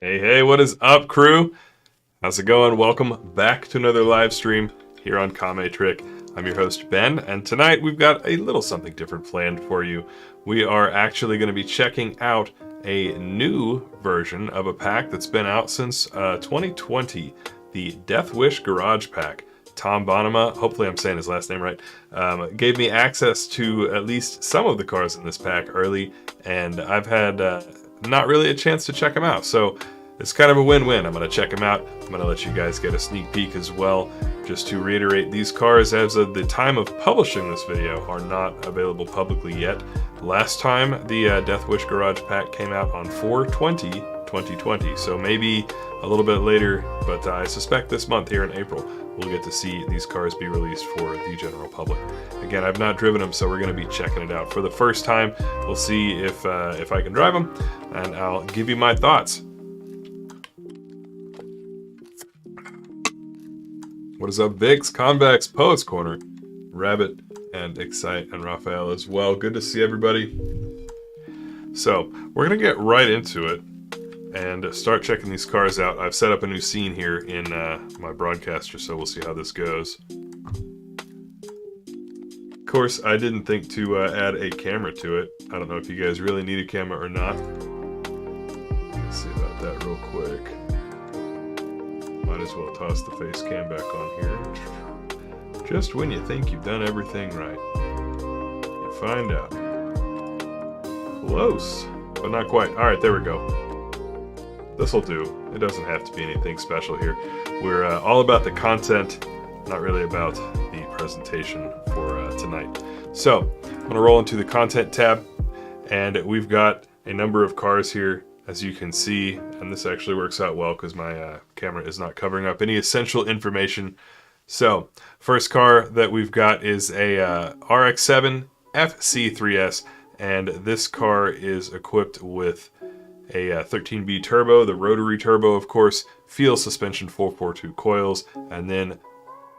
Hey, what is up, crew? How's it going? Welcome back to another live stream here on KameTrick. I'm your host, Ben, and tonight we've got a little something different planned for you. We are actually going to be checking out a new version of a pack that's been out since 2020, the DeathWish Garage Pack. Tom Bonema, hopefully I'm saying his last name right, gave me access to at least some of the cars in this pack early, and I've had not really a chance to check them out. So it's kind of a win-win. I'm going to check them out. I'm going to let you guys get a sneak peek as well. Just to reiterate, these cars, as of the time of publishing this video, are not available publicly yet. Last time the DeathWish Garage Pack came out on 4/20/2020, so maybe a little bit later, but I suspect this month here in April, we'll get to see these cars be released for the general public. Again, I've not driven them, so we're going to be checking it out for the first time. We'll see if I can drive them, and I'll give you my thoughts. What is up, Vix, Convex, Poets Corner, Rabbit, and Excite, and Raphael as well. Good to see everybody. So, we're going to get right into it and start checking these cars out. I've set up a new scene here in my broadcaster, so we'll see how this goes. Of course, I didn't think to add a camera to it. I don't know if you guys really need a camera or not. Let's see about that real quick. Might as well toss the face cam back on here. Just when you think you've done everything right, you find out. Close, but not quite. All right, there we go. This'll do. It doesn't have to be anything special here. We're all about the content, not really about the presentation for tonight. So, I'm going to roll into the content tab, and we've got a number of cars here, as you can see, and this actually works out well because my camera is not covering up any essential information. So, first car that we've got is a Rx7 Fc3s, and this car is equipped with a 13B turbo, the rotary turbo, of course, field suspension 442 coils, and then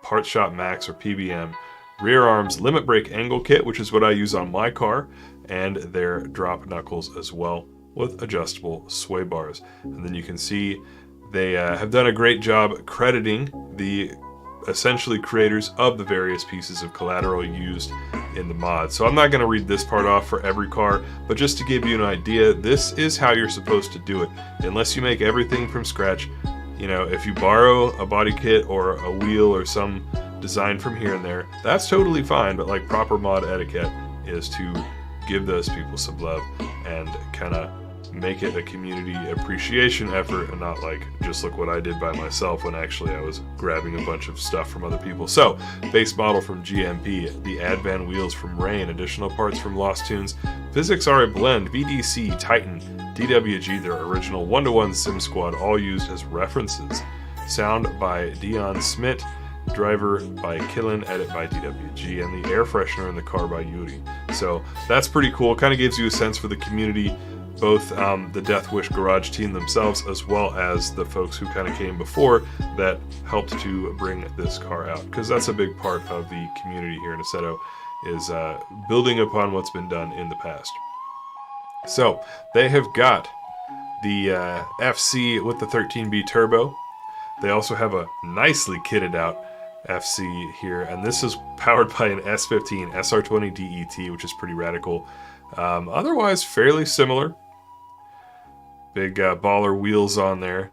Part Shop Max or PBM rear arms limit brake angle kit, which is what I use on my car, and their drop knuckles as well with adjustable sway bars. And then you can see they have done a great job crediting the essentially creators of the various pieces of collateral used in the mod. So I'm not going to read this part off for every car, but just to give you an idea, this is how you're supposed to do it. Unless you make everything from scratch, you know, if you borrow a body kit or a wheel or some design from here and there, that's totally fine, but like proper mod etiquette is to give those people some love and kind of make it a community appreciation effort and not like just look what I did by myself when actually I was grabbing a bunch of stuff from other people. So, base model from GMP, the Advan wheels from Rain, additional parts from Lost Tunes, physics are a blend, VDC, Titan, DWG, their original 1-to-1 Sim Squad, all used as references. Sound by Dion Smith, driver by Killen, edit by DWG, and the air freshener in the car by Yuri. So that's pretty cool. Kind of gives you a sense for the community, both the DeathWish Garage team themselves as well as the folks who kind of came before that helped to bring this car out, because that's a big part of the community here in Assetto, is building upon what's been done in the past. So they have got the FC with the 13B turbo. They also have a nicely kitted out FC here, and this is powered by an S15 SR20 DET, which is pretty radical. Otherwise fairly similar. Big baller wheels on there.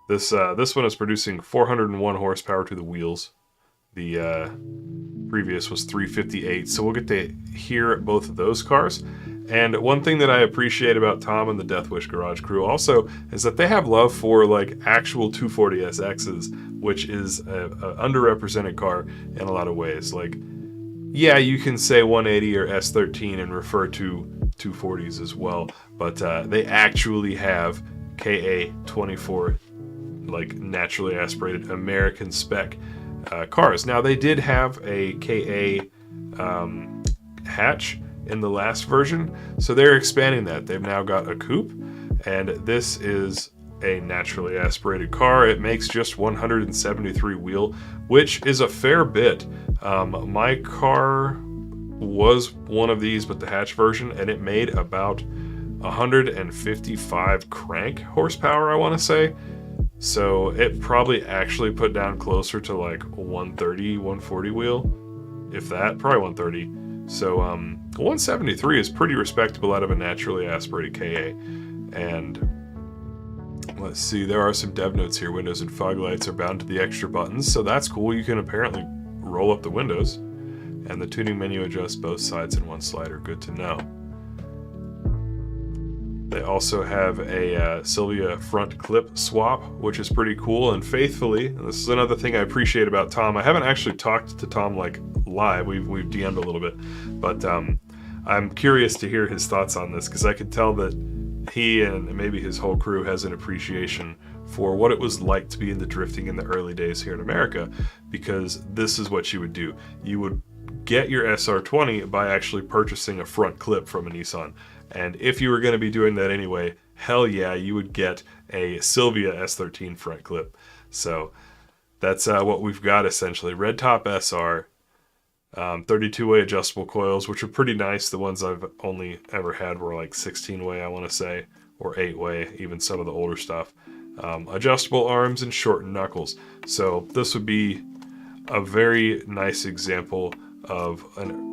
This one is producing 401 horsepower to the wheels. The previous was 358, so we'll get to hear both of those cars. And one thing that I appreciate about Tom and the DeathWish Garage crew also is that they have love for like actual 240SXs, which is a underrepresented car in a lot of ways. Like, yeah, you can say 180 or S13 and refer to 240s as well, but they actually have KA24, like naturally aspirated American spec cars. Now, they did have a KA hatch in the last version, so they're expanding that. They've now got a coupe, and this is a naturally aspirated car. It makes just 173 wheel, which is a fair bit. My car was one of these, but the hatch version, and it made about 155 crank horsepower, I want to say. So it probably actually put down closer to like 130, 140 wheel, if that, probably 130. So 173 is pretty respectable out of a naturally aspirated KA. And let's see, there are some dev notes here. Windows and fog lights are bound to the extra buttons, so that's cool. You can apparently roll up the windows. And the tuning menu adjusts both sides in one slider. Good to know. They also have a Silvia front clip swap, which is pretty cool. And faithfully, and this is another thing I appreciate about Tom. I haven't actually talked to Tom like live. We've DM'd a little bit, but I'm curious to hear his thoughts on this, because I could tell that he and maybe his whole crew has an appreciation for what it was like to be into drifting in the early days here in America, because this is what you would do. You would get your SR20 by actually purchasing a front clip from a Nissan. And if you were going to be doing that anyway, hell yeah, you would get a Silvia S13 front clip. So that's what we've got essentially. Red top SR, 32-way adjustable coils, which are pretty nice. The ones I've only ever had were like 16-way, I want to say, or 8-way, even some of the older stuff. Adjustable arms and shortened knuckles. So this would be a very nice example of an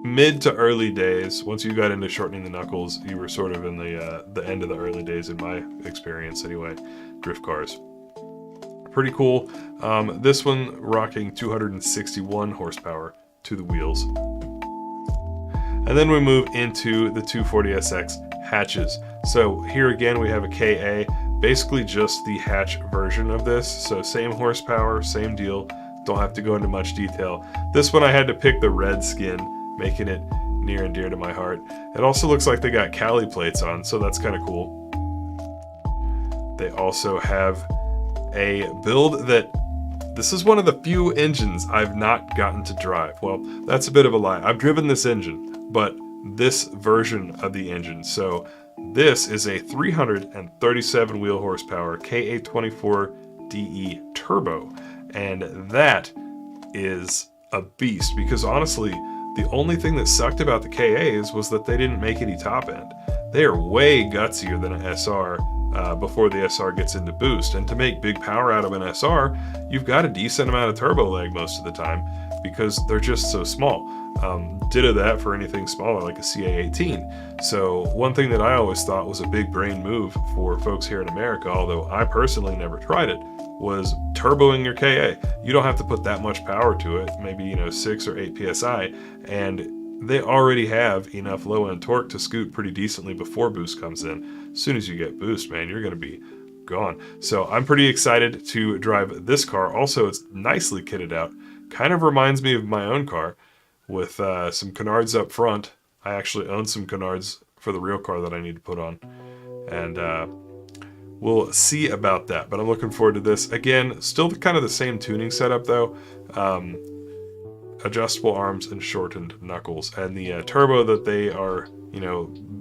mid to early days. Once you got into shortening the knuckles, you were sort of in the end of the early days, in my experience anyway, drift cars. Pretty cool. This one rocking 261 horsepower to the wheels. And then we move into the 240SX hatches. So here again we have a KA, basically just the hatch version of this. So same horsepower, same deal. Don't have to go into much detail. This one I had to pick the red skin, making it near and dear to my heart. It also looks like they got Cali plates on, so that's kind of cool. They also have a build that, this is one of the few engines I've not gotten to drive. Well, that's a bit of a lie. I've driven this engine, but this version of the engine. So this is a 337 wheel horsepower KA24DE turbo, and that is a beast, because honestly, the only thing that sucked about the KAs was that they didn't make any top end. They are way gutsier than an SR before the SR gets into boost. And to make big power out of an SR, you've got a decent amount of turbo lag most of the time, because they're just so small. Ditto that for anything smaller like a CA18. So one thing that I always thought was a big brain move for folks here in America, although I personally never tried it, was turboing your KA. You don't have to put that much power to it, maybe 6 or 8 PSI, and they already have enough low end torque to scoot pretty decently before boost comes in. As soon as you get boost, man, you're gonna be gone. So I'm pretty excited to drive this car. Also, it's nicely kitted out. Kind of reminds me of my own car, with some canards up front. I actually own some canards for the real car that I need to put on. And we'll see about that, but I'm looking forward to this. Again, still kind of the same tuning setup though. Adjustable arms and shortened knuckles. And the turbo that they are,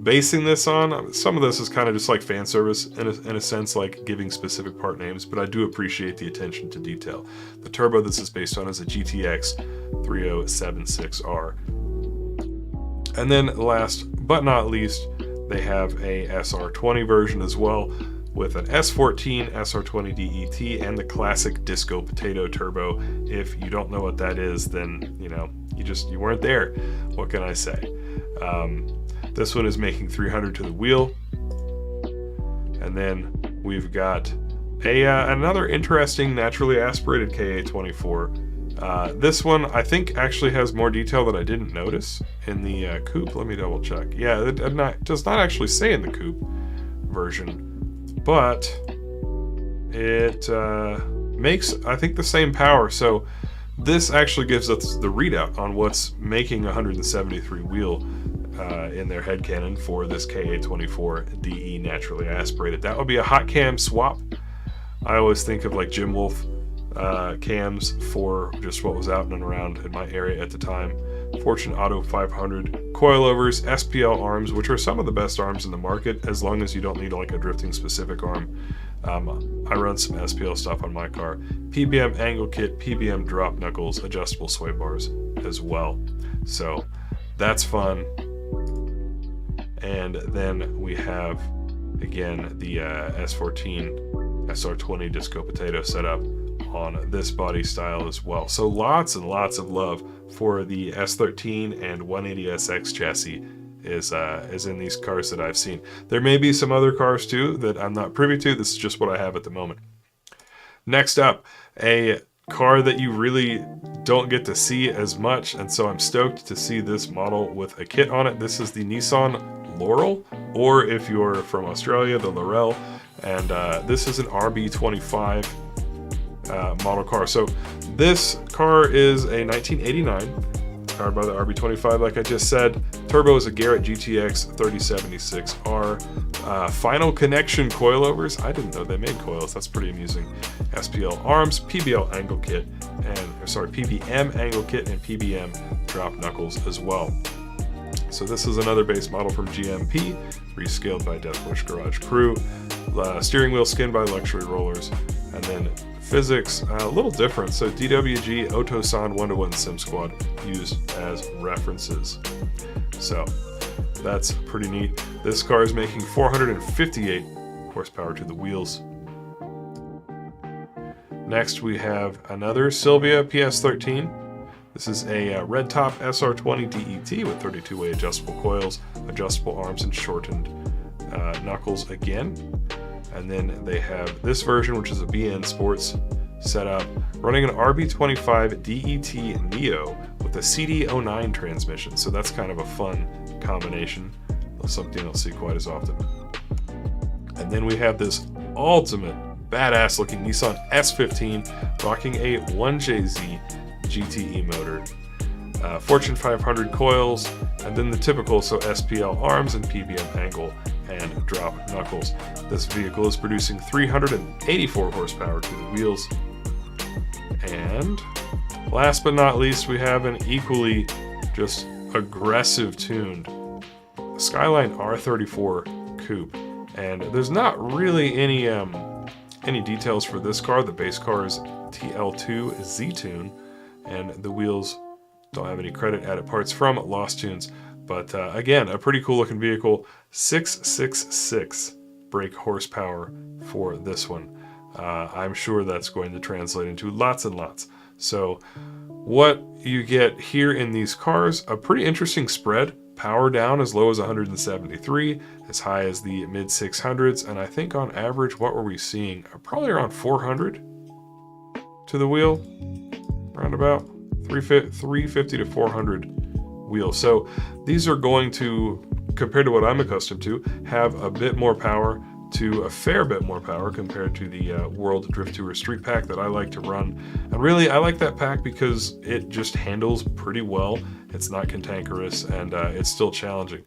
basing this on, some of this is kind of just like fan service in a sense, like giving specific part names, but I do appreciate the attention to detail. The turbo this is based on is a GTX 3076R. And then last but not least, they have a SR20 version as well, with an S14 SR20 DET and the classic Disco Potato Turbo. If you don't know what that is, then you weren't there. What can I say? This one is making 300 to the wheel. And then we've got another interesting naturally aspirated KA24. This one I think actually has more detail that I didn't notice in the coupe. Let me double check. Yeah, it does not actually say in the coupe version, but it makes, I think, the same power. So this actually gives us the readout on what's making 173 wheel in their head cannon for this KA24 DE naturally aspirated. That would be a hot cam swap. I always think of like Jim Wolf cams for just what was out and around in my area at the time. Fortune Auto 500 coilovers, SPL arms, which are some of the best arms in the market, as long as you don't need like a drifting specific arm. I run some SPL stuff on my car. PBM angle kit, PBM drop knuckles, adjustable sway bars as well. So that's fun. And then we have, again, the S14 SR20 Disco Potato setup on this body style as well. So lots and lots of love for the S13 and 180SX chassis is in these cars that I've seen. There may be some other cars too that I'm not privy to. This is just what I have at the moment. Next up, a car that you really don't get to see as much, and so I'm stoked to see this model with a kit on it. This is the Nissan Laurel, or if you're from Australia, the Laurel, and this is an RB25 model car. So this car is a 1989, powered by the RB25 like I just said. Turbo is a Garrett GTX 3076R. Final connection coilovers. I didn't know they made coils. That's pretty amusing. SPL arms, PBL angle kit, PBM angle kit, and PBM drop knuckles as well. So this is another base model from GMP, rescaled by DeathWish Garage Crew. Steering wheel skinned by Luxury Rollers, and then physics a little different. So DWG, Otosan 1-to-1 Sim Squad used as references. So that's pretty neat. This car is making 458 horsepower to the wheels. Next we have another Silvia PS13. This is a red top SR20 DET with 32-way adjustable coils, adjustable arms, and shortened knuckles again. And then they have this version, which is a BN Sports setup, running an RB25 DET Neo with a CD09 transmission. So that's kind of a fun combination. Something you don't see quite as often. And then we have this ultimate badass looking Nissan S15 rocking a 1JZ GTE motor, Fortune 500 coils, and then the typical, so SPL arms and PBM angle and drop knuckles. This vehicle is producing 384 horsepower to the wheels. And last but not least, we have an equally just aggressive tuned Skyline R34 Coupe. And there's not really any details for this car. The base car is TL2 Z-Tune, and the wheels don't have any credit added parts from Lost Tunes. But again, a pretty cool looking vehicle. 666 brake horsepower for this one. I'm sure that's going to translate into lots and lots. So what you get here in these cars, a pretty interesting spread. Power down as low as 173, as high as the mid 600s, and I think on average, what were we seeing? Probably around 400 to the wheel, around about 350 to 400 wheels. So these are going to, compared to what I'm accustomed to, have a bit more power, to a fair bit more power compared to the World Drift Tour Street Pack that I like to run. And really, I like that pack because it just handles pretty well. It's not cantankerous, and it's still challenging.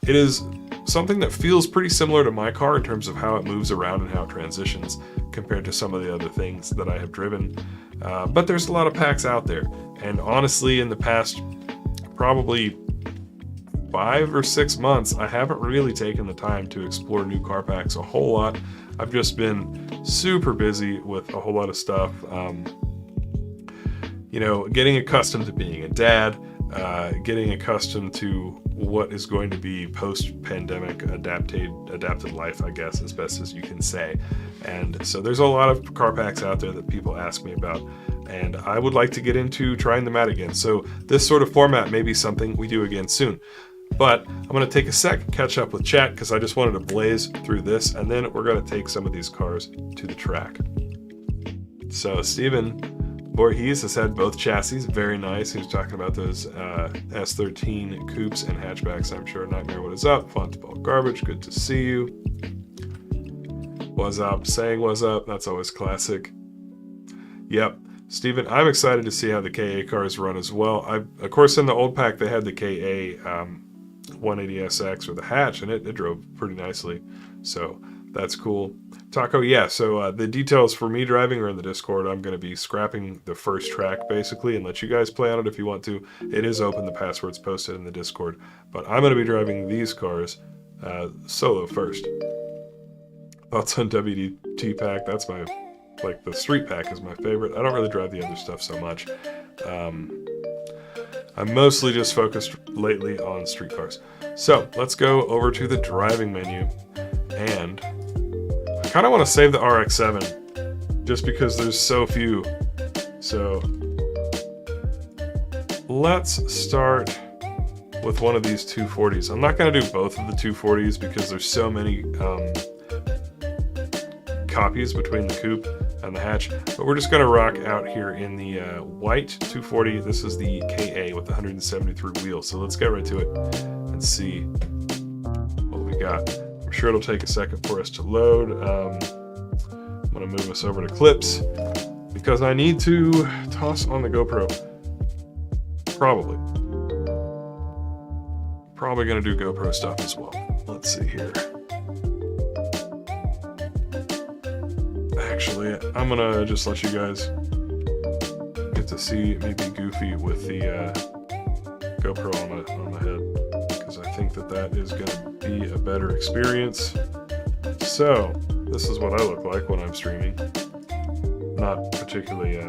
It is something that feels pretty similar to my car in terms of how it moves around and how it transitions compared to some of the other things that I have driven. But there's a lot of packs out there. And honestly, in the past probably 5 or 6 months, I haven't really taken the time to explore new car packs a whole lot. I've just been super busy with a whole lot of stuff. You know, getting accustomed to being a dad, getting accustomed to what is going to be post-pandemic adapted life, I guess, as best as you can say. And so there's a lot of car packs out there that people ask me about, and I would like to get into trying them out again. So this sort of format may be something we do again soon. But I'm going to take a sec, catch up with chat, because I just wanted to blaze through this, and then we're going to take some of these cars to the track. So Steven Voorhees has had both chassis, very nice. He was talking about those S13 coupes and hatchbacks, I'm sure. Nightmare, what is up? Font Ball Garbage, good to see you. What's up? Saying what's up, that's always classic. Yep. Steven, I'm excited to see how the KA cars run as well. Of course, in the old pack, they had the KA 180SX or the hatch, and it drove pretty nicely. So that's cool. Taco, yeah, so the details for me driving are in the Discord. I'm going to be scrapping the first track, basically, and let you guys play on it if you want to. It is open, the password's posted in the Discord. But I'm going to be driving these cars solo first. Thoughts on WDT pack? That's my, like, the street pack is my favorite. I don't really drive the other stuff so much. I'm mostly just focused lately on street cars. So let's go over to the driving menu, and I kind of want to save the Rx7 just because there's so few. So let's start with one of these 240s. I'm not going to do both of the 240s because there's so many copies between the coupe and the hatch, but we're just going to rock out here in the white 240. This is the KA with 173 wheels. So let's get right to it and see what we got. I'm sure it'll take a second for us to load. I'm going to move us over to clips because I need to toss on the GoPro. Probably going to do GoPro stuff as well. Let's see here. Actually, I'm going to just let you guys get to see me be goofy with the GoPro on the head, because I think that is going to be a better experience. So, this is what I look like when I'm streaming. Not particularly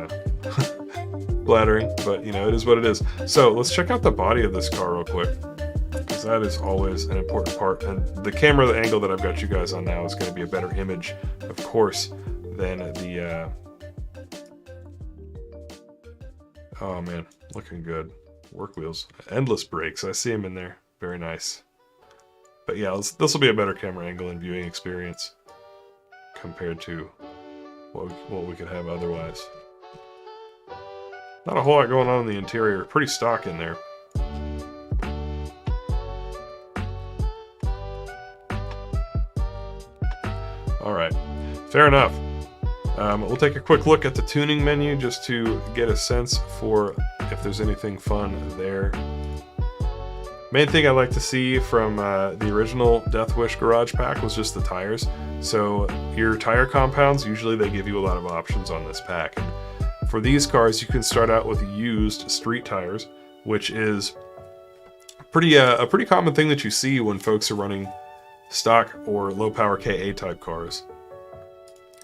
flattering, but you know, it is what it is. So, let's check out the body of this car real quick, because that is always an important part. And the camera, the angle that I've got you guys on now, is going to be a better image, of course, than the oh man, looking good. Work wheels, endless brakes. I see them in there. Very nice. But yeah, this will be a better camera angle and viewing experience compared to what we could have otherwise. Not a whole lot going on in the interior. Pretty stock in there. All right, fair enough. We'll take a quick look at the tuning menu just to get a sense for if there's anything fun there. Main thing I like to see from the original DeathWish Garage Pack was just the tires. So your tire compounds, usually they give you a lot of options on this pack. And for these cars, you can start out with used street tires, which is a pretty common thing that you see when folks are running stock or low power KA type cars.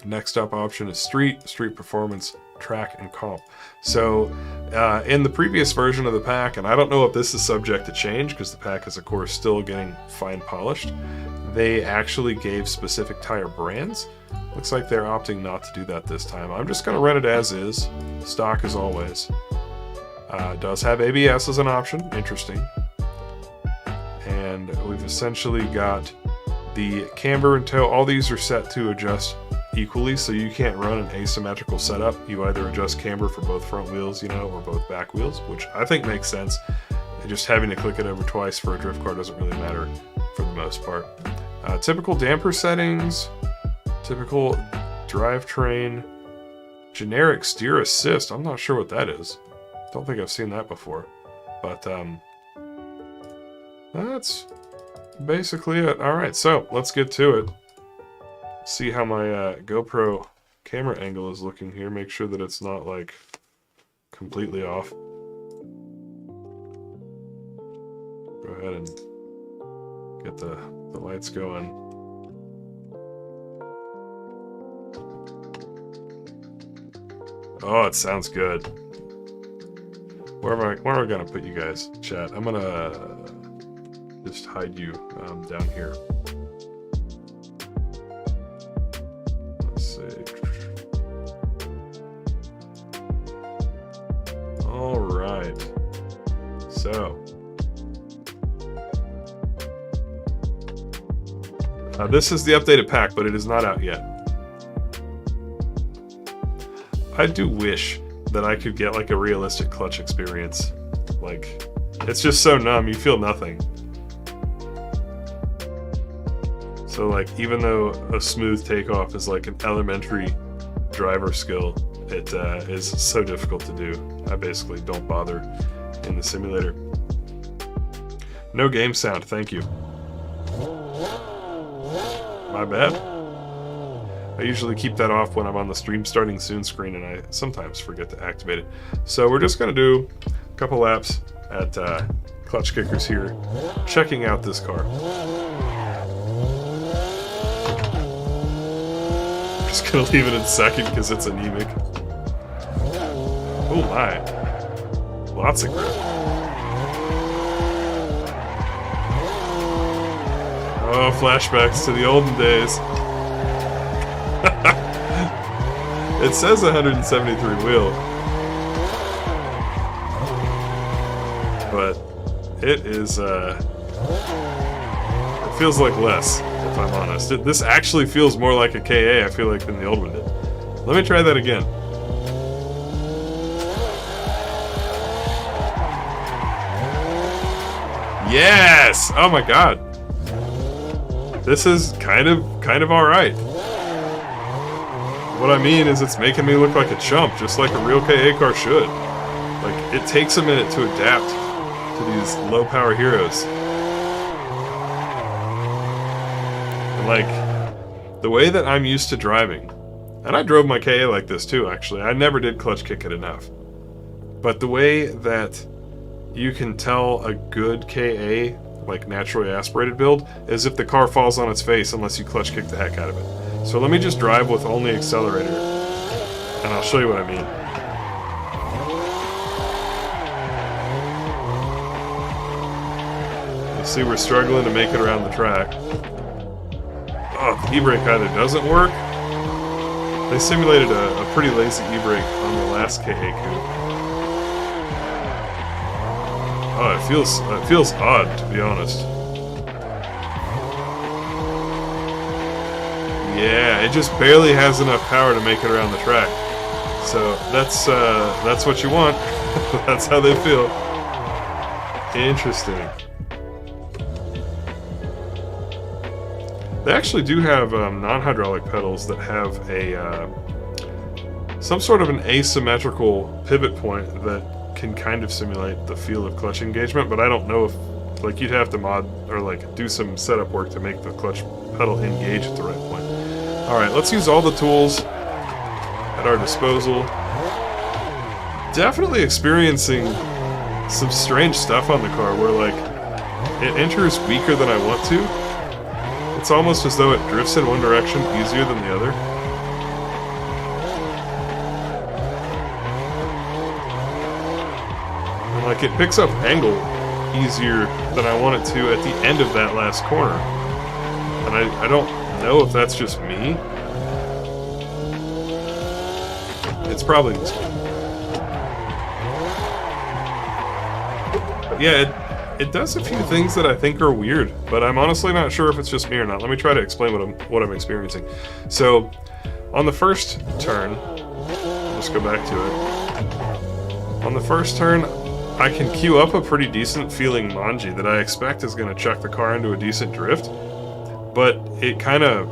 Next up option is street performance, track, and comp. So in the previous version of the pack, and I don't know if this is subject to change because the pack is of course still getting fine polished, they actually gave specific tire brands. Looks like they're opting not to do that this time. I'm just going to run it as is, stock as always. It does have ABS as an option, interesting. And we've essentially got the camber and toe. All these are set to adjust equally, so you can't run an asymmetrical setup. You either adjust camber for both front wheels, you know, or both back wheels, which I think makes sense. Just having to click it over twice for a drift car doesn't really matter for the most part. Typical damper settings, typical drivetrain, generic steer assist. I'm not sure what that is. Don't think I've seen that before, but that's basically it. All right, so let's get to it. See how my GoPro camera angle is looking here. Make sure that it's not like completely off. Go ahead and get the lights going. Oh, it sounds good. Where am I gonna put you guys? Chat. I'm gonna just hide you down here. Alright, so this is the updated pack, but it is not out yet. I do wish that I could get like a realistic clutch experience. Like, it's just so numb, you feel nothing. So like, even though a smooth takeoff is like an elementary driver skill, it is so difficult to do. I basically don't bother in the simulator. No game sound, thank you. My bad. I usually keep that off when I'm on the stream starting soon screen, and I sometimes forget to activate it. So we're just gonna do a couple laps at clutch kickers here, checking out this car. Just gonna leave it in second because it's anemic. Oh my. Lots of grip. Oh, flashbacks to the olden days. It says 173 wheel, but it is, it feels like less, if I'm honest. This actually feels more like a KA, I feel like, than the old one did. Let me try that again. Yes! Oh my god. This is kind of all right. What I mean is it's making me look like a chump, just like a real KA car should. Like, it takes a minute to adapt to these low-power heroes. And like, the way that I'm used to driving, and I drove my KA like this too, actually. I never did clutch kick it enough. But the way that you can tell a good KA, like naturally aspirated build, is if the car falls on its face unless you clutch kick the heck out of it. So let me just drive with only accelerator, and I'll show you what I mean. You see we're struggling to make it around the track. Oh, the e-brake either doesn't work. They simulated a pretty lazy e-brake on the last KA Coupe. Oh, it feels odd, to be honest. Yeah, it just barely has enough power to make it around the track. So that's what you want. That's how they feel. Interesting. They actually do have non-hydraulic pedals that have a some sort of an asymmetrical pivot point that can kind of simulate the feel of clutch engagement, but I don't know if, like, you'd have to mod or like do some setup work to make the clutch pedal engage at the right point. Alright, let's use all the tools at our disposal. Definitely experiencing some strange stuff on the car where, like, it enters weaker than I want to. It's almost as though it drifts in one direction easier than the other. And, like, it picks up angle easier than I want it to at the end of that last corner. And I don't know if that's just me. It's probably just me. But yeah, it does a few things that I think are weird, but I'm honestly not sure if it's just me or not. Let me try to explain what I'm experiencing. So, on the first turn, let's go back to it. On the first turn, I can queue up a pretty decent feeling manji that I expect is going to chuck the car into a decent drift, but it kind of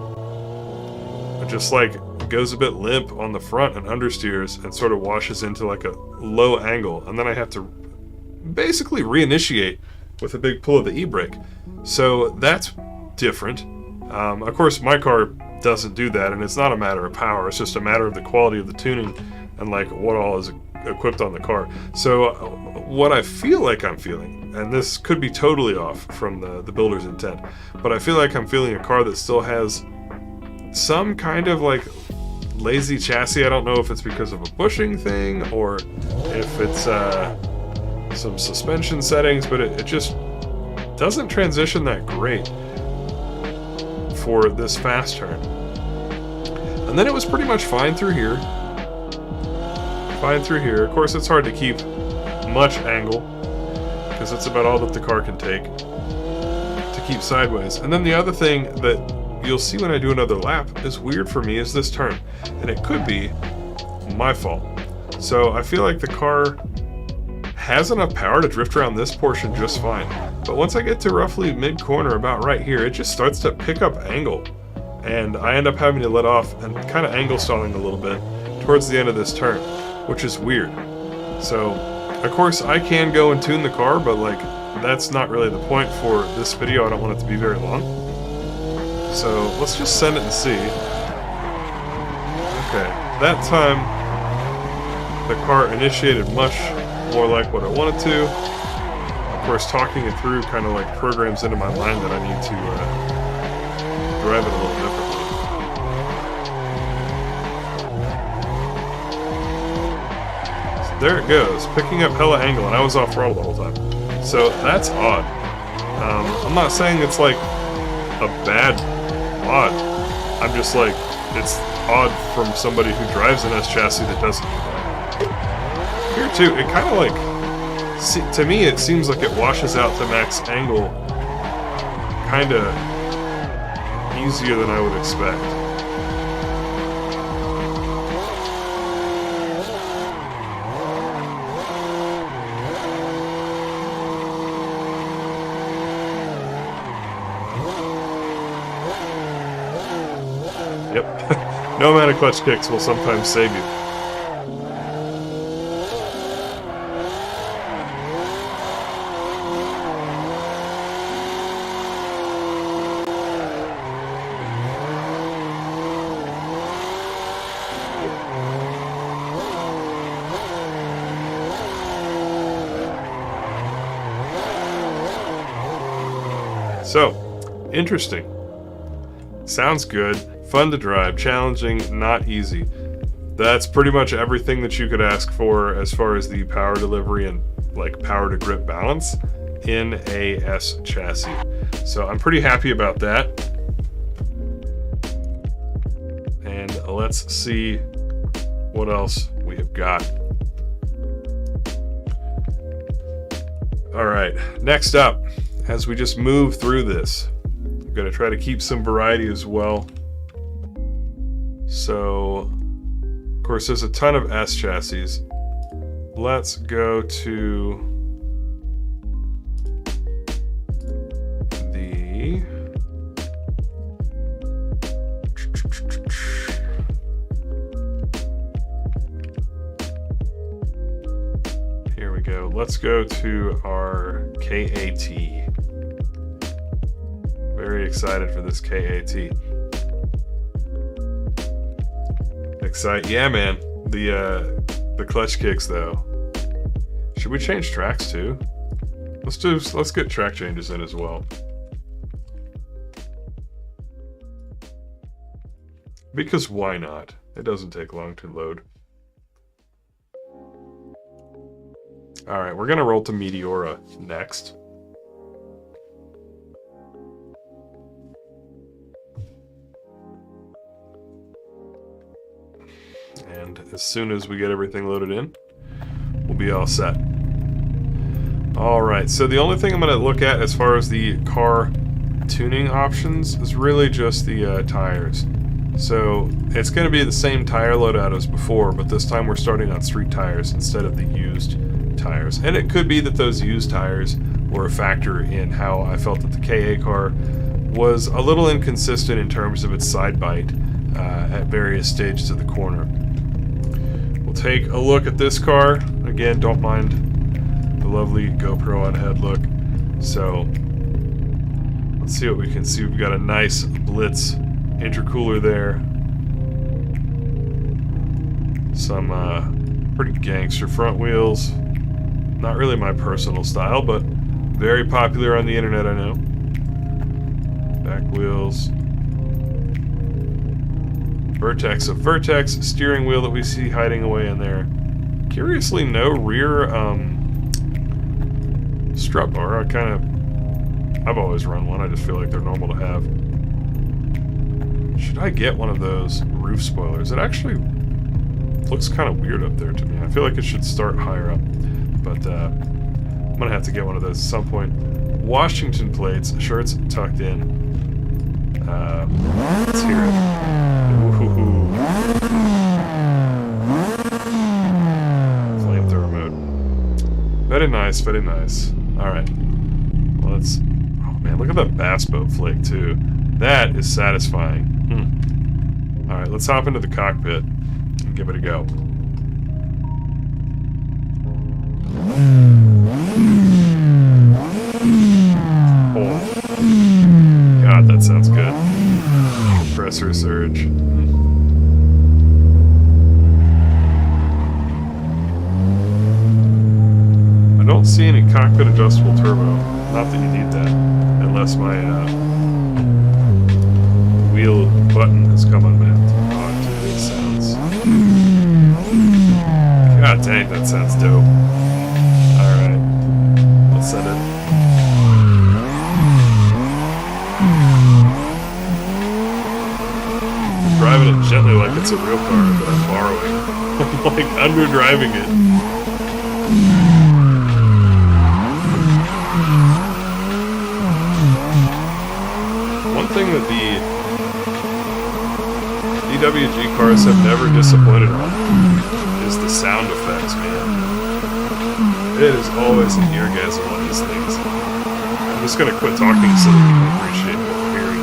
just like goes a bit limp on the front and understeers and sort of washes into like a low angle, and then I have to basically reinitiate with a big pull of the e-brake. So that's different. Of course, my car doesn't do that, and it's not a matter of power, it's just a matter of the quality of the tuning and like what all is equipped on the car. So what I feel like I'm feeling, and this could be totally off from the builder's intent, but I feel like I'm feeling a car that still has some kind of like lazy chassis. I don't know if it's because of a bushing thing or if it's some suspension settings, but it just doesn't transition that great for this fast turn. And then it was pretty much fine through here. Fine through here. Of course, it's hard to keep much angle because it's about all that the car can take to keep sideways. And then the other thing that you'll see when I do another lap is weird for me is this turn, and it could be my fault. So I feel like the car has enough power to drift around this portion just fine, but once I get to roughly mid-corner about right here, it just starts to pick up angle, and I end up having to let off and kind of angle stalling a little bit towards the end of this turn, which is weird. So of course I can go and tune the car, but like that's not really the point for this video. I don't want it to be very long. So let's just send it and see. Okay, that time the car initiated much more like what I wanted to. Of course, talking it through kind of like programs into my mind that I need to drive it a little differently. So there it goes, picking up hella angle, and I was off throttle the whole time. So that's odd. I'm not saying it's like a bad mod. I'm just like, it's odd from somebody who drives an S chassis that doesn't do that. Here too, it kind of like, to me it seems like it washes out the max angle kind of easier than I would expect. Yep. No amount of clutch kicks will sometimes save you. So, interesting. Sounds good. Fun to drive, challenging, not easy. That's pretty much everything that you could ask for as far as the power delivery and like power to grip balance in a S chassis. So I'm pretty happy about that. And let's see what else we have got. All right, next up, as we just move through this, I'm gonna try to keep some variety as well. So, of course, there's a ton of S chassis. Let's go to the here we go. Let's go to our KAT. Very excited for this KAT. Yeah, man. The clutch kicks though. Should we change tracks too? Let's get track changes in as well. Because why not? It doesn't take long to load. Alright, we're gonna roll to Meteora next. And as soon as we get everything loaded in, we'll be all set. Alright, so the only thing I'm going to look at as far as the car tuning options is really just the tires. So it's going to be the same tire loadout as before, but this time we're starting on street tires instead of the used tires. And it could be that those used tires were a factor in how I felt that the KA car was a little inconsistent in terms of its side bite at various stages of the corner. We'll take a look at this car. Again, don't mind the lovely GoPro on head look. So let's see what we can see. We've got a nice Blitz intercooler there. Some pretty gangster front wheels. Not really my personal style, but very popular on the internet, I know. Back wheels. Vertex, a Vertex steering wheel that we see hiding away in there. Curiously, no rear strut bar. I've always run one. I just feel like they're normal to have. Should I get one of those roof spoilers? It actually looks kind of weird up there to me. I feel like it should start higher up, but I'm gonna have to get one of those at some point. Washington plates, sure, it's tucked in. Let's hear it. Ooh. Flamethrower mode. Very nice, very nice. Alright. Well, let's... Oh man, look at that bass boat flake too. That is satisfying. Alright, let's hop into the cockpit and give it a go. Oh. God, that sounds good. Compressor surge. I don't see any cockpit adjustable turbo. Not that you need that, unless my wheel button has come unmapped. Oh, dude, it sounds... God dang, that sounds dope. Alright, let's set it. Driving it it's a real car that I'm borrowing. I'm like underdriving it. One thing that the DWG cars have never disappointed on is the sound effects, man. It is always an eargasm on these things. I'm just gonna quit talking so that you can appreciate what we're hearing.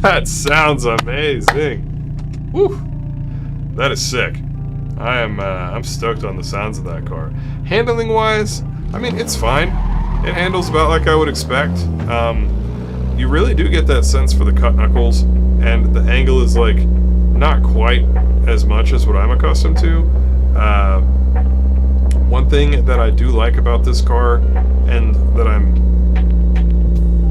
That sounds amazing. Woo! That is sick. I'm stoked on the sounds of that car. Handling wise, I mean, it's fine. It handles about like I would expect. You really do get that sense for the cut knuckles, and the angle is like not quite as much as what I'm accustomed to. One thing that I do like about this car, and that I'm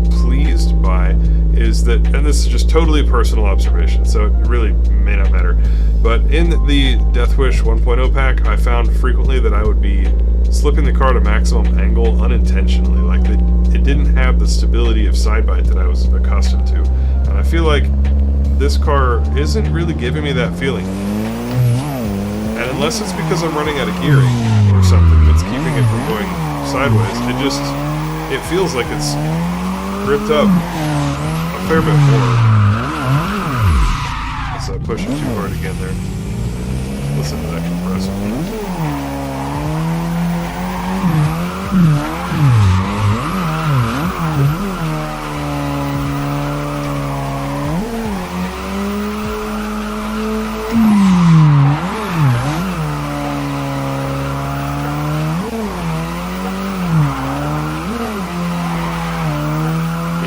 pleased by, is that, and this is just totally a personal observation, so it really may not matter, but in the DeathWish 1.0 pack, I found frequently that I would be slipping the car to maximum angle unintentionally. Like, it didn't have the stability of side bite that I was accustomed to. And I feel like this car isn't really giving me that feeling. And unless it's because I'm running out of gearing or something that's keeping it from going sideways, it feels like it's gripped up a fair bit more. So I push it too hard again there. Listen to that compressor.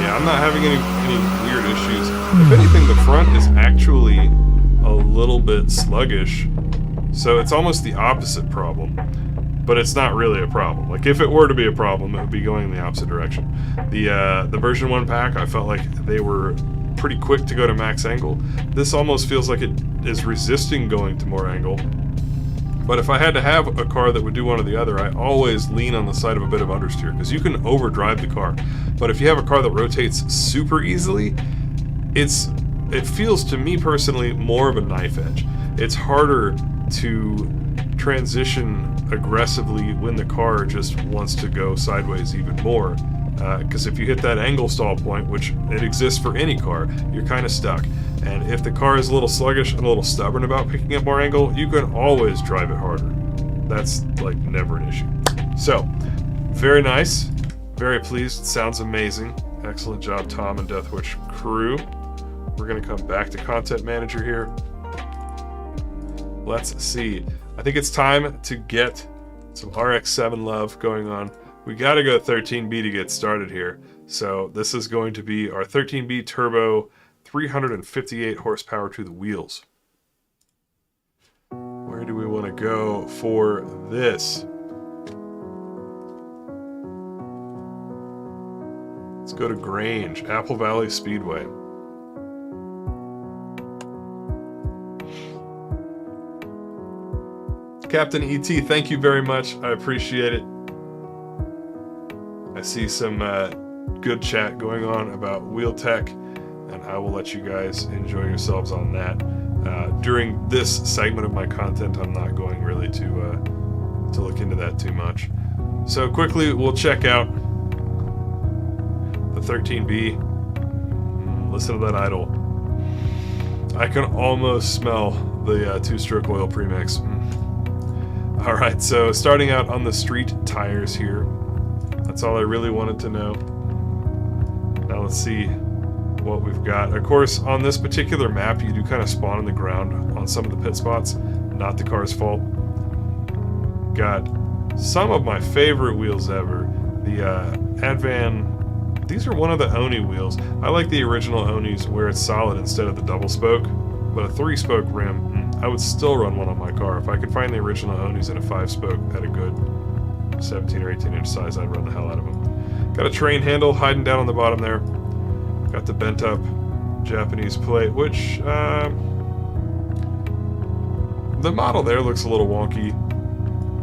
I'm not having any weird issues. If anything, the front is actually a little bit sluggish, so it's almost the opposite problem, but it's not really a problem. Like, if it were to be a problem, it would be going in the opposite direction. The version 1 pack, I felt like they were pretty quick to go to max angle. This almost feels like it is resisting going to more angle. But if I had to have a car that would do one or the other, I always lean on the side of a bit of understeer, because you can overdrive the car. But if you have a car that rotates super easily, it feels to me personally more of a knife edge. It's harder to transition aggressively when the car just wants to go sideways even more. Because if you hit that angle stall point, which it exists for any car, you're kind of stuck. And if the car is a little sluggish and a little stubborn about picking up more angle, you can always drive it harder. That's like never an issue. So, very nice. Very pleased. Sounds amazing. Excellent job, Tom and DeathWish crew. We're going to come back to Content Manager here. Let's see. I think it's time to get some RX7 love going on. We got to go 13B to get started here. So this is going to be our 13B Turbo, 358 horsepower to the wheels. Where do we want to go for this? Let's go to Grange, Apple Valley Speedway. Captain ET, thank you very much. I appreciate it. I see some good chat going on about wheel tech, and I will let you guys enjoy yourselves on that. during this segment of my content, I'm not going really to look into that too much. So quickly, we'll check out the 13B. Listen to that idle. I can almost smell the two-stroke oil premix. Alright, so starting out on the street tires here. That's all I really wanted to know. Now let's see what we've got. Of course, on this particular map, you do kind of spawn on the ground on some of the pit spots. Not the car's fault. Got some of my favorite wheels ever. The Advan. These are one of the Oni wheels. I like the original Onis where it's solid instead of the double spoke. But a 3-spoke rim, I would still run one on my car. If I could find the original Onis in a 5-spoke at a good 17 or 18 inch size, I'd run the hell out of them. Got a train handle hiding down on the bottom there. Got the bent up Japanese plate, which the model there looks a little wonky.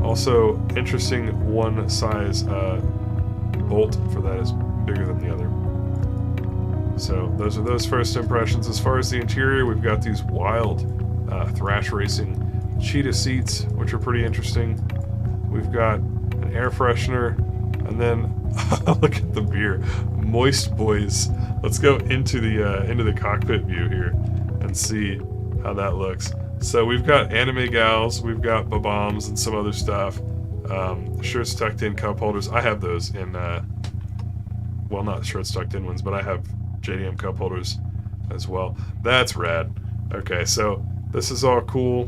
Also, interesting one size bolt for that is bigger than the other. So those are those first impressions. As far as the interior, we've got these wild Thrash Racing cheetah seats, which are pretty interesting. We've got an air freshener, and then look at the beer, Moist Boys. Let's go into the cockpit view here and see how that looks. So we've got anime gals, we've got bombs and some other stuff. Shirts tucked in, cup holders. I have those in, well, not shirts tucked in ones, but I have JDM cup holders as well. That's rad. Okay, so this is all cool.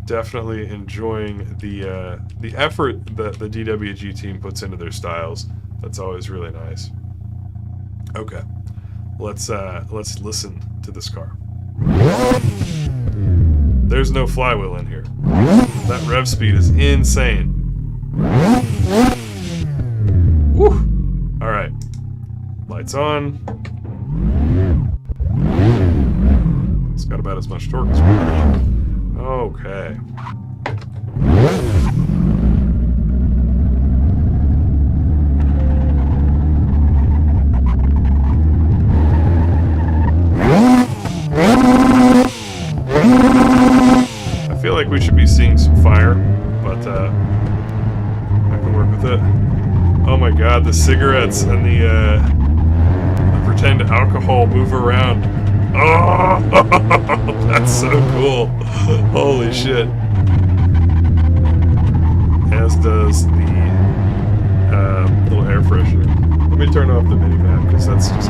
Definitely enjoying the effort that the DWG team puts into their styles. That's always really nice. Okay, let's listen to this car. There's no flywheel in here. That rev speed is insane. Woo! All right, lights on. It's got about as much torque as we want. Okay. I feel like we should be seeing some fire, but I can work with it. Oh my god, the cigarettes and the pretend alcohol move around. Oh, that's so cool. Holy shit. As does the little air freshener. Let me turn off the mini-map because that's just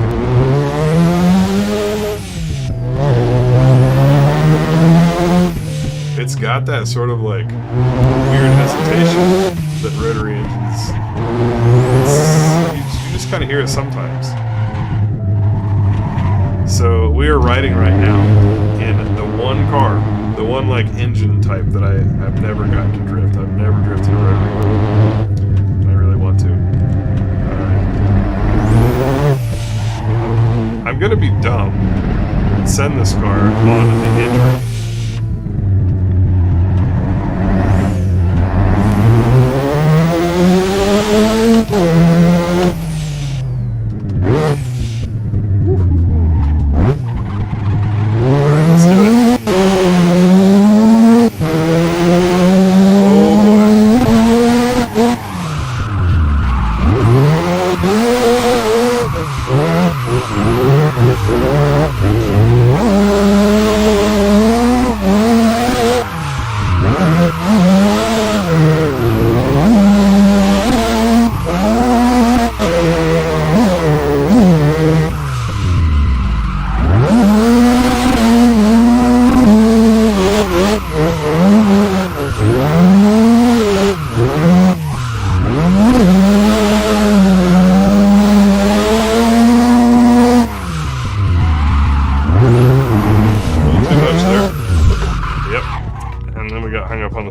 it's got that sort of like weird hesitation that rotary engines. You just kind of hear it sometimes. So we are riding right now in the one car, the one like engine type that I've never gotten to drift. I've never drifted a rotary. I really want to. I'm gonna be dumb and send this car on the engine.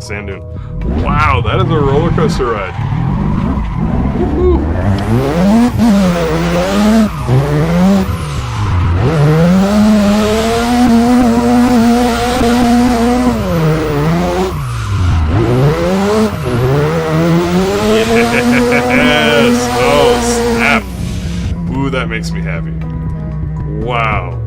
Sand dune. Wow, that is a roller coaster ride. Woo-hoo. Yes! Oh, snap. Ooh, that makes me happy. Wow.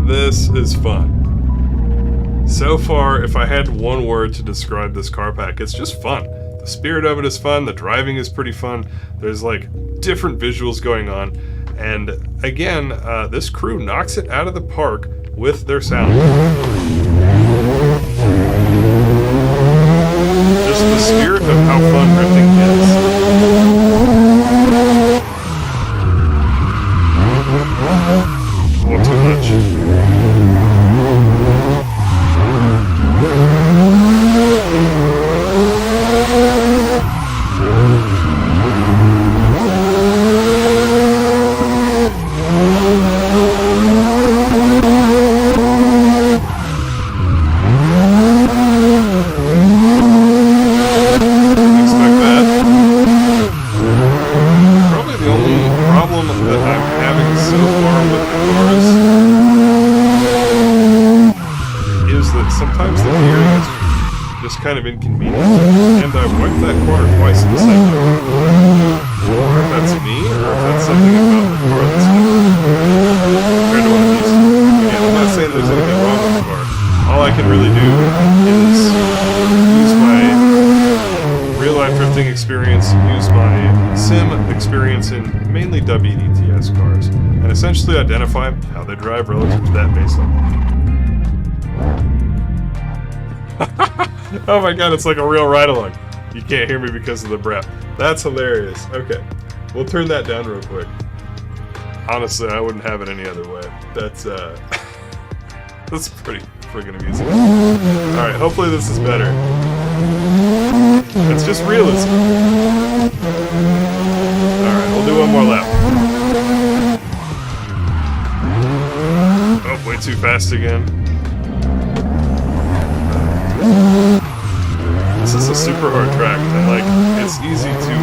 This this is fun. So far, if I had one word to describe this car pack, it's just fun. The spirit of it is fun, the driving is pretty fun, there's like different visuals going on, and again, this crew knocks it out of the park with their sound. Just the spirit of how fun drifting is. Oh, too much. Kind of inconvenient, and I've wiped that corner twice in the same way. Or if that's me, or if that's something about the car that's compared to what I'm used to. Again, I'm not saying there's anything wrong with the car. All I can really do is use my real-life drifting experience, use my sim experience in mainly WDTS cars, and essentially identify how they drive relative to that baseline. Oh my god, it's like a real ride-along. You can't hear me because of the breath. That's hilarious. Okay, we'll turn that down real quick. Honestly, I wouldn't have it any other way. That's that's pretty friggin' amusing. Alright, hopefully this is better. It's just realism. Alright, we'll do one more lap. Oh, way too fast again. This is a super hard track, and like, it's easy to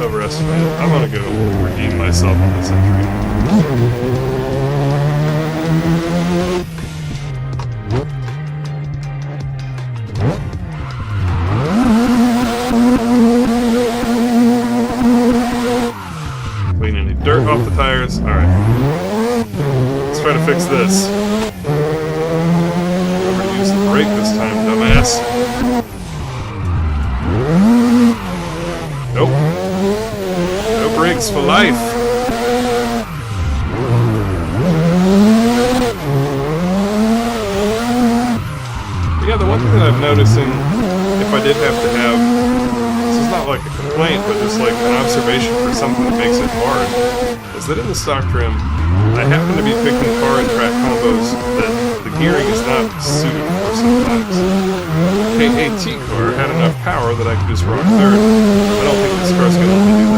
overestimate it. I'm gonna go redeem myself on this entry. Clean any dirt off the tires. Alright. Let's try to fix this. Use the brake this time, dumbass. Nope. No brakes for life. But yeah, the one thing that I'm noticing, if I did have to have, this is not like a complaint, but just like an observation for something that makes it hard, is that in the stock trim, I happen to be picking car and track combos that the gearing is not suited for sometimes. KAT car had enough power that I could just rock third. I don't think this car's going to let me do that.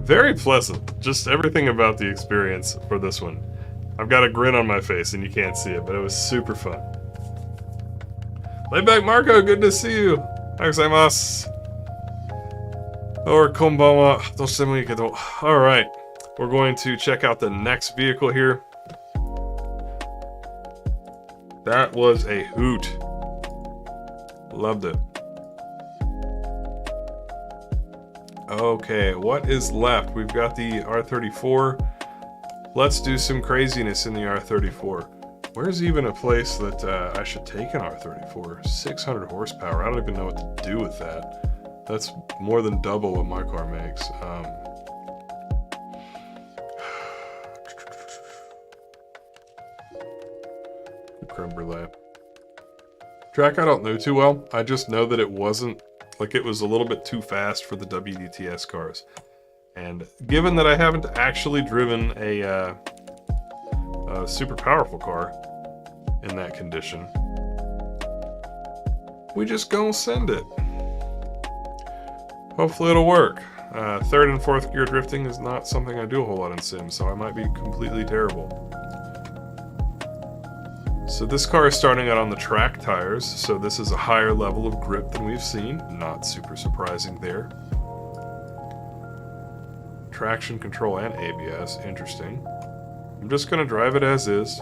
Very pleasant. Just everything about the experience for this one. I've got a grin on my face and you can't see it, but it was super fun. Layback Marco, good to see you. Gozaimasu. Or konbanwa. Doshitemo ii kedo. Alright. We're going to check out the next vehicle here. That was a hoot. Loved it. Okay, what is left? We've got the R34. Let's do some craziness in the R34. Where's even a place that I should take an R34? 600 horsepower. I don't even know what to do with that. That's more than double what my car makes. Creme brulee. Track I don't know too well. I just know that it wasn't, like, it was a little bit too fast for the WDTS cars. And given that I haven't actually driven a super powerful car in that condition, we just gonna send it. Hopefully it'll work. Third and fourth gear drifting is not something I do a whole lot in Sims, so I might be completely terrible. So this car is starting out on the track tires, so this is a higher level of grip than we've seen. Not super surprising there. Traction control and ABS, interesting. I'm just going to drive it as is.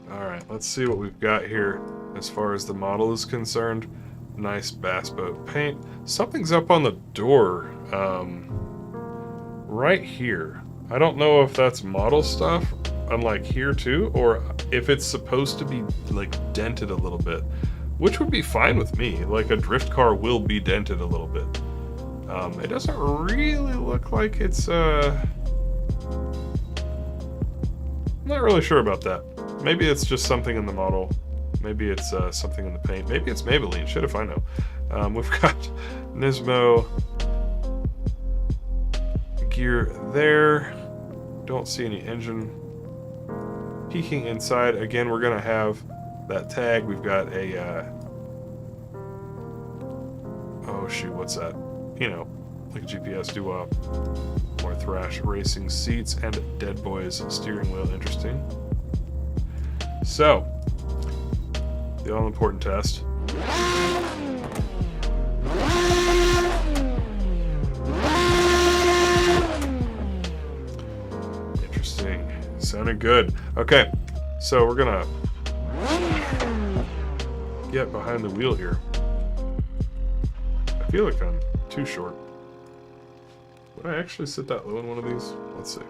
Alright, let's see what we've got here as far as the model is concerned. Nice bass boat paint. Something's up on the door right here. I don't know if that's model stuff, unlike here too, or if it's supposed to be like dented a little bit, which would be fine with me. Like a drift car will be dented a little bit. It doesn't really look like it's I'm not really sure about that. Maybe it's just something in the model. Maybe it's something in the paint. Maybe it's Maybelline. Shit if I know. We've got Nismo gear there. Don't see any engine. Peeking inside. Again, we're going to have that tag. We've got a... oh, shoot. What's that? You know, like a GPS doo-wop. More Thrash racing seats and Dead Boys steering wheel. Interesting. So... the all-important test. Interesting. Sounded good. Okay, so we're gonna get behind the wheel here. I feel like I'm too short. Would I actually sit that low in one of these? Let's see.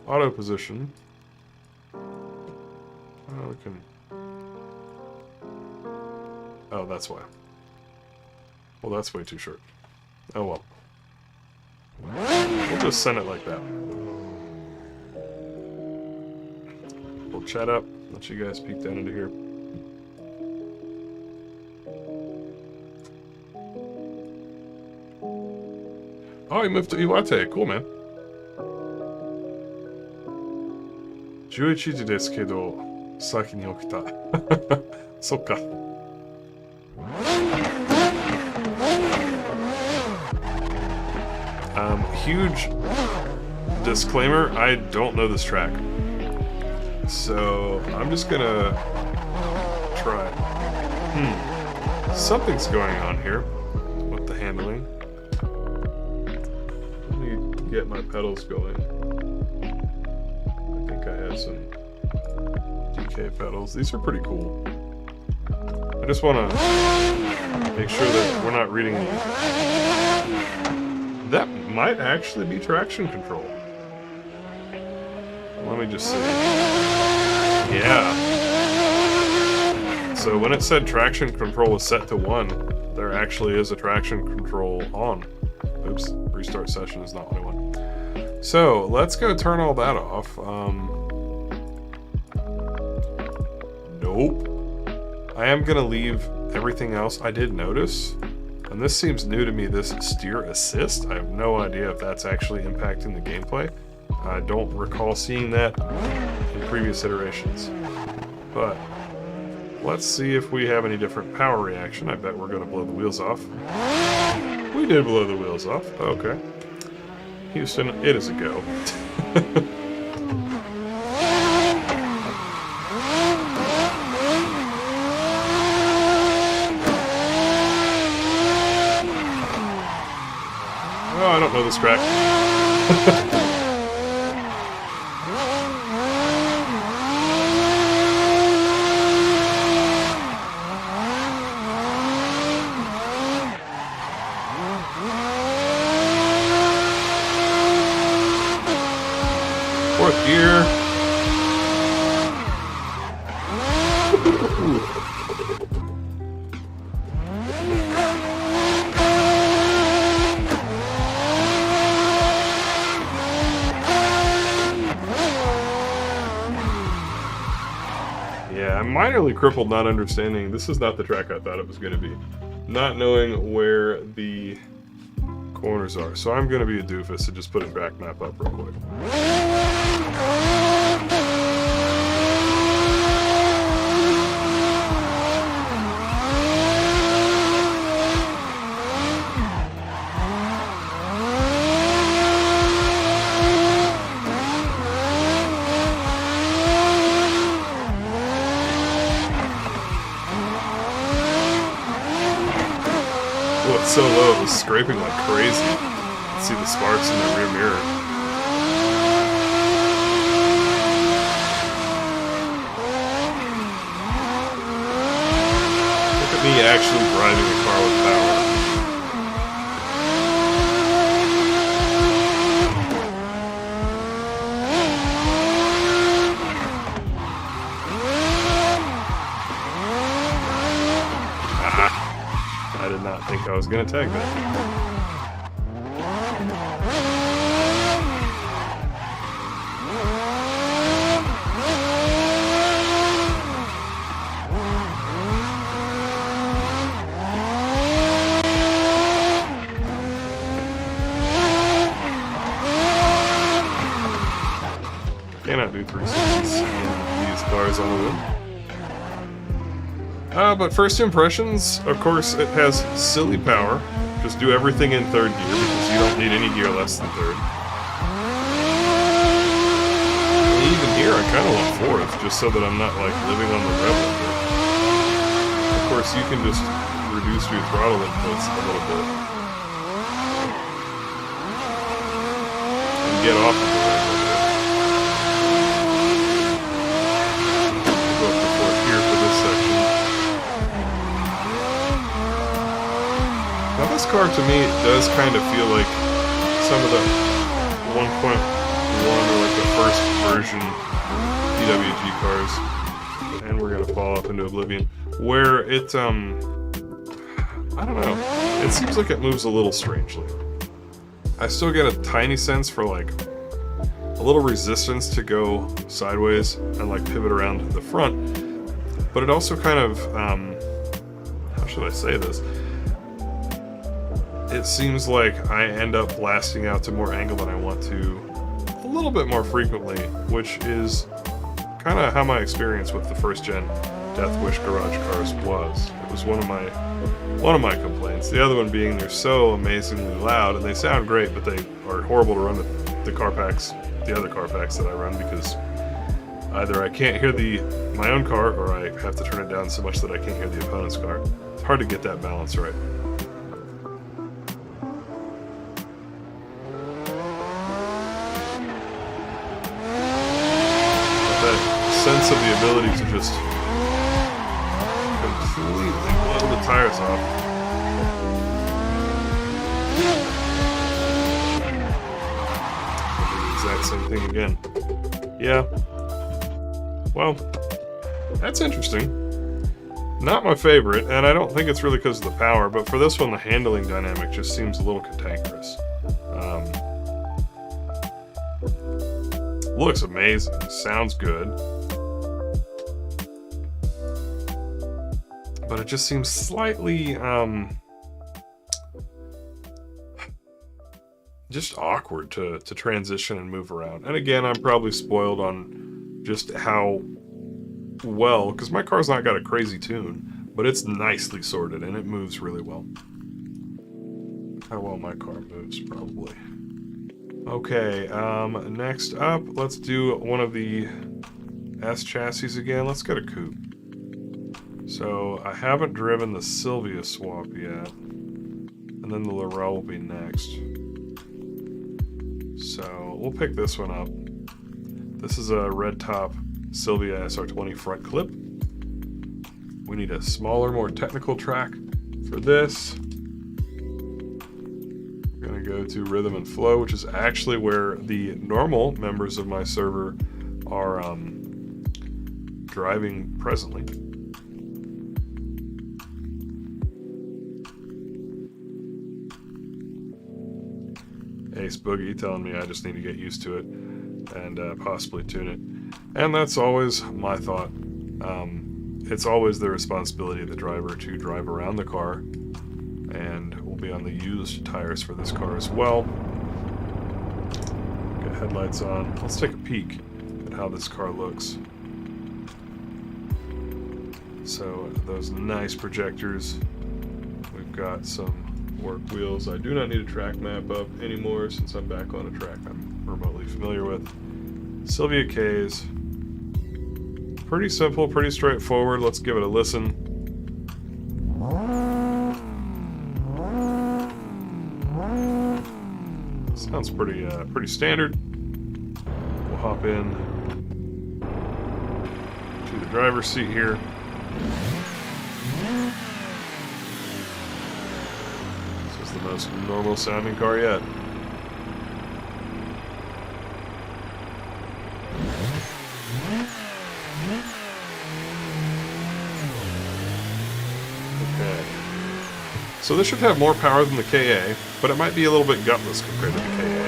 Auto position. Oh, we can... oh, that's why. Well, that's way too short. Oh well. We'll just send it like that. We'll chat up, let you guys peek down into here. Oh, you moved to Iwate. Cool, man. 11時ですけど、先に起きた。そっか。Huge disclaimer, I don't know this track. So, I'm just gonna try. Something's going on here with the handling. Let me get my pedals going. I think I have some DK pedals. These are pretty cool. I just want to make sure that we're not reading that might actually be traction control. Let me just see. Yeah. So when it said traction control is set to 1, there actually is a traction control on. Oops, restart session is not what I want. So let's go turn all that off. Nope. I am gonna leave everything else. I did notice, and this seems new to me, this steer assist. I have no idea if that's actually impacting the gameplay. I don't recall seeing that in previous iterations. But let's see if we have any different power reaction. I bet we're going to blow the wheels off. We did blow the wheels off. Okay. Houston, it is a go. Oh, I don't know this track. Fourth gear. Yeah, I'm minorly crippled not understanding. This is not the track I thought it was going to be. Not knowing where the corners are. So I'm going to be a doofus and just put a track map up real quick. It's so low, it was scraping like crazy. You can see the sparks in the rear mirror. Look at me actually driving a car with power. I did not think I was going to tag that. Cannot do 360s in these cars on the wheel. But first impressions, of course, it has silly power. Just do everything in third gear because you don't need any gear less than third. And even here, I kind of want fourth, just so that I'm not like living on the rebel bit. Of course, you can just reduce your throttle inputs a little bit and get off of the rebel bit. Go up to fourth gear for this section. Now this car to me does kind of feel like some of the 1.1 or like the first version PWG cars, and we're gonna fall off into oblivion, where it, I don't know, it seems like it moves a little strangely. I still get a tiny sense for like a little resistance to go sideways and like pivot around the front, but it also kind of, how should I say this? It seems like I end up blasting out to more angle than I want to a little bit more frequently, which is kind of how my experience with the first gen DeathWish garage cars was. It was one of my complaints. The other one being they're so amazingly loud and they sound great, but they are horrible to run the car packs, the other car packs that I run, because either I can't hear my own car or I have to turn it down so much that I can't hear the opponent's car. It's hard to get that balance right. Sense of the ability to just completely blow the tires off. I'll do the exact same thing again. Yeah. Well, that's interesting. Not my favorite, and I don't think it's really because of the power, but for this one, the handling dynamic just seems a little cantankerous. Looks amazing. Sounds good. But it just seems slightly, just awkward to transition and move around. And again, I'm probably spoiled on just how well, because my car's not got a crazy tune, but it's nicely sorted and it moves really well. How well my car moves, probably. Okay, next up, let's do one of the S chassis again. Let's get a coupe. So, I haven't driven the Silvia swap yet, and then the Laurel will be next. So, we'll pick this one up. This is a red top Silvia SR20 front clip. We need a smaller, more technical track for this. We're going to go to Rhythm and Flow, which is actually where the normal members of my server are driving presently. Ace Boogie telling me I just need to get used to it and possibly tune it. And that's always my thought. It's always the responsibility of the driver to drive around the car, and we'll be on the used tires for this car as well. Get headlights on. Let's take a peek at how this car looks. So those nice projectors. We've got some work wheels. I do not need a track map up anymore since I'm back on a track I'm remotely familiar with. Silvia K's. Pretty simple, pretty straightforward. Let's give it a listen. sounds pretty standard. We'll hop in to the driver's seat here. This is the most normal sounding car yet. So this should have more power than the KA, but it might be a little bit gutless compared to the KA.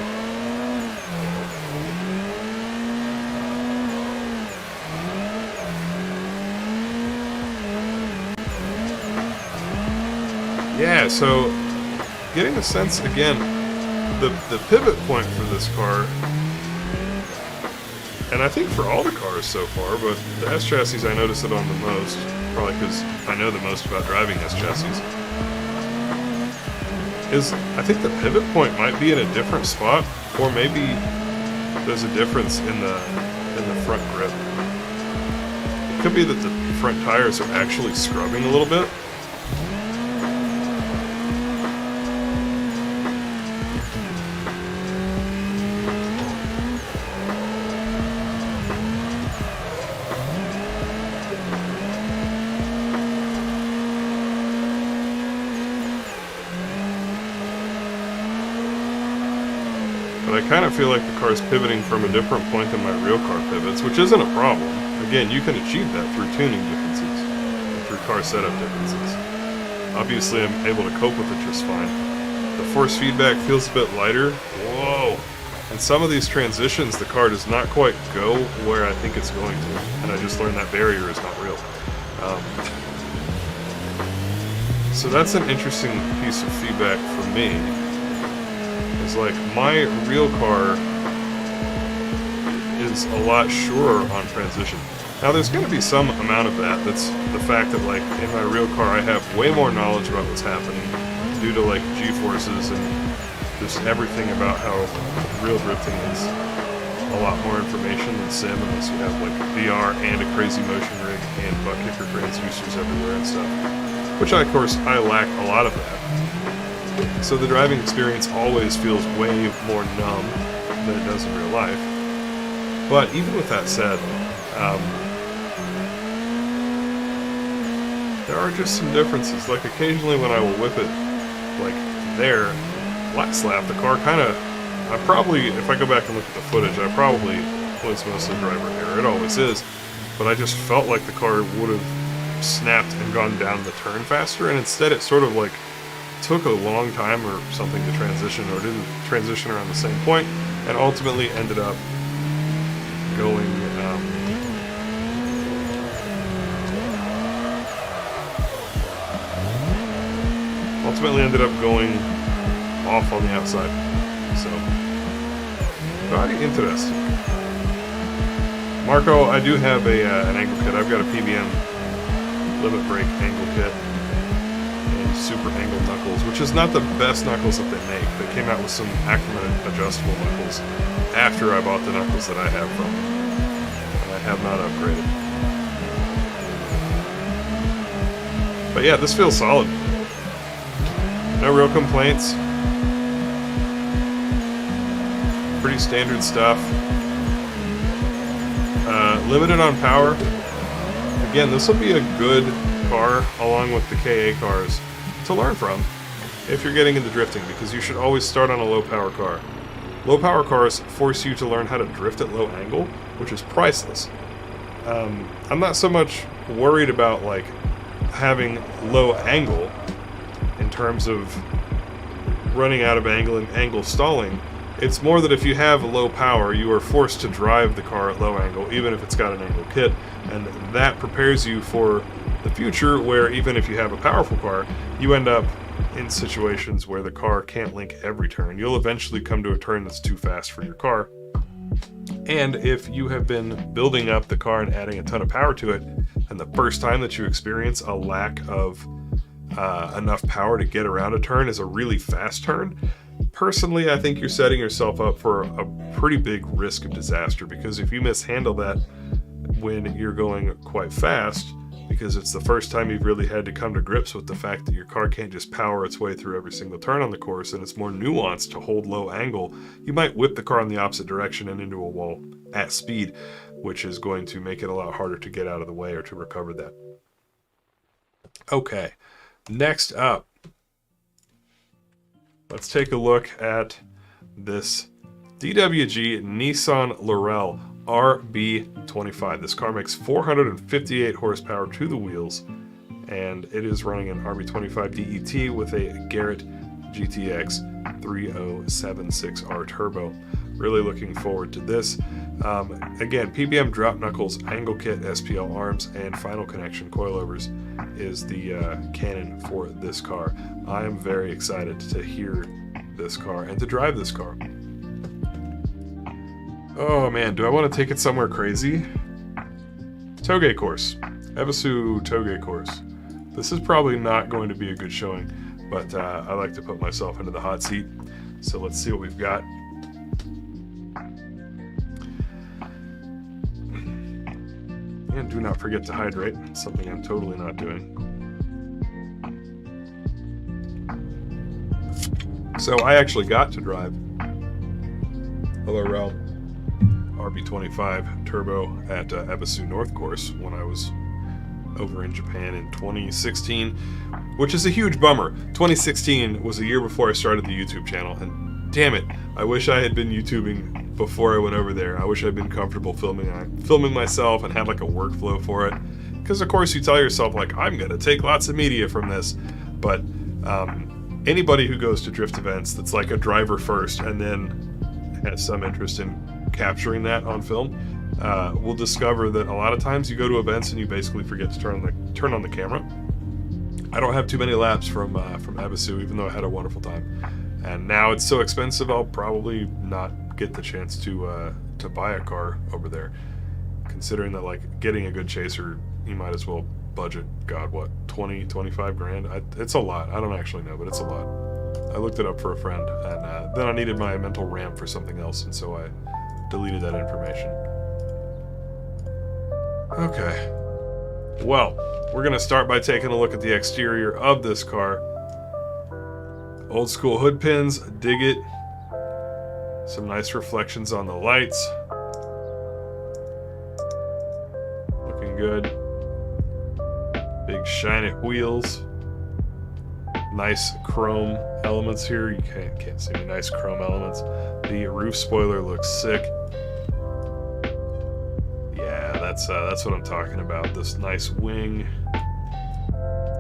Yeah, so getting a sense, again, the pivot point for this car, and I think for all the cars so far, but the S chassis I notice it on the most, probably because I know the most about driving S chassis, is I think the pivot point might be in a different spot, or maybe there's a difference in the front grip. It could be that the front tires are actually scrubbing a little bit. But I kind of feel like the car's pivoting from a different point than my real car pivots, which isn't a problem. Again, you can achieve that through tuning differences, and through car setup differences. Obviously, I'm able to cope with it just fine. The force feedback feels a bit lighter. Whoa! In some of these transitions, the car does not quite go where I think it's going to, and I just learned that barrier is not real. So that's an interesting piece of feedback for me. It's like, my real car is a lot surer on transition. Now, there's going to be some amount of that. That's the fact that, like, in my real car, I have way more knowledge about what's happening due to, like, G-forces and just everything about how real drifting is a lot more information than sim, unless you have, like, VR and a crazy motion rig and butt kicker transducers everywhere and stuff. Which, of course, I lack a lot of that. So the driving experience always feels way more numb than it does in real life. But even with that said, there are just some differences. Like, occasionally when I will whip it, like, there, last lap, the car kind of, I probably, if I go back and look at the footage, I probably was mostly driver error. It always is. But I just felt like the car would have snapped and gone down the turn faster, and instead it sort of, like, took a long time or something to transition, or didn't transition around the same point, and ultimately ended up going off on the outside. So very interesting. Marco, I do have an angle kit. I've got a PBM limit brake angle kit. Super angled knuckles, which is not the best knuckles that they make. They came out with some Ackerman adjustable knuckles after I bought the knuckles that I have from them, and I have not upgraded. But yeah, this feels solid. No real complaints. Pretty standard stuff. Limited on power. Again, this will be a good car along with the KA cars to learn from if you're getting into drifting, because you should always start on a low power car. Low power cars force you to learn how to drift at low angle, which is priceless. I'm not so much worried about, like, having low angle in terms of running out of angle and angle stalling. It's more that if you have low power, you are forced to drive the car at low angle, even if it's got an angle kit, and that prepares you for the future, where even if you have a powerful car, you end up in situations where the car can't link every turn. You'll eventually come to a turn that's too fast for your car. And if you have been building up the car and adding a ton of power to it, and the first time that you experience a lack of enough power to get around a turn is a really fast turn, personally, I think you're setting yourself up for a pretty big risk of disaster, because if you mishandle that when you're going quite fast, because it's the first time you've really had to come to grips with the fact that your car can't just power its way through every single turn on the course, and it's more nuanced to hold low angle. You might whip the car in the opposite direction and into a wall at speed, which is going to make it a lot harder to get out of the way or to recover that. Okay, next up, let's take a look at this DWG Nissan Laurel RB25. This car makes 458 horsepower to the wheels, and it is running an RB25 DET with a Garrett GTX 3076R turbo. Really looking forward to this. Again, PBM drop knuckles, angle kit, SPL arms, and final connection coilovers is the canon for this car. I am very excited to hear this car and to drive this car. Oh man, do I want to take it somewhere crazy? Toge course. Ebisu Toge course. This is probably not going to be a good showing, but I like to put myself into the hot seat. So let's see what we've got. And do not forget to hydrate, something I'm totally not doing. So I actually got to drive a Laurel RB25 turbo at Ebisu North Course when I was over in Japan in 2016, which is a huge bummer. 2016 was a year before I started the YouTube channel, and damn it, I wish I had been YouTubing before I went over there. I wish I'd been comfortable filming myself and had like a workflow for it. Because of course you tell yourself like, I'm gonna take lots of media from this, but anybody who goes to drift events that's like a driver first and then has some interest in capturing that on film will discover that a lot of times you go to events and you basically forget to turn on the camera. I don't have too many laps from Ebisu, even though I had a wonderful time. And now it's so expensive, I'll probably not get the chance to buy a car over there. Considering that like getting a good chaser, you might as well budget, God, what, 20, 25 grand? It's a lot. I don't actually know, but it's a lot. I looked it up for a friend, and then I needed my mental RAM for something else, and so I deleted that information. Okay. Well, we're going to start by taking a look at the exterior of this car. Old school hood pins, dig it. Some nice reflections on the lights. Looking good. Big shiny wheels. Nice chrome elements here. You can't see any nice chrome elements. The roof spoiler looks sick. Yeah, that's what I'm talking about. This nice wing.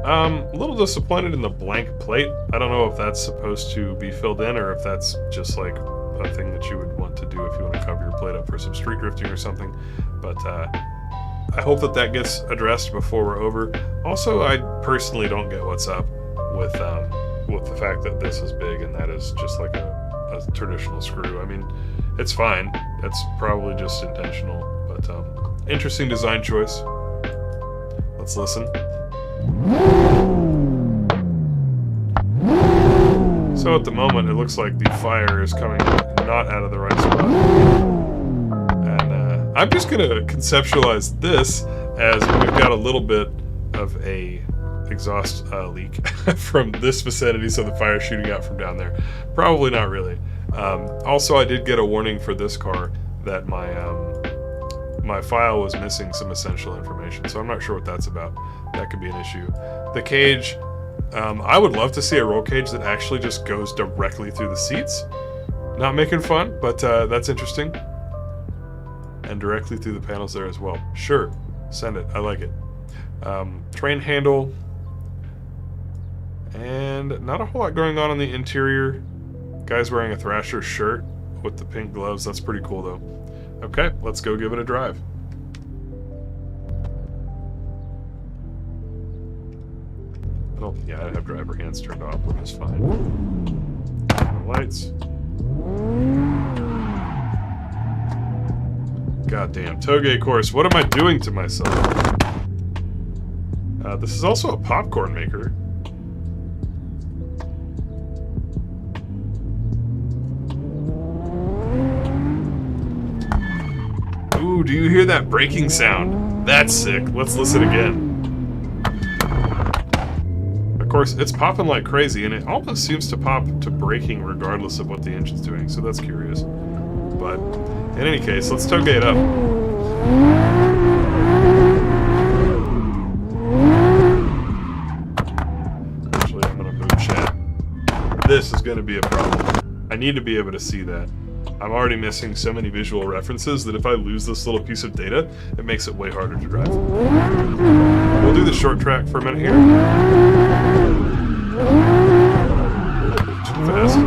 A little disappointed in the blank plate. I don't know if that's supposed to be filled in or if that's just like a thing that you would want to do if you want to cover your plate up for some street drifting or something. But I hope that gets addressed before we're over. Also, I personally don't get what's up with the fact that this is big and that is just like a traditional screw. I mean, it's fine. It's probably just intentional, but interesting design choice. Let's listen. So at the moment, it looks like the fire is coming not out of the right spot. And I'm just gonna conceptualize this as we've got a little bit of a exhaust leak from this vicinity, so the fire shooting out from down there. Probably not really. Also, I did get a warning for this car that my file was missing some essential information, so I'm not sure what that's about. That could be an issue. The cage, I would love to see a roll cage that actually just goes directly through the seats. Not making fun, but that's interesting. And directly through the panels there as well. Sure, send it, I like it. Train handle. And not a whole lot going on in the interior. Guy's wearing a Thrasher shirt with the pink gloves. That's pretty cool though. Okay, let's go give it a drive. Yeah, I have driver hands turned off, which is fine. The lights. Goddamn, Toge course, what am I doing to myself? This is also a popcorn maker. Ooh, do you hear that braking sound? That's sick. Let's listen again. Of course, it's popping like crazy, and it almost seems to pop to braking regardless of what the engine's doing, so that's curious. But in any case, let's toge it up. Actually, I'm going to move chat. This is going to be a problem. I need to be able to see that. I'm already missing so many visual references that if I lose this little piece of data, it makes it way harder to drive. We'll do the short track for a minute here. Too fast.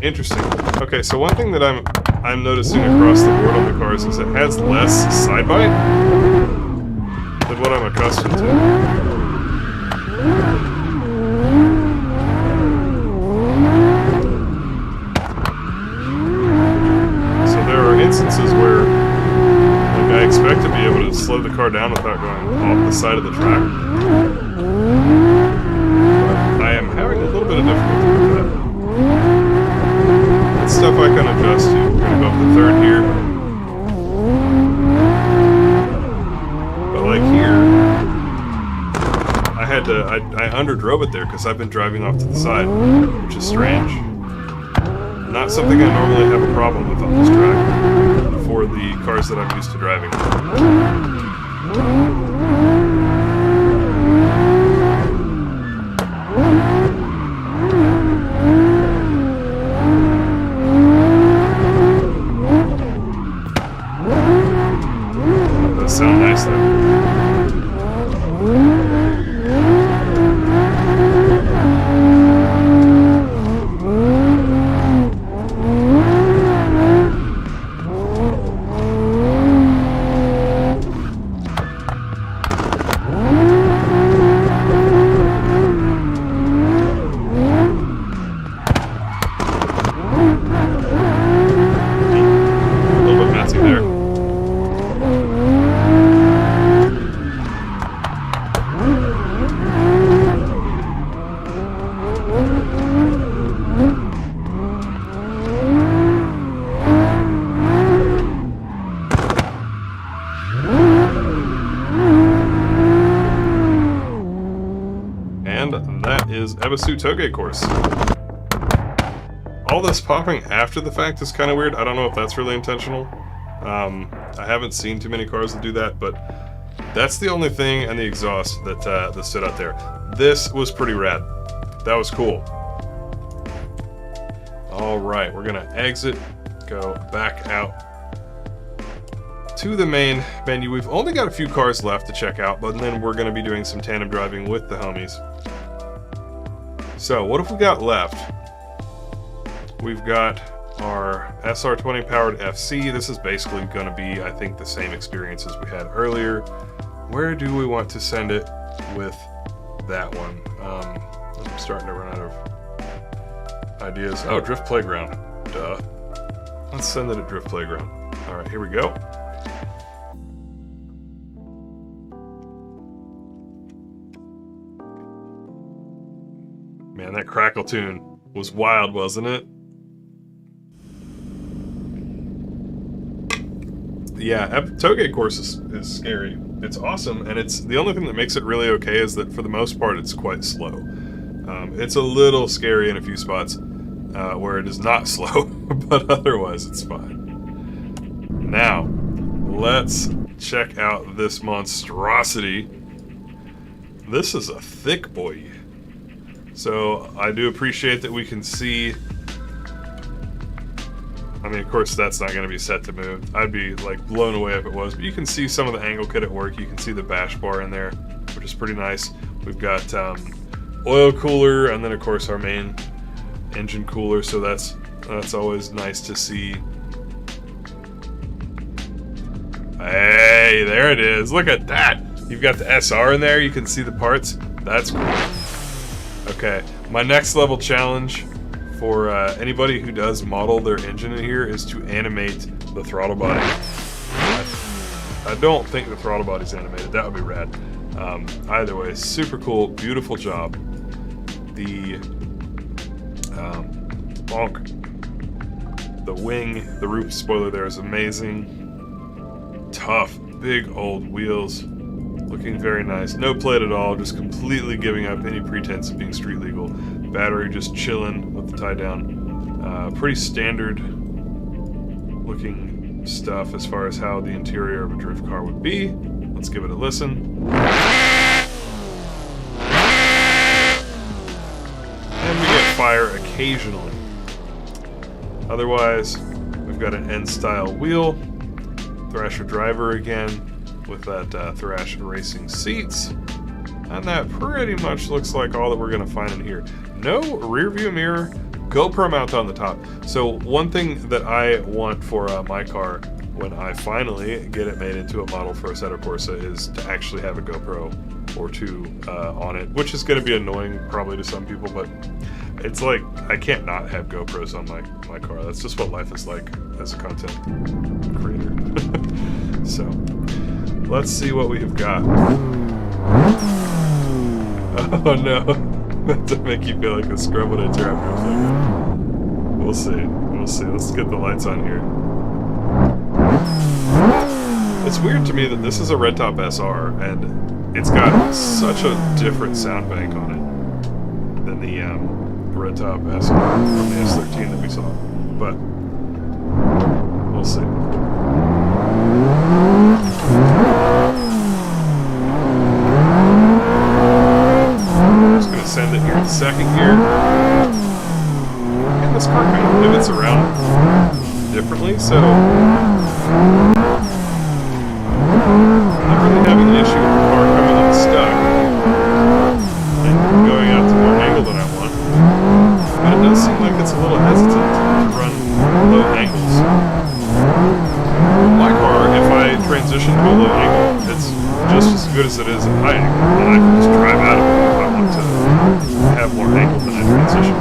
Interesting. Okay, so one thing that I'm noticing across the board on the cars is it has less side bite than what I'm accustomed to. So there are instances where like I expect to be able to slow the car down without going off the side of the track. But I am having a little bit of difficulty with that. Stuff I can adjust to. We're gonna go up the third here. But like here, I underdrove it there because I've been driving off to the side, which is strange. Not something I normally have a problem with on this track for the cars that I'm used to driving. Sound nice though. A little bit messy there. Ebisu Toge course. All this popping after the fact is kind of weird. I don't know if that's really intentional. I haven't seen too many cars that do that, but that's the only thing, and the exhaust that that stood out there. This was pretty rad. That was cool. All right, we're gonna exit, go back out to the main menu. We've only got a few cars left to check out, but then we're gonna be doing some tandem driving with the homies. So what have we got left? We've got our SR20 powered FC. This is basically going to be, I think, the same experience as we had earlier. Where do we want to send it with that one? I'm starting to run out of ideas. Oh, Drift Playground. Duh. Let's send it at Drift Playground. All right, here we go. Man, that crackle tune was wild, wasn't it? Yeah, Toge course is scary. It's awesome, and it's the only thing that makes it really okay is that for the most part it's quite slow. It's a little scary in a few spots where it is not slow, but otherwise it's fine. Now, let's check out this monstrosity. This is a thick boy. So I do appreciate that we can see. I mean, of course, that's not going to be set to move. I'd be like blown away if it was, but you can see some of the angle kit at work. You can see the bash bar in there, which is pretty nice. We've got oil cooler, and then of course our main engine cooler, so that's always nice to see. Hey, there it is. Look at that. You've got the SR in there. You can see the parts. That's cool. Okay, my next level challenge for anybody who does model their engine in here is to animate the throttle body. I don't think the throttle body's animated. That would be rad. Either way, super cool, beautiful job. The the wing, the roof spoiler there is amazing. Tough, big old wheels, looking very nice. No plate at all, just completely giving up any pretense of being street legal. Battery just chilling with the tie down. Pretty standard looking stuff as far as how the interior of a drift car would be. Let's give it a listen. And we get fire occasionally. Otherwise, we've got an N-style wheel, Thrasher driver again, with that Thrasher racing seats. And that pretty much looks like all that we're going to find in here. No rear view mirror, GoPro mount on the top. So one thing that I want for my car when I finally get it made into a model for Assetto Corsa is to actually have a GoPro or two on it, which is going to be annoying probably to some people, but it's like I can't not have GoPros on my car. That's just what life is like as a content creator. So let's see what we have got. Oh no, that doesn't make you feel like a scrub when I tear up your playground. We'll see, we'll see. Let's get the lights on here. It's weird to me that this is a red top SR and it's got such a different sound bank on it than the red top SR from the S13 that we saw, but we'll see. Just gonna send it here in second gear. And this car kind of pivots around differently, so I'm not really having an issue with the car coming unstuck and going out to more angle than I want. But it does seem like it's a little hesitant to run low angles. My car, if I transition to a low angle, it's just as good as it is at high angle, and I can just drive out of it if I want to have more angle than I transition.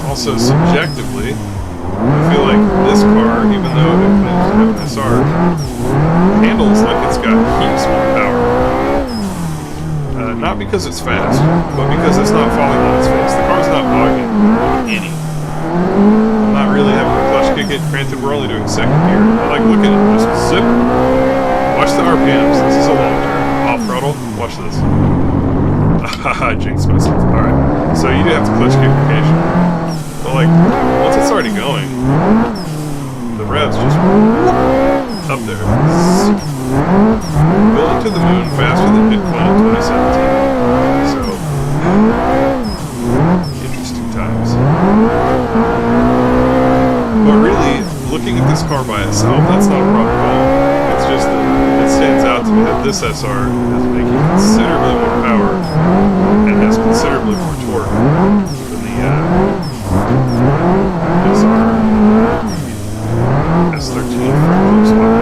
Also, subjectively, I feel like this car, even though it claims to have an SR, handles like it's got heaps more power. Not because it's fast, but because it's not falling on its face. The car's not bogging any. I'm not really having a clutch kick it. Granted, we're only doing second gear. But like, look at it, just zip. Watch the RPMs. This is a long turn. Off throttle. Watch this. Haha, jinxed myself. Alright, so you do have to clutch kick occasionally. But like, once it's already going, the revs just up there. Building to the moon faster than Bitcoin in 2017. So, interesting times. But really, looking at this car by itself, that's not a problem at all. It's just that it stands out to me that this SR is making considerably more power and has considerably more torque than the SR S13 from Volkswagen.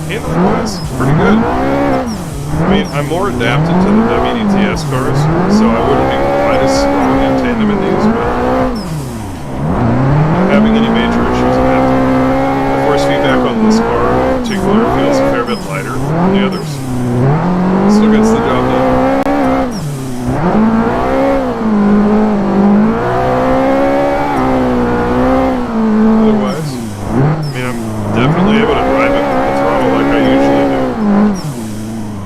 Handling-wise, pretty good. I mean, I'm more adapted to the WDTS cars, so I wouldn't be quite as strong in tandem in these, but not having any major issues in that. The force feedback on this car in particular feels a fair bit lighter than the others. Still gets the job done. Otherwise, I mean, I'm definitely able to drive it with the throttle like I usually do.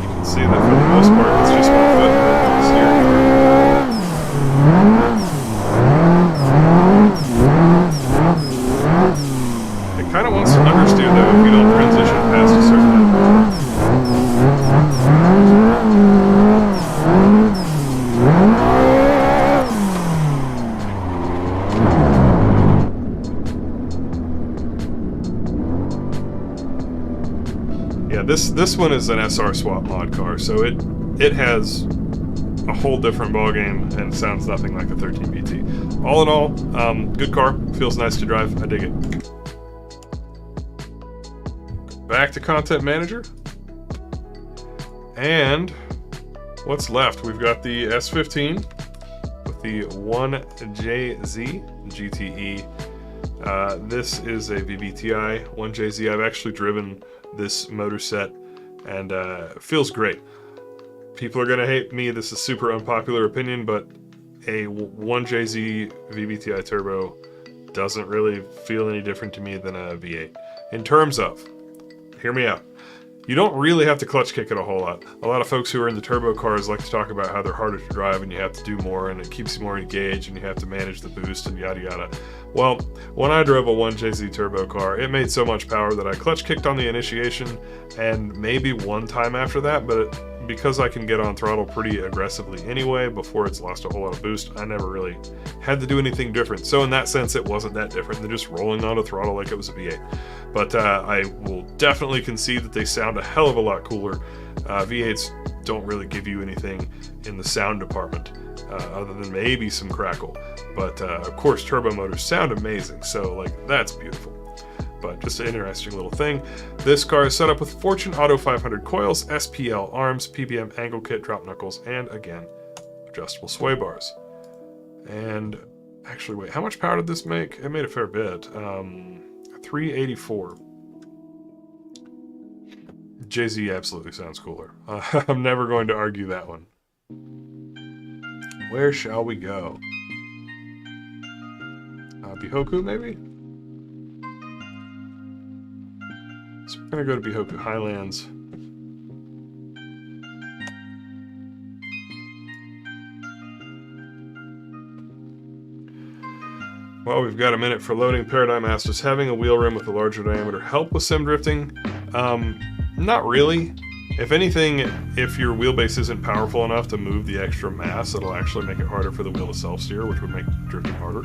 You can see that for the most part, it's just my foot on the steering wheel. this one is an SR swap mod car, so it has a whole different ballgame and sounds nothing like a 13 BT. All in all, good car, feels nice to drive, I dig it. Back to Content Manager. And what's left? We've got the S15 with the 1JZ GTE. This is a VBTI 1JZ. I've actually driven this motor set and it feels great. People are gonna hate me, this is super unpopular opinion, but a 1JZ VBTI turbo doesn't really feel any different to me than a V8. In terms of, hear me out, you don't really have to clutch kick it a whole lot. A lot of folks who are in the turbo cars like to talk about how they're harder to drive and you have to do more and it keeps you more engaged and you have to manage the boost and yada yada. Well, when I drove a 1JZ turbo car, it made so much power that I clutch kicked on the initiation and maybe one time after that, but because I can get on throttle pretty aggressively anyway before it's lost a whole lot of boost, I never really had to do anything different. So in that sense, it wasn't that different than just rolling on a throttle like it was a V8. But I will definitely concede that they sound a hell of a lot cooler. V8s don't really give you anything in the sound department other than maybe some crackle. But of course, turbo motors sound amazing, so like that's beautiful. But just an interesting little thing. This car is set up with Fortune Auto 500 coils, SPL arms, PPM angle kit, drop knuckles, and again, adjustable sway bars. And actually, wait, how much power did this make? It made a fair bit. 384. JZ absolutely sounds cooler. I'm never going to argue that one. Where shall we go? Bihoku, maybe? So we're going to go to Bihoku Highlands. Well, we've got a minute for loading. Paradigm asked, does having a wheel rim with a larger diameter help with sim drifting? Not really. If anything, if your wheelbase isn't powerful enough to move the extra mass, it'll actually make it harder for the wheel to self-steer, which would make drifting harder.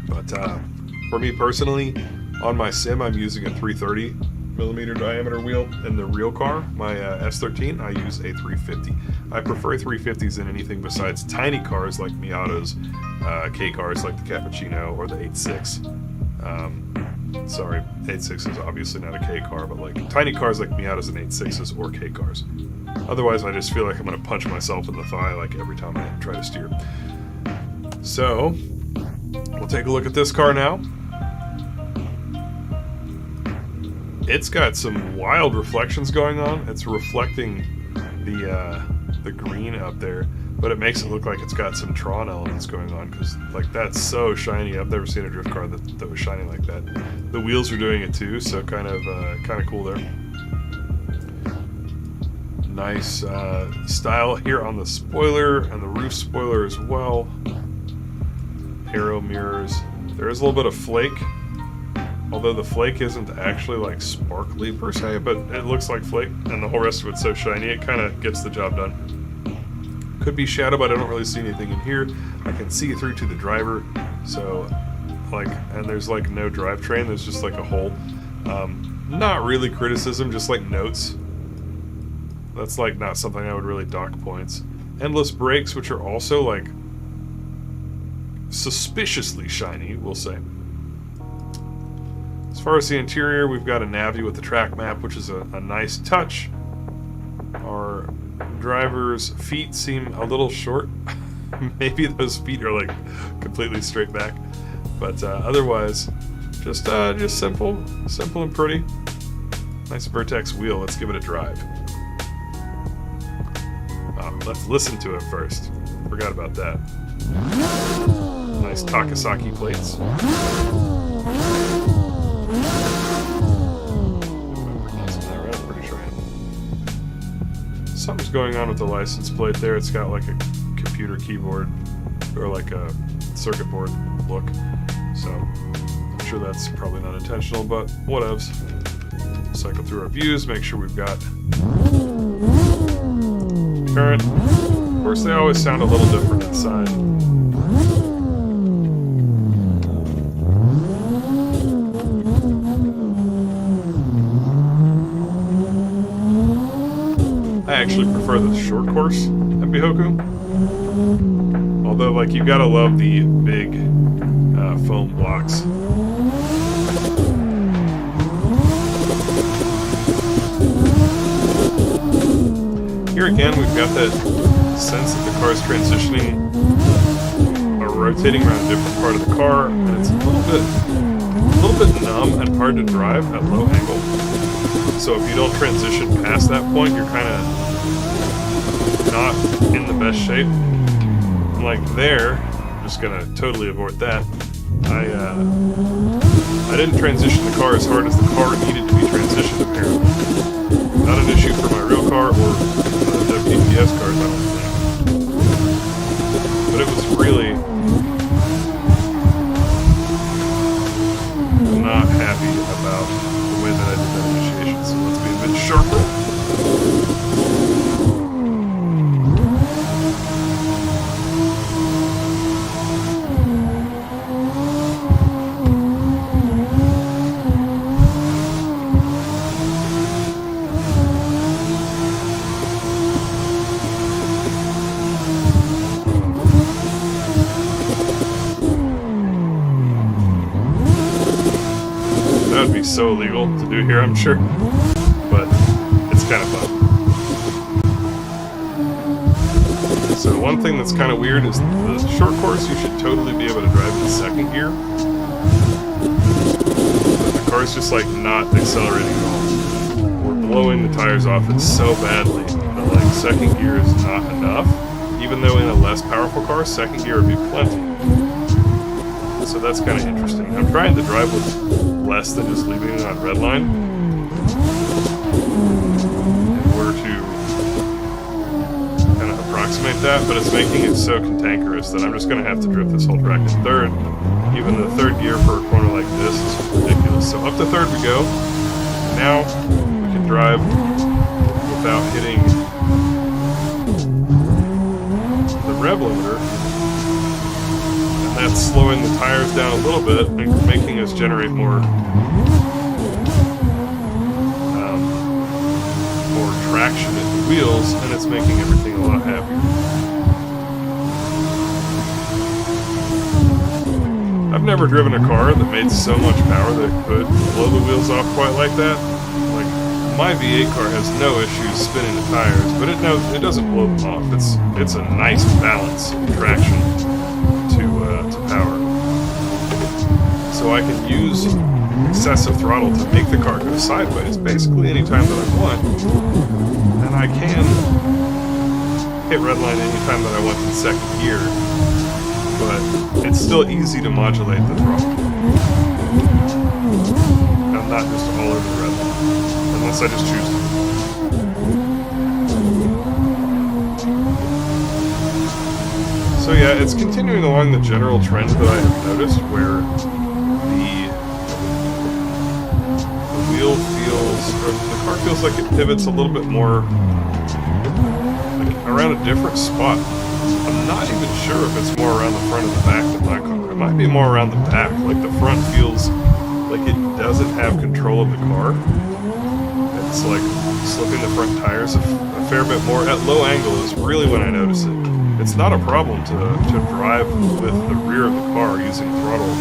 But for me personally, on my sim, I'm using a 330mm diameter wheel. In the real car, my S13, I use a 350. I prefer 350s in anything besides tiny cars like Miata's, K cars like the Cappuccino or the 8.6. Sorry, 8.6 is obviously not a K car, but like tiny cars like Miata's and 8.6s or K cars. Otherwise, I just feel like I'm going to punch myself in the thigh like every time I try to steer. So, we'll take a look at this car now. It's got some wild reflections going on. It's reflecting the green up there, but it makes it look like it's got some Tron elements going on because like that's so shiny. I've never seen a drift car that was shiny like that. The wheels are doing it too, so kind of cool there. Nice style here on the spoiler and the roof spoiler as well. Aero mirrors. There is a little bit of flake. Although the flake isn't actually like sparkly per se, but it looks like flake, and the whole rest of it's so shiny, it kind of gets the job done. Could be shadow, but I don't really see anything in here. I can see through to the driver, so like, and there's like no drivetrain, there's just like a hole. Not really criticism, just like notes. That's like not something I would really dock points. Endless brakes, which are also like suspiciously shiny, we'll say. As far as the interior, we've got a Navi with the track map, which is a nice touch. Our driver's feet seem a little short. Maybe those feet are like completely straight back. But otherwise, just simple and pretty. Nice Vertex wheel. Let's give it a drive. Let's listen to it first. Forgot about that. Nice Takasaki plates. Something's going on with the license plate there. It's got like a computer keyboard or like a circuit board look. So I'm sure that's probably not intentional, but whatevs. Cycle through our views, make sure we've got current. Of course, they always sound a little different inside. actually prefer the short course at Bihoku. Although, like, you gotta love the big foam blocks. Here again, we've got that sense that the car is transitioning or rotating around a different part of the car, and it's a little bit numb and hard to drive at low angle. So if you don't transition past that point, you're kind of not in the best shape. Like there, I'm just gonna totally avoid that. I didn't transition the car as hard as the car needed to be transitioned, apparently. Not an issue for my real car or the WDTS cars, I don't think. But it was really not happy about the way that I did that initiation, so let's be a bit sharper. So illegal to do here, I'm sure, but it's kind of fun. So one thing that's kind of weird is the short course, you should totally be able to drive in second gear, but the car's just like not accelerating at all. We're blowing the tires off it so badly that like second gear is not enough, even though in a less powerful car, second gear would be plenty. So that's kind of interesting. I'm trying to drive with less than just leaving it on red line in order to kind of approximate that, but it's making it so cantankerous that I'm just going to have to drift this whole track in third. Even the third gear for a corner like this is ridiculous. So up to third we go. Now we can drive without hitting the rev limiter. That's slowing the tires down a little bit and making us generate more traction at the wheels, and it's making everything a lot happier. I've never driven a car that made so much power that it could blow the wheels off quite like that. Like, my V8 car has no issues spinning the tires, but it doesn't blow them off. It's a nice balance of traction to power. So I can use excessive throttle to make the car go sideways basically anytime that I want, and I can hit redline anytime that I want in second gear, but it's still easy to modulate the throttle. I'm not just all over the redline, unless I just choose to. So yeah, it's continuing along the general trend that I have noticed, where the wheel feels, or the car feels like it pivots a little bit more like around a different spot. I'm not even sure if it's more around the front or the back of my car. It might be more around the back, like the front feels like it doesn't have control of the car. It's like slipping the front tires a fair bit more. At low angle is really when I notice it. It's not a problem to drive with the rear of the car using throttle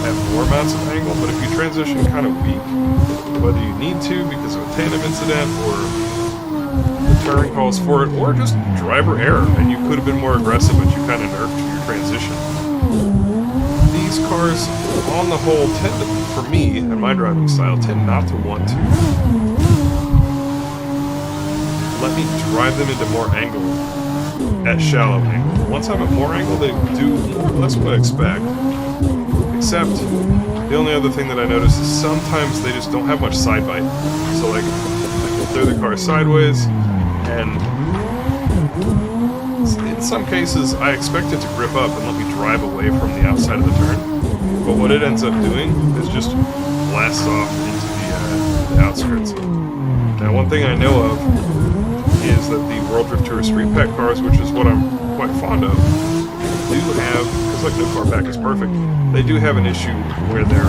at more amounts of angle, but if you transition kind of weak, whether you need to because of a tandem incident or the turn calls for it, or just driver error and you could have been more aggressive but you kind of nerfed your transition. These cars, on the whole, tend to, for me and my driving style, tend not to want to let me drive them into more angle at shallow angle. Once I'm at more angle, they do more or less what I expect. Except, the only other thing that I notice is sometimes they just don't have much side bite. So like, I can throw the car sideways, and in some cases, I expect it to grip up and let me drive away from the outside of the turn. But what it ends up doing is just blast off into the outskirts. Now, one thing I know of is that the World Drift Tour Street Pack cars, which is what I'm quite fond of, do have, because like no car pack is perfect, they do have an issue where their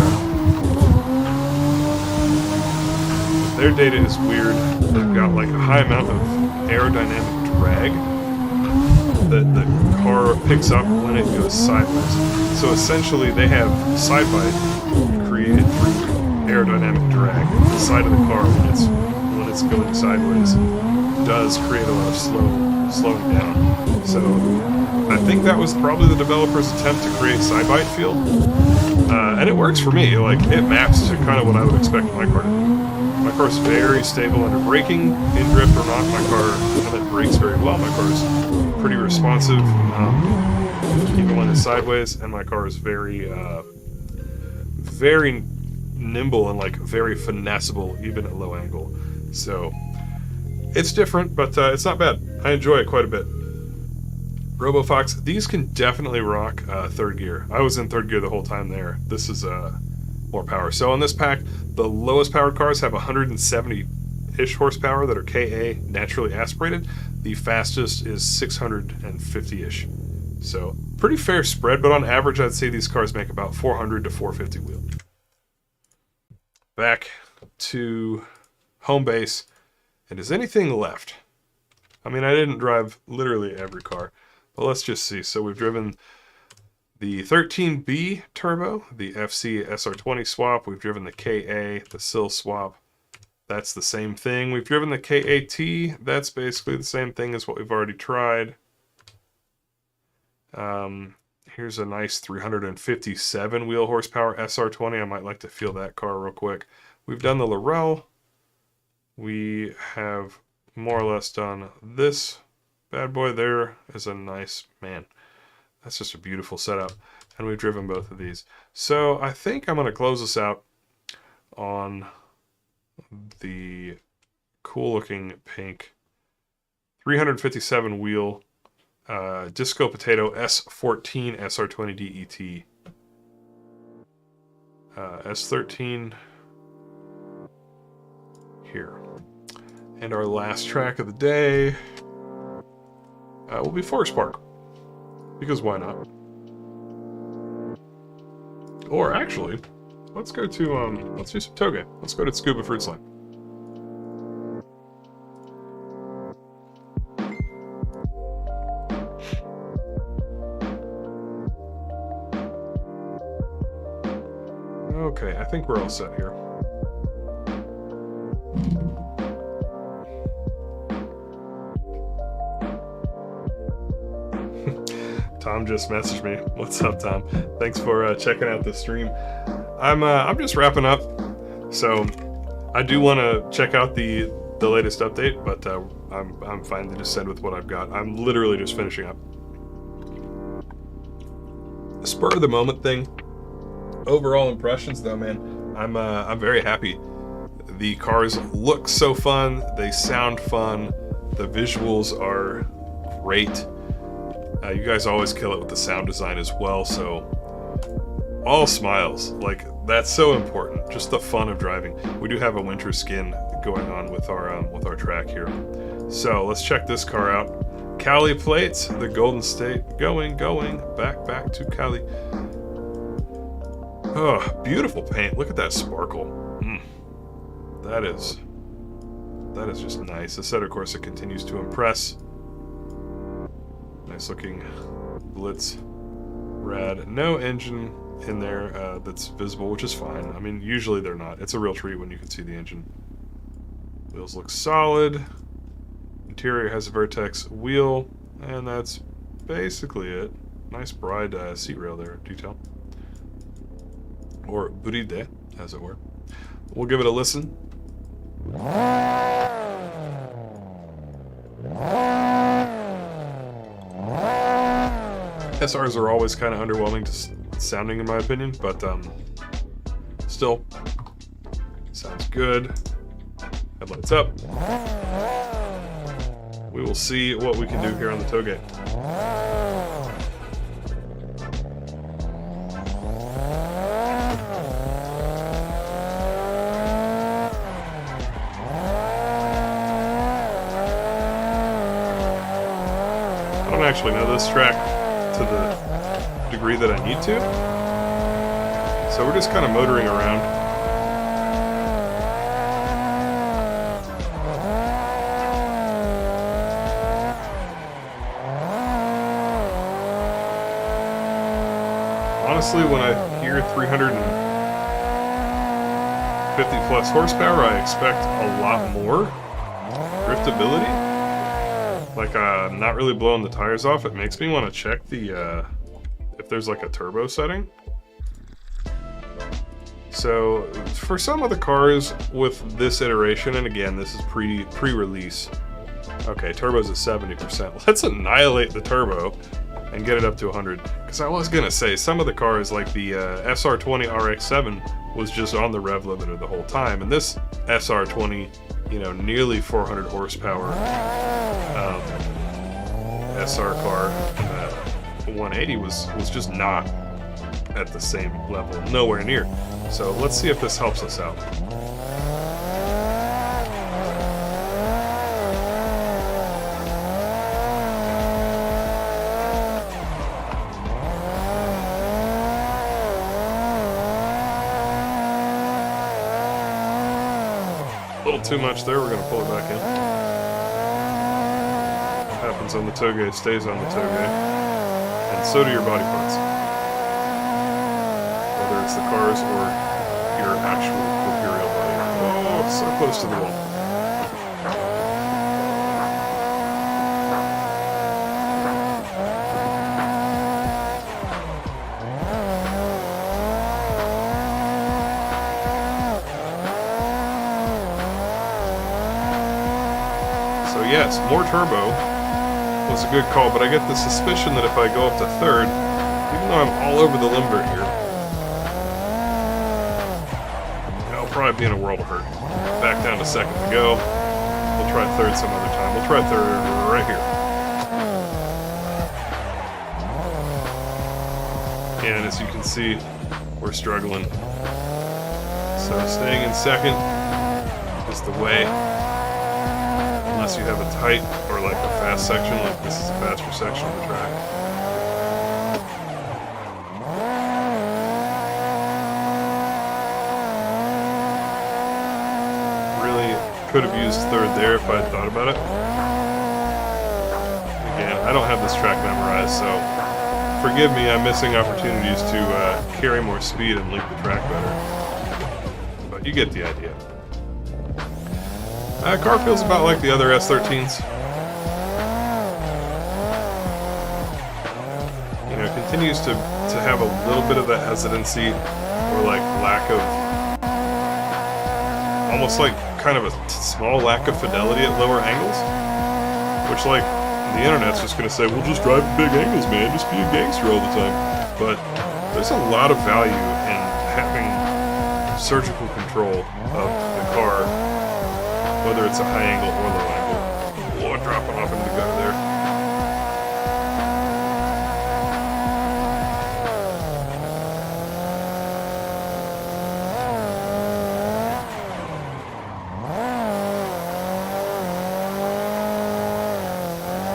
data is weird. They've got like a high amount of aerodynamic drag that the car picks up when it goes sideways. So essentially they have side bite created through aerodynamic drag. The side of the car when it's going sideways does create a lot of slowing down. So I think that was probably the developer's attempt to create side bite feel. And it works for me. Like, it maps to kind of what I would expect my car to do. My car's very stable under braking, in drift or not. My car brakes very well. My car is pretty responsive, even when it's sideways, and my car is very nimble and like very finessable, even at low angle. So it's different, but it's not bad. I enjoy it quite a bit. RoboFox, these can definitely rock third gear. I was in third gear the whole time there. This is more power. So on this pack, the lowest powered cars have 170-ish horsepower that are KA naturally aspirated. The fastest is 650-ish. So pretty fair spread, but on average I'd say these cars make about 400 to 450 wheel. Back to home base. And is anything left? I mean, I didn't drive literally every car. Well, let's just see. So we've driven the 13B Turbo, the FC SR20 swap. We've driven the KA, the Sil swap. That's the same thing. We've driven the KAT. That's basically the same thing as what we've already tried. Here's a nice 357 wheel horsepower SR20. I might like to feel that car real quick. We've done the Laurel. We have more or less done this bad boy. There is a nice, man, that's just a beautiful setup. And we've driven both of these. So I think I'm going to close this out on the cool looking pink 357 wheel Disco Potato S14 SR20 DET. S13 here. And our last track of the day will be Forest Park, because why not? Or actually, let's go to let's do some toge. Let's go to Scuba Fruit Slime. Okay, I think we're all set here. Tom just messaged me. What's up, Tom? Thanks for checking out the stream. I'm just wrapping up, so I do want to check out the latest update, but I'm fine to just send with what I've got. I'm literally just finishing up. Spur of the moment thing. Overall impressions, though, man, I'm very happy. The cars look so fun. They sound fun. The visuals are great. You guys always kill it with the sound design as well, so all smiles. Like, that's so important. Just the fun of driving. We do have a winter skin going on with our track here. So let's check this car out. Cali plates, the Golden State, going back to Cali. Oh, beautiful paint. Look at that sparkle. That is just nice. Assetto Corsa continues to impress. Nice looking Blitz rad. No engine in there that's visible, which is fine. I mean, usually they're not. It's a real treat when you can see the engine. Wheels look solid. Interior has a Vertex wheel, and that's basically it. Nice bride seat rail there, detail. Or bride, as it were. We'll give it a listen. SRs are always kind of underwhelming to sounding, in my opinion, but still, sounds good. Headlights up. We will see what we can do here on the toge. I don't actually know this track to the degree that I need to, so we're just kind of motoring around. honestly, when I hear 350 plus horsepower, I expect a lot more driftability. Like, not really blowing the tires off. It makes me want to check the, if there's like a turbo setting. So, for some of the cars with this iteration, and again, this is pre-release. Okay, turbo's at 70%. Let's annihilate the turbo and get it up to 100. Because I was gonna say, some of the cars, like the SR20 Rx7, was just on the rev limiter the whole time, and this SR20, you know, nearly 400 horsepower SR car, 180 was just not at the same level, nowhere near. So let's see if this helps us out. A little too much there, we're going to pull it back in. What happens on the toge stays on the toge, and so do your body parts. Whether it's the cars or your actual imperial body. Oh, so close to the wall. So yes, more turbo was a good call, but I get the suspicion that if I go up to third, even though I'm all over the limber here, I'll probably be in a world of hurt. Back down to second to go. We'll try third some other time. We'll try third right here. And as you can see, we're struggling. So staying in second is the way. Unless you have a tight or like a fast section, like this is a faster section of the track. Really could have used third there if I had thought about it. Again, I don't have this track memorized, so forgive me, I'm missing opportunities to carry more speed and link the track better. But you get the idea. Car feels about like the other S13s. You know, continues to have a little bit of that hesitancy or like lack of, almost like kind of a small lack of fidelity at lower angles. Which like, the internet's just gonna say, well just drive big angles, man, just be a gangster all the time. But there's a lot of value in having surgical control of the car, whether it's a high angle or low angle. Oh, dropping off into the gutter there.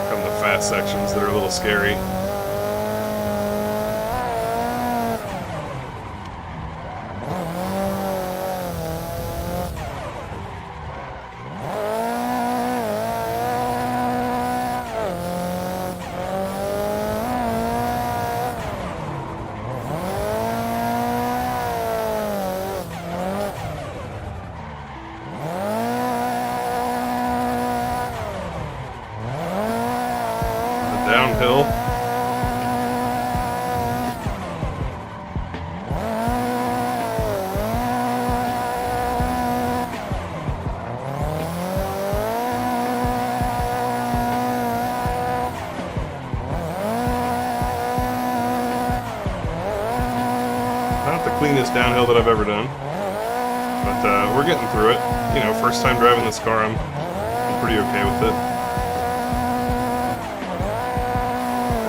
Come the fast sections that are a little scary. Downhill. Not the cleanest downhill that I've ever done, but we're getting through it. You know, first time driving this car, I'm pretty okay with it.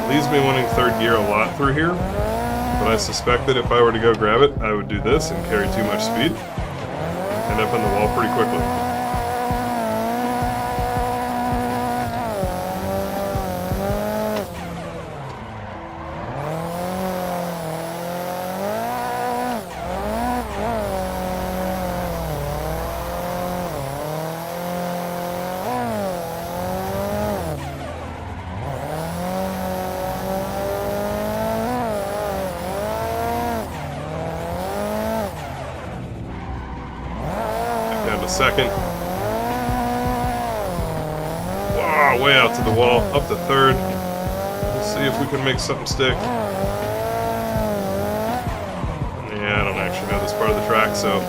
Leaves me wanting third gear a lot through here, but I suspect that if I were to go grab it, I would do this and carry too much speed, end up in the wall pretty quickly. a second. Wow, way out to the wall, up to third. Let's see if we can make something stick. Yeah, I don't actually know this part of the track, so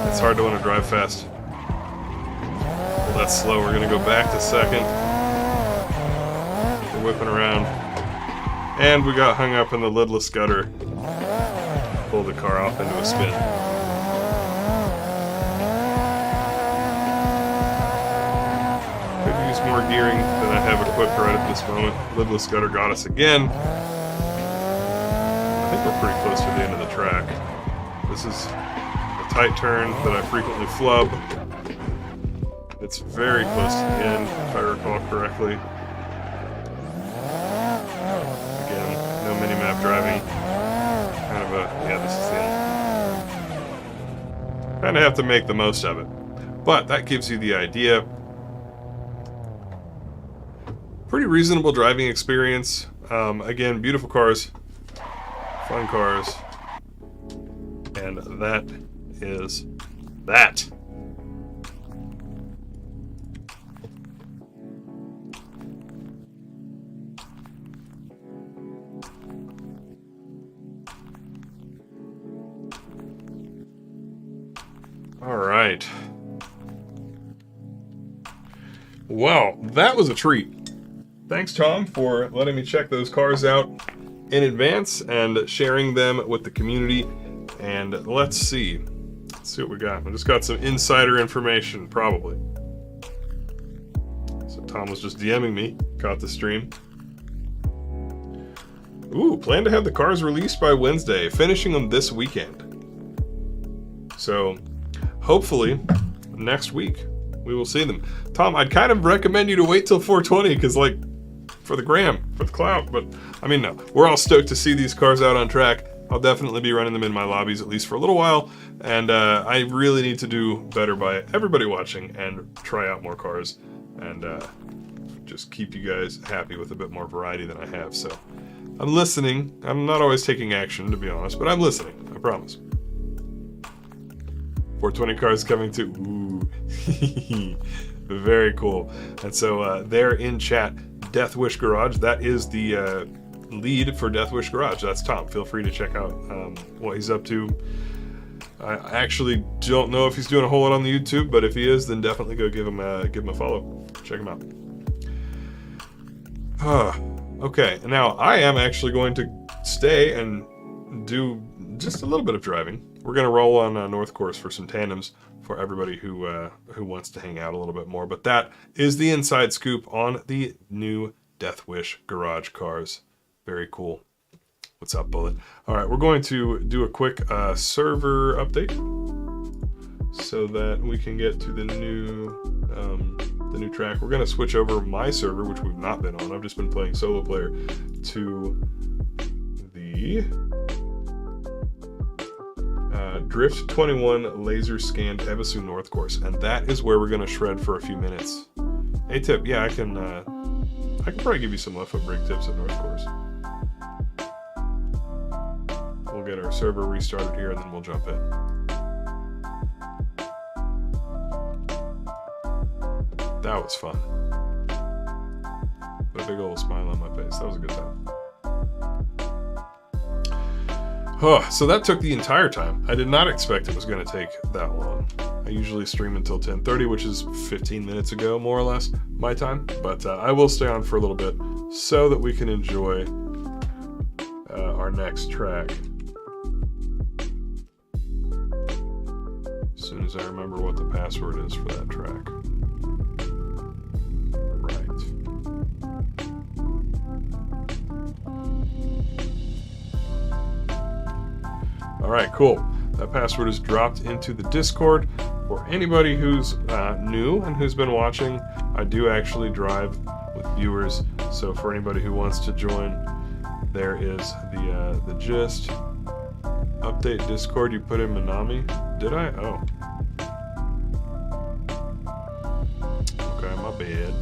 it's hard to want to drive fast. Well, that's slow. We're going to go back to second. We're whipping around. And we got hung up in the lidless gutter. Pulled the car off into a spin. Could use more gearing than I have equipped right at this moment. Lidless gutter got us again. I think we're pretty close to the end of the track. This is a tight turn that I frequently flub. It's very close to the end, if I recall correctly. Again, no minimap driving. Kind of a, yeah, this is the end. Kind of have to make the most of it. But that gives you the idea. Pretty reasonable driving experience. Again, beautiful cars, fun cars. And that is that. All right. Well, that was a treat. Thanks, Tom, for letting me check those cars out in advance and sharing them with the community. And let's see what we got. I just got some insider information, probably. So Tom was just DMing me, caught the stream. Ooh, plan to have the cars released by Wednesday, finishing them this weekend. So hopefully next week we will see them. Tom, I'd kind of recommend you to wait till 420 because, like, for the gram, for the clout. But I mean, no, we're all stoked to see these cars out on track. I'll definitely be running them in my lobbies, at least for a little while, and I really need to do better by everybody watching and try out more cars and just keep you guys happy with a bit more variety than I have. So I'm listening. I'm not always taking action, to be honest, but I'm listening, I promise. 420 cars coming too. Ooh. Very cool. And so there in chat, DeathWish Garage, that is the lead for DeathWish Garage. That's Tom. Feel free to check out what he's up to. I actually don't know if he's doing a whole lot on the YouTube, but if he is, then definitely go give him a follow. Check him out. Okay, now I am actually going to stay and do just a little bit of driving. We're going to roll on North Course for some tandems for everybody who wants to hang out a little bit more. But that is the inside scoop on the new DeathWish Garage cars. Very cool. What's up, Bullet? All right, we're going to do a quick server update so that we can get to the new track. We're going to switch over my server, which we've not been on. I've just been playing solo player, to the Drift 21 laser scanned Ebisu North Course, and that is where we're going to shred for a few minutes. Hey, tip, yeah, I can probably give you some left foot brake tips at North Course. We'll get our server restarted here and then we'll jump in. That was fun. Put a big old smile on my face. That was a good time. So that took the entire time. I did not expect it was going to take that long. I usually stream until 10:30, which is 15 minutes ago, more or less, my time. But I will stay on for a little bit so that we can enjoy our next track. As soon as I remember what the password is for that track. Right. All right, cool. That password is dropped into the Discord. For anybody who's new and who's been watching, I do actually drive with viewers. So for anybody who wants to join, there is the gist. Update Discord. You put in Minami. Did I? Oh. Okay, my bad.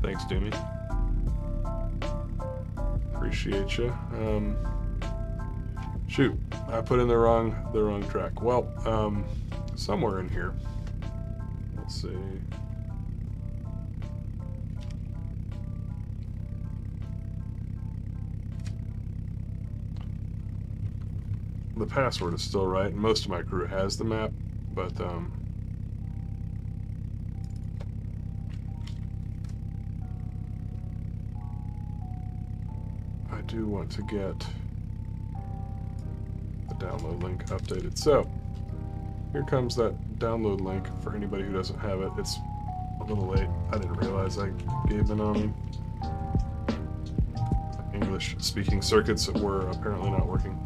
Thanks, Doomy. Appreciate you. Shoot, I put in the wrong track. Well, somewhere in here. Let's see. The password is still right, and most of my crew has the map, but I do want to get the download link updated. So, here comes that download link for anybody who doesn't have it. It's a little late. I didn't realize I gave Minami. English speaking circuits were apparently not working.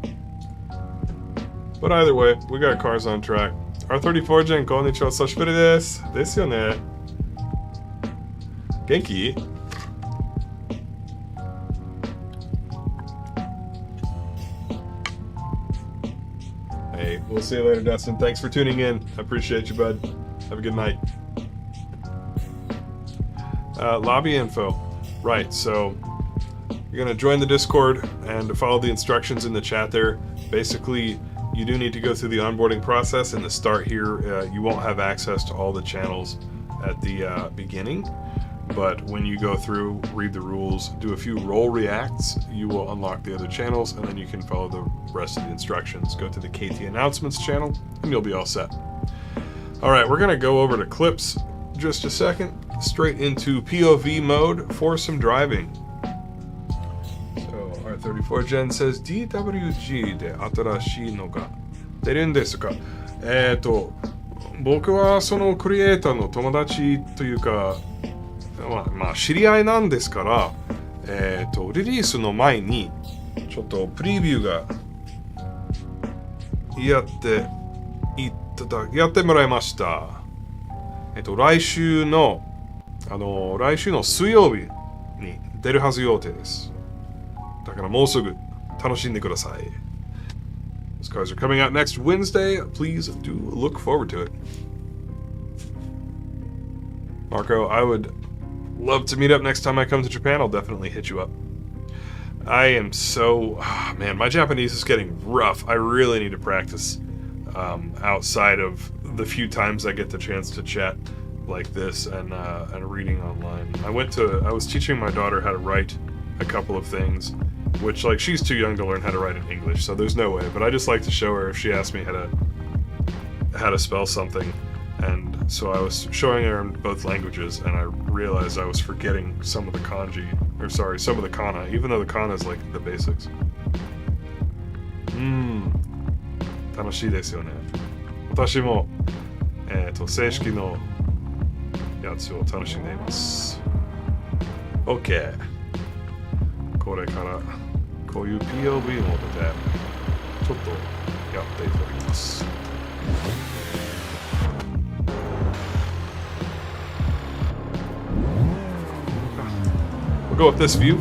But either way, we got cars on track. R34 Gen, konnichiwa, soshiburi desu. Desu yo ne. Genki? Hey, we'll see you later, Dustin. Thanks for tuning in. I appreciate you, bud. Have a good night. Lobby info. Right, so you're going to join the Discord and follow the instructions in the chat there. Basically, you do need to go through the onboarding process. In the start here, you won't have access to all the channels at the beginning. But when you go through, read the rules, do a few role reacts, you will unlock the other channels, and then you can follow the rest of the instructions. Go to the KT Announcements channel, and you'll be all set. Alright, we're going to go over to clips just a second, straight into POV mode for some driving. So, R34 Gen says, DWG で新しいのが出るんですか？僕はそのクリエイターの友達というか、まあ知り合いなんですから、リリースの前にちょっとプレビューがやってもらいました。来週の水曜日に出るはず予定です。だからもうすぐ楽しんでください。These cars are coming out next Wednesday. Please do look forward to it. Marco, I would love to meet up next time I come to Japan. I'll definitely hit you up. I am so... man, my Japanese is getting rough. I really need to practice outside of the few times I get the chance to chat like this and reading online. I was teaching my daughter how to write a couple of things, which, like, she's too young to learn how to write in English, so there's no way. But I just like to show her if she asks me how to spell something. And so I was showing her in both languages, and I realized I was forgetting some of the kanji, or sorry, some of the kana, even though the kana is like the basics. 楽しいですよね。私も、正式のやつを楽しんでいます。OK。これからこういう POV モードでちょっとやっていただきます。We'll go with this view.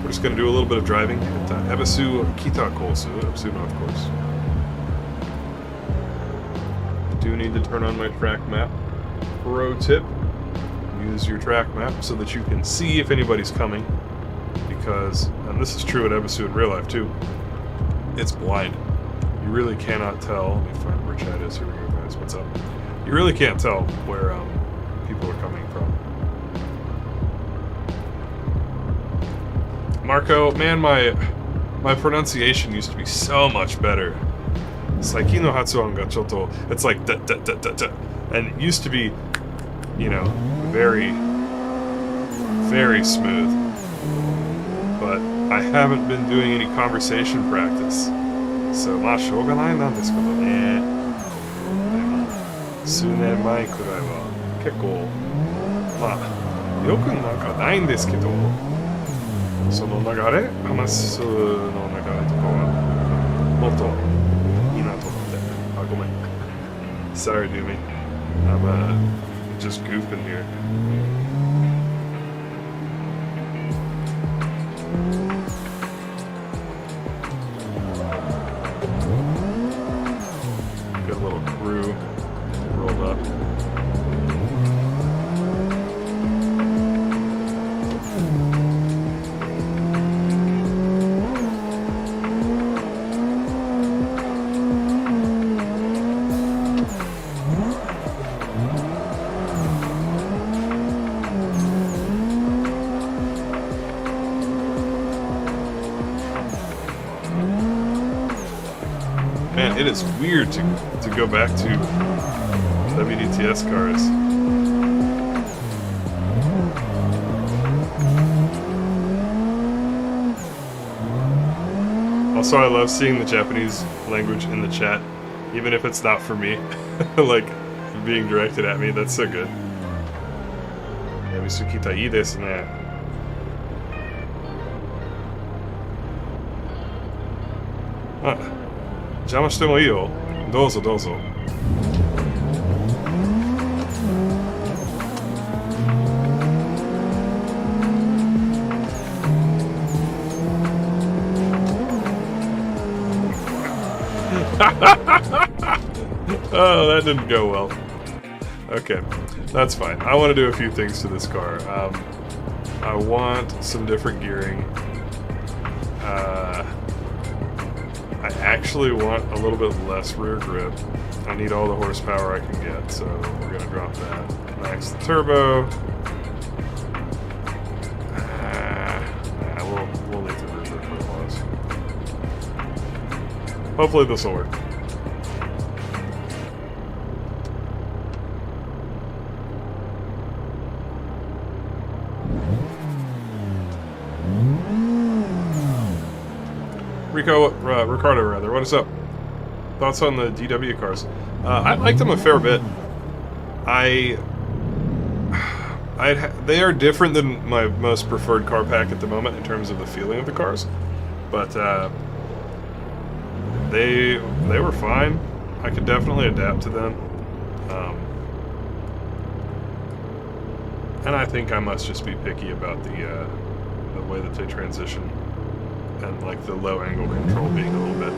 We're just going to do a little bit of driving at Ebisu Kita Kosu, Ebisu North Course. I do need to turn on my track map. Pro tip, use your track map so that you can see if anybody's coming. Because, and this is true at Ebisu in real life too, it's blind. You really cannot tell. Let me find where Chad is. Here we go, guys. What's up? You really can't tell where people are coming from. Marco, man, my pronunciation used to be so much better. Saiki no hatsuan ga chotto, it's like da da da da da, and it used to be, you know, very, very smooth. But I haven't been doing any conversation practice, so まあしょうがないなんですけどね。数年前くらいは結構まあよくなんかないんですけど。その流れ、話すの流れとかはもっといいなと思って。あ、ごめん。Sorry, Doomy. I'm just goofing here. Got a little crew rolled up. it is weird to go back to WDTS cars. Also, I love seeing the Japanese language in the chat, even if it's not for me, like being directed at me. That's so good. Ebisu kita ii desu ne. Ah, 邪魔してもいいよ。どうぞどうぞ。Oh, that didn't go well. Okay, that's fine. I want to do a few things to this car. I want some different gearing. I actually want a little bit less rear grip. I need all the horsepower I can get, so we're going to drop that. Max the turbo. We'll leave the rear grip where it was. Hopefully this will work. Ricardo, what is up? Thoughts on the DW cars? I liked them a fair bit. They are different than my most preferred car pack at the moment in terms of the feeling of the cars, but they were fine. I could definitely adapt to them, and I think I must just be picky about the way that they transition. And like the low angle control being a little bit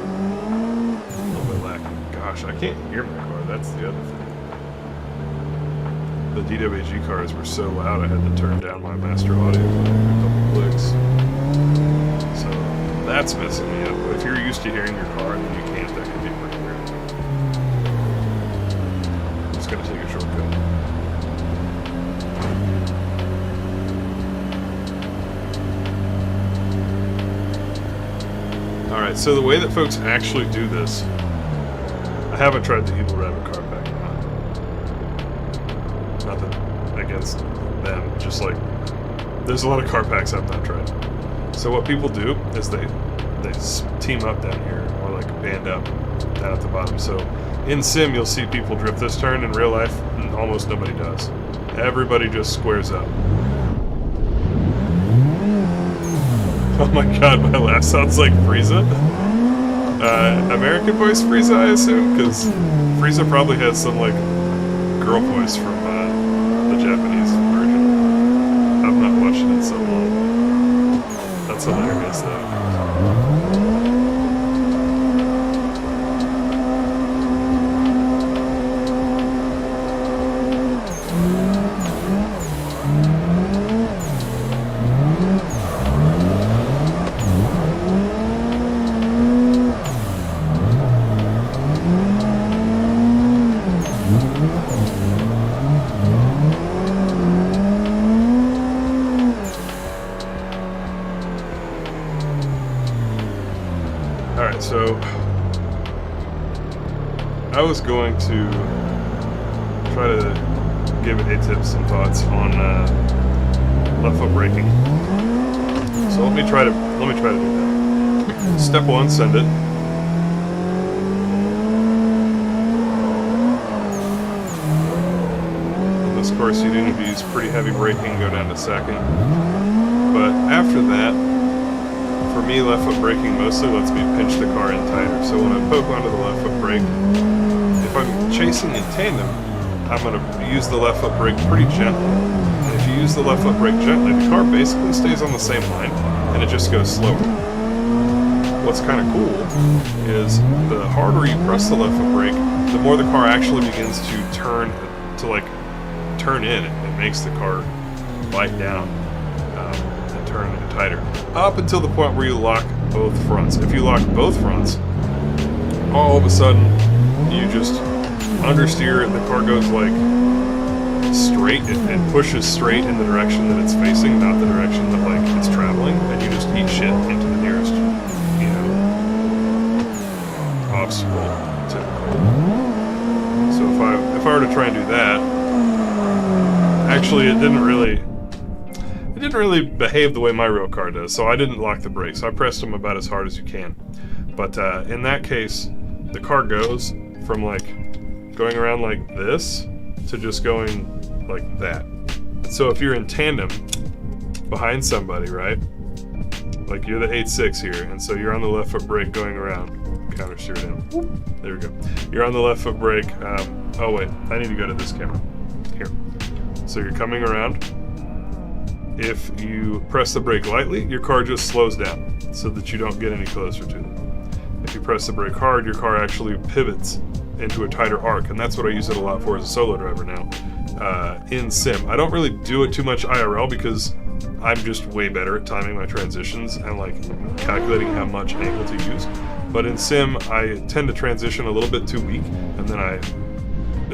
lacking. Gosh, I can't hear my car. That's the other thing. The DWG cars were so loud I had to turn down my master audio by a couple clicks. So that's messing me up. But if you're used to hearing your car and then you can't, that could be pretty weird. I'm just gonna take a shortcut. Alright, so the way that folks actually do this, I haven't tried the Evil Rabbit car pack. Nothing against them, just like, there's a lot of car packs I've not tried. So what people do is they team up down here, or like band up down at the bottom. So in Sim, you'll see people drift this turn. In real life, almost nobody does. Everybody just squares up. Oh my god, my laugh sounds like Frieza. American voice Frieza, I assume, because Frieza probably has some, like, girl voice from the Japanese version. I've not watched it in so long. That's hilarious, though. Alright, so I was going to try to give it tips and thoughts on left foot braking. So let me try to do that. Step one, send it. In this course, you need to use pretty heavy braking, go down to second. But after that, for me, left foot braking mostly lets me pinch the car in tighter. So when I poke onto the left foot brake, if I'm chasing in tandem, I'm going to use the left foot brake pretty gently. And if you use the left foot brake gently, the car basically stays on the same line, and it just goes slower. What's kind of cool is the harder you press the left foot brake, the more the car actually begins to turn in. It makes the car bite down. Turn it tighter, up until the point where you lock both fronts. If you lock both fronts, all of a sudden you just understeer it, the car goes like straight, it pushes straight in the direction that it's facing, not the direction that like it's traveling, and you just eat shit into the nearest, obstacle. it didn't really behave the way my real car does, so I didn't lock the brakes. I pressed them about as hard as you can. But in that case, the car goes from like going around like this to just going like that. So if you're in tandem behind somebody, right? Like you're the 8.6 here, and so you're on the left foot brake going around. Counter steer down. There we go. You're on the left foot brake. Oh wait, I need to go to this camera. Here. So you're coming around. If you press the brake lightly, your car just slows down so that you don't get any closer to them. If you press the brake hard, your car actually pivots into a tighter arc, and that's what I use it a lot for as a solo driver now. In sim, I don't really do it too much IRL because I'm just way better at timing my transitions and like calculating how much angle to use. But in sim, I tend to transition a little bit too weak, and then I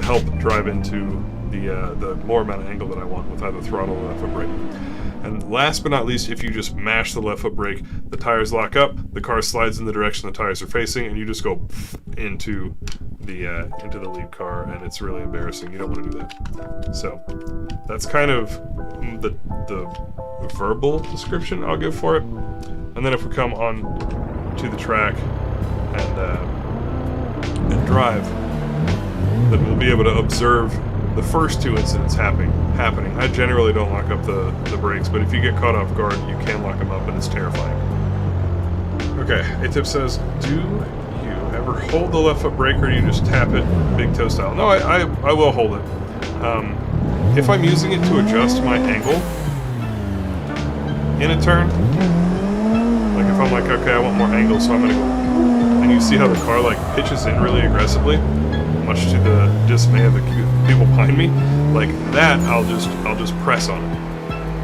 help drive into the more amount of angle that I want with either throttle or left foot brake. And last but not least, if you just mash the left foot brake, the tires lock up, the car slides in the direction the tires are facing, and you just go into the lead car, and it's really embarrassing. You don't want to do that. So that's kind of the verbal description I'll give for it. And then if we come on to the track and drive, then we'll be able to observe the first two incidents happening. I generally don't lock up the brakes, but if you get caught off guard, you can lock them up, and it's terrifying. Okay, A-Tip says, do you ever hold the left foot brake, or do you just tap it big toe style? No, I will hold it. If I'm using it to adjust my angle in a turn, like if I'm like, okay, I want more angle, so I'm gonna go, and you see how the car like pitches in really aggressively, much to the dismay of the people behind me, like that, I'll just press on it.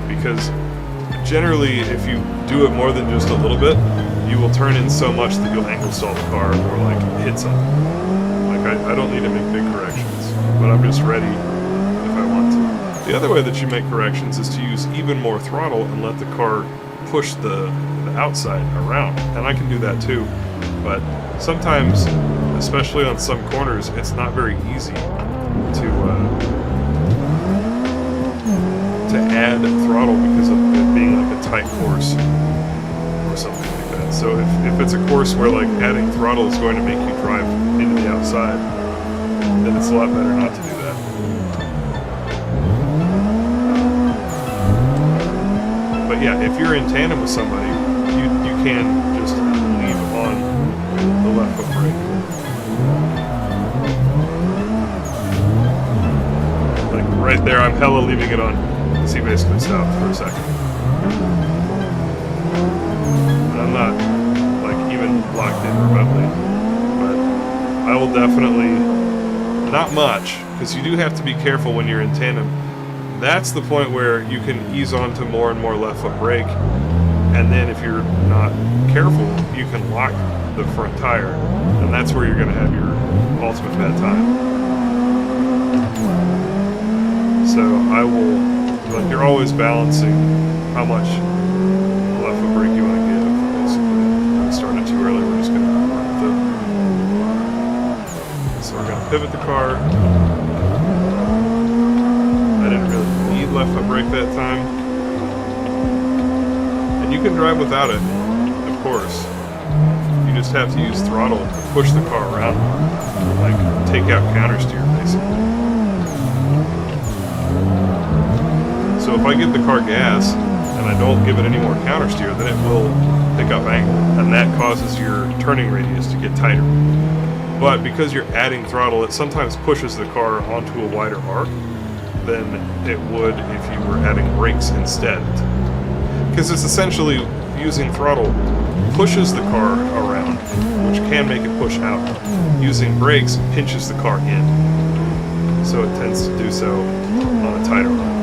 Because generally, if you do it more than just a little bit, you will turn in so much that you'll angle stall the car or like hit something. Like I don't need to make big corrections, but I'm just ready if I want to. The other way that you make corrections is to use even more throttle and let the car push the outside around, and I can do that too. But sometimes, especially on some corners, it's not very easy to add throttle because of it being like a tight course or something like that. So if it's a course where like adding throttle is going to make you drive into the outside, then it's a lot better not to do that. But yeah, if you're in tandem with somebody, you can just leave on the left foot brake. Like right there, I'm hella leaving it on. He basically stopped for a second. And I'm not like even locked in remotely, but I will definitely, not much, because you do have to be careful when you're in tandem. That's the point where you can ease onto more and more left foot brake, and then if you're not careful, you can lock the front tire, and that's where you're going to have your ultimate bad time. So I will, like, you're always balancing how much left foot brake you want to give, basically. If we started too early, we're just going to run with it. So we're going to pivot the car. I didn't really need left foot brake that time. And you can drive without it, of course. You just have to use throttle to push the car around, like take out counter steer, basically. So if I give the car gas and I don't give it any more counter steer, then it will pick up angle, and that causes your turning radius to get tighter. But because you're adding throttle, it sometimes pushes the car onto a wider arc than it would if you were adding brakes instead. Because it's essentially using throttle pushes the car around, which can make it push out. Using brakes pinches the car in, so it tends to do so on a tighter arc.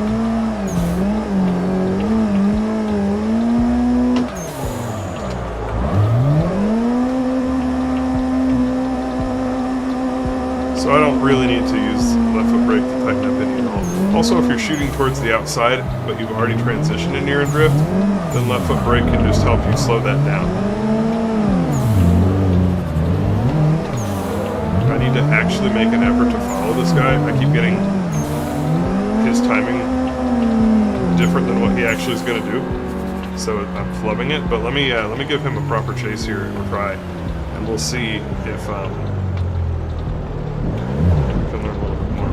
So I don't really need to use left foot brake to tighten up any at all. Also, if you're shooting towards the outside, but you've already transitioned in near and drift, then left foot brake can just help you slow that down. I need to actually make an effort to follow this guy. I keep getting his timing different than what he actually is going to do. So I'm flubbing it, but let me give him a proper chase here and try, and we'll see if we can learn a little bit more.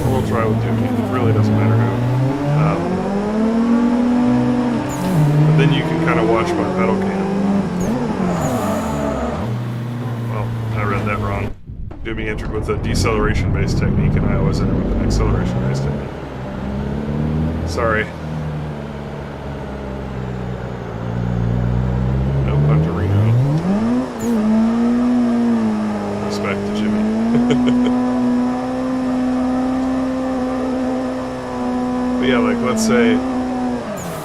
Or we'll try with Doomy. It really doesn't matter who. But then you can kind of watch my pedal cam. Well, I read that wrong. Doomy entered with a deceleration-based technique, and I always enter with an acceleration-based technique. Sorry. No Punterino. Respect to Jimmy. But yeah, like, let's say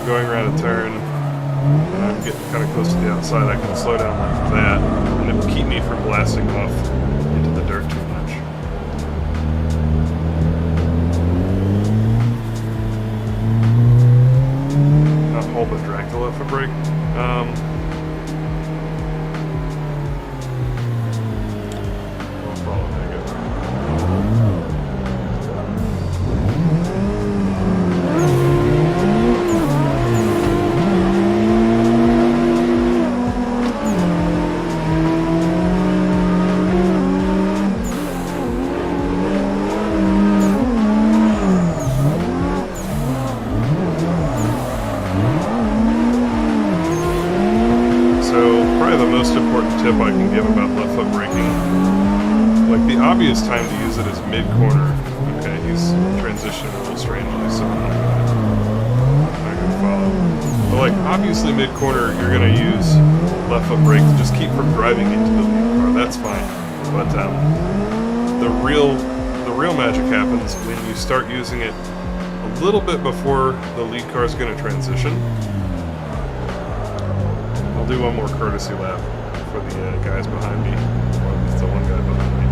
going around a turn, and I'm getting kind of close to the outside, I can slow down like that, and it will keep me from blasting off into the dirt too much. Not hold but drag the left foot brake. I'll follow that good. Tip I can give about left foot braking. Like, the obvious time to use it is mid-corner. Okay, he's transitioning a little strangely, so I'm not gonna follow. But like, obviously mid-corner, you're gonna use left foot brake to just keep from driving into the lead car. That's fine. But the real magic happens when you start using it a little bit before the lead car is gonna transition. I'll do one more courtesy lap for the guys behind me, or at least the one guy behind me.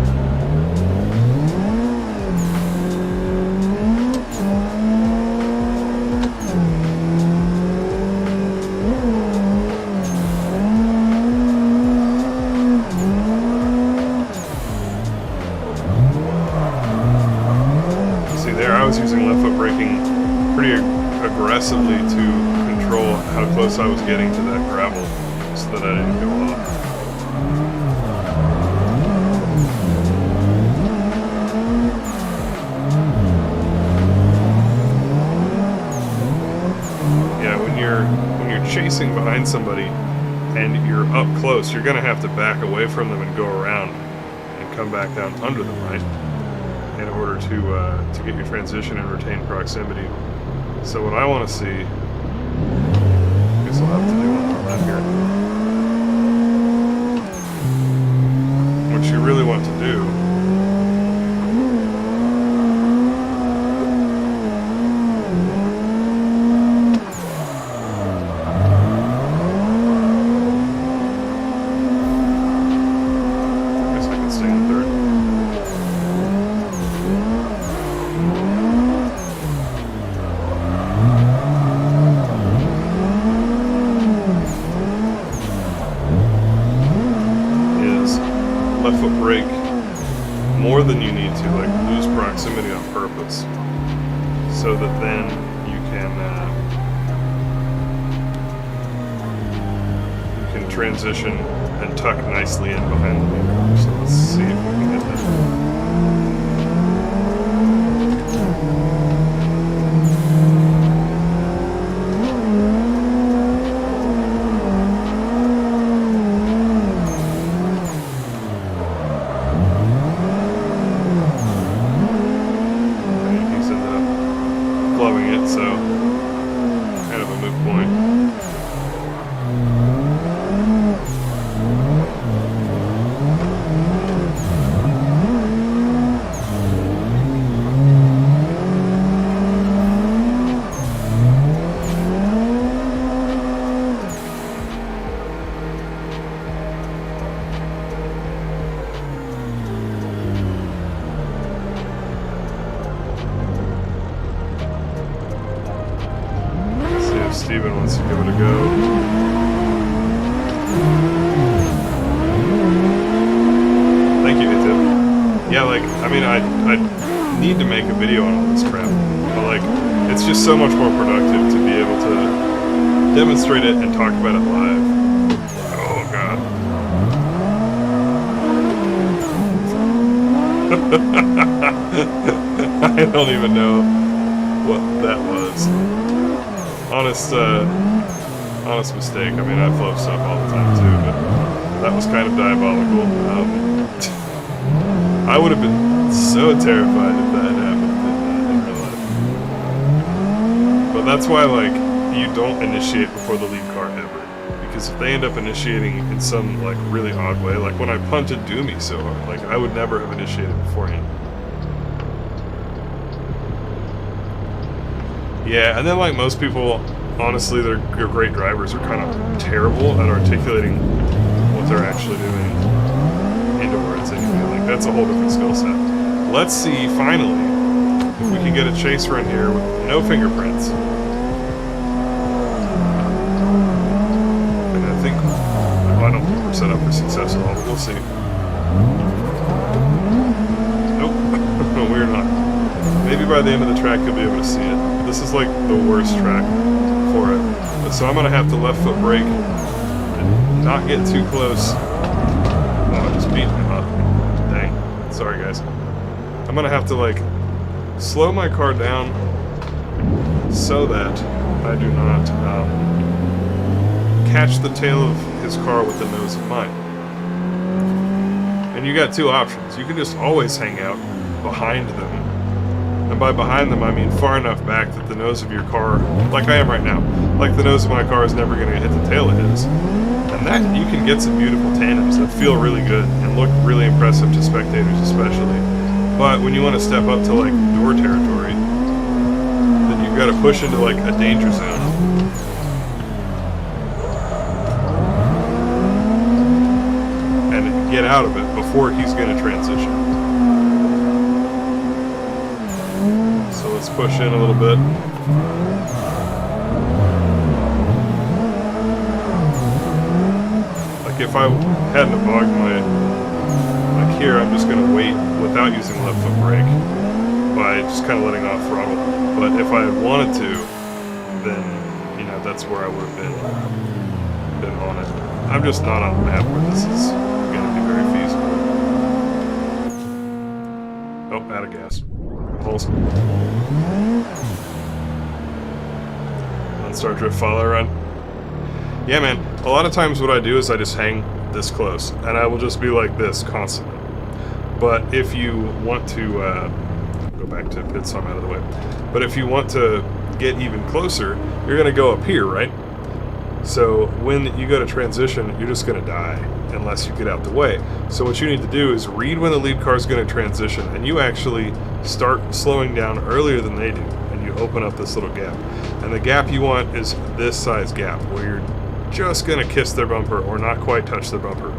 See there, I was using left foot braking pretty aggressively to control how close I was getting to that gravel so that I didn't go off. When you're chasing behind somebody and you're up close, you're going to have to back away from them and go around and come back down under them, right? In order to get your transition and retain proximity. So what I want to see, I guess I'll have to do one more lap here. What you really want to do left foot brake more than you need to, like lose proximity on purpose, so that then you can transition and tuck nicely in behind the lead car. So let's see if we can get that. So, kind of a moot point. Steven wants to give it a go. Thank you, Ethan. yeah, like, I mean, I need to make a video on all this crap, but like, it's just so much more productive to be able to demonstrate it and talk about it live. Oh god. I don't even know what that was. Honest mistake. I mean, I fluff stuff all the time too, but that was kind of diabolical. I would have been so terrified if that happened in real life. But that's why, like, you don't initiate before the lead car ever. Because if they end up initiating in some, like, really odd way, like when I punted Doomy so hard, like, I would never have initiated beforehand. Yeah, and then, like, most people, honestly, they're great drivers are kind of terrible at articulating what they're actually doing into words anyway. Like, that's a whole different skill set. Let's see, finally, if we can get a chase run here with no fingerprints. And I think, well, I don't think we're set up for success at all, but we'll see. Nope, we're not. Maybe by the end of the track you'll be able to see it. This is like the worst track for it. So I'm gonna have to left foot brake and not get too close. Oh, I just beat him up. Dang. Sorry guys. I'm gonna have to like slow my car down so that I do not catch the tail of his car with the nose of mine. And you got two options. You can just always hang out behind them. And by behind them, I mean far enough back that the nose of your car, like I am right now, like the nose of my car is never going to hit the tail of his. And that, you can get some beautiful tandems that feel really good and look really impressive to spectators especially. But when you want to step up to like door territory, then you've got to push into like a danger zone. And get out of it before he's going to transition. So let's push in a little bit. Like if I hadn't bogged my, like here, I'm just gonna wait without using left foot brake by just kind of letting off throttle. But if I had wanted to, then, you know, that's where I would have been on it. I'm just not on the map where this is gonna be very feasible. Oh, out of gas. Pulse. Start drift follow run. Yeah, man. A lot of times what I do is I just hang this close, and I will just be like this constantly. But if you want to go back to pits, so I'm out of the way. But if you want to get even closer, you're gonna go up here, right? So when you go to transition, you're just gonna die unless you get out the way. So what you need to do is read when the lead car is gonna transition, and you actually start slowing down earlier than they do, and you open up this little gap. And the gap you want is this size gap, where you're just going to kiss their bumper or not quite touch their bumper.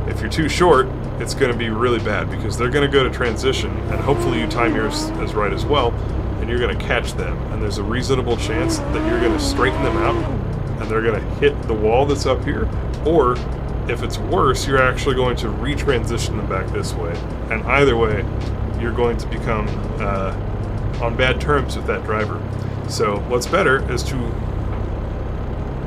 If you're too short, it's going to be really bad because they're going to go to transition, and hopefully you time yours as right as well, and you're going to catch them. And there's a reasonable chance that you're going to straighten them out, and they're going to hit the wall that's up here, or if it's worse, you're actually going to retransition them back this way. And either way, you're going to become on bad terms with that driver. So what's better is to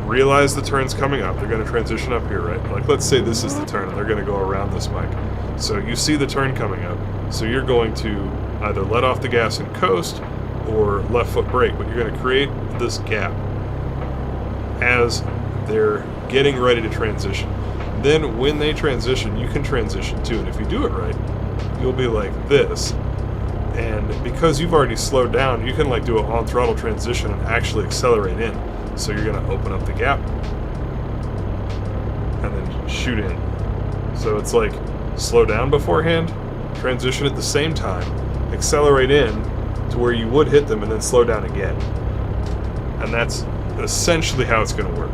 realize the turn's coming up. They're going to transition up here, right? Like, let's say this is the turn, and they're going to go around this bike. So you see the turn coming up. So you're going to either let off the gas and coast, or left foot brake, but you're going to create this gap as they're getting ready to transition. Then when they transition, you can transition too. And if you do it right, you'll be like this. And because you've already slowed down, you can like do an on throttle transition and actually accelerate in. So you're going to open up the gap and then shoot in. So it's like slow down beforehand, transition at the same time, accelerate in to where you would hit them, and then slow down again. And that's essentially how it's going to work.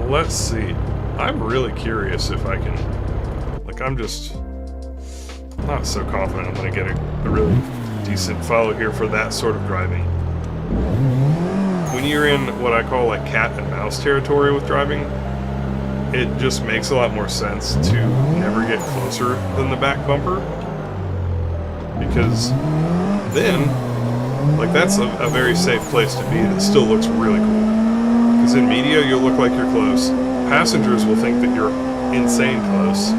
Let's see. I'm really curious if I can, like, I'm just not so confident I'm going to get a really decent follow here for that sort of driving. when you're in what I call like cat and mouse territory with driving, it just makes a lot more sense to never get closer than the back bumper, because then, like, that's a very safe place to be that still looks really cool. Because in media, you'll look like you're close. Passengers will think that you're insane close.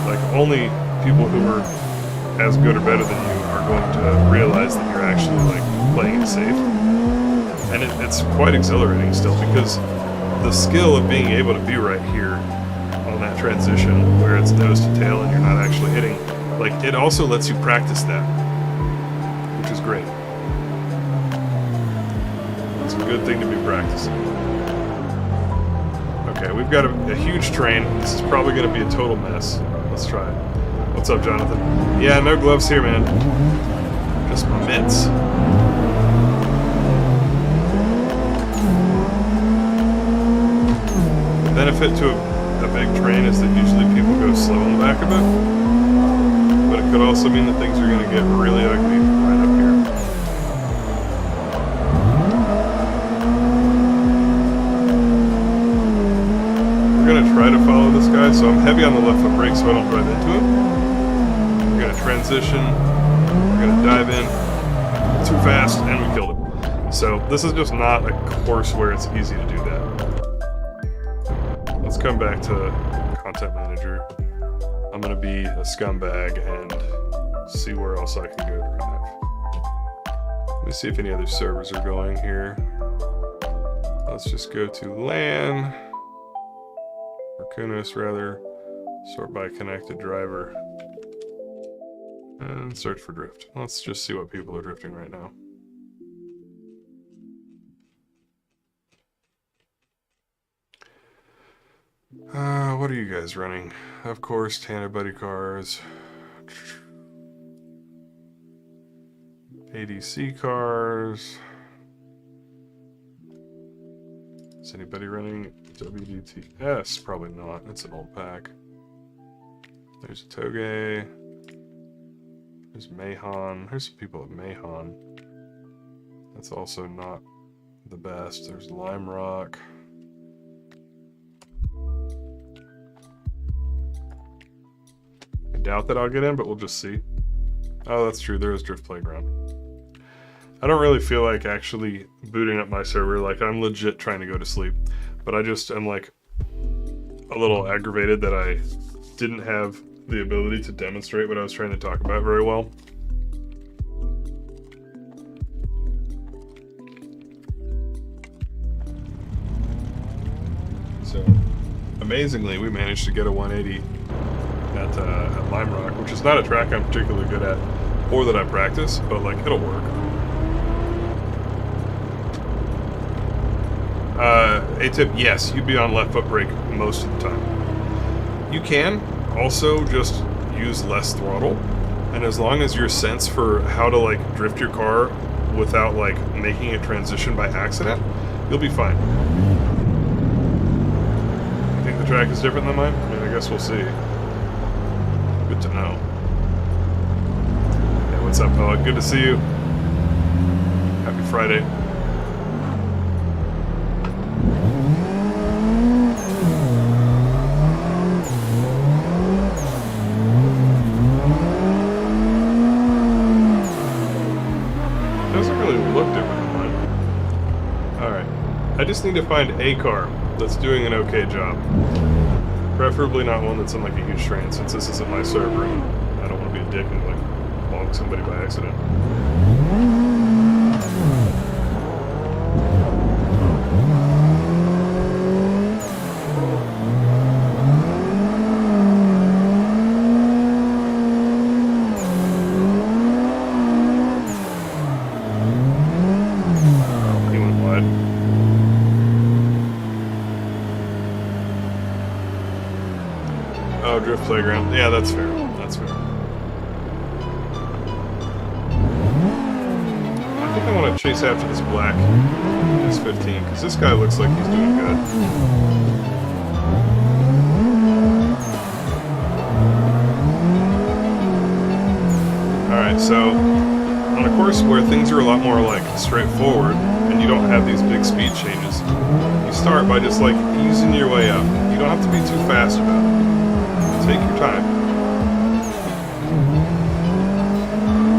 Like, only people who are as good or better than you are going to realize that you're actually, like, playing it safe. And it's quite exhilarating still, because the skill of being able to be right here on that transition where it's nose to tail and you're not actually hitting, like, it also lets you practice that, which is great. It's a good thing to be practicing. Okay, we've got a huge train. This is probably going to be a total mess. Let's try it. What's up, Jonathan? Yeah, no gloves here, man. Just mitts. The benefit to a big train is that usually people go slow on the back of it. But it could also mean that things are going to get really ugly right up here. We're going to try to follow this guy, so I'm heavy on the left foot brake so I don't drive into him. We're going to transition. We're going to dive in too fast, and we killed him. So this is just not a course where it's easy to do that. Let's come back to Content Manager. I'm going to be a scumbag and see where else I can go drive. Let me see if any other servers are going here. Let's just go to LAN, or Kunos rather, sort by connected driver, and search for drift. Let's just see what people are drifting right now. What are you guys running? Of course, Tandem Buddy cars, ADC cars. Is anybody running WDT? Probably not. It's an old pack. There's a Toge. There's Meihan. There's some people at Meihan. That's also not the best. There's Lime Rock. I doubt that I'll get in, but we'll just see. Oh, that's true. There is Drift Playground. I don't really feel like actually booting up my server. Like, I'm legit trying to go to sleep. But I just am, like, a little aggravated that I didn't have the ability to demonstrate what I was trying to talk about very well. So, amazingly, we managed to get a 180 at Lime Rock, which is not a track I'm particularly good at, or that I practice, but, like, it'll work. A-tip, yes, you'd be on left foot brake most of the time. You can also just use less throttle, and as long as your sense for how to, like, drift your car without, like, making a transition by accident, you'll be fine. You think the track is different than mine? I mean, I guess we'll see. Good to know. Hey, what's up, Pella? Good to see you. Happy Friday. I just need to find a car that's doing an okay job. Preferably not one that's in, like, a huge train, since this isn't my server and I don't want to be a dick and, like, bonk somebody by accident. Drift Playground. Yeah, that's fair. That's fair. I think I want to chase after this black S15, because this guy looks like he's doing good. Alright, so on a course where things are a lot more, like, straightforward, and you don't have these big speed changes, you start by just like easing your way up. You don't have to be too fast about it. Take your time.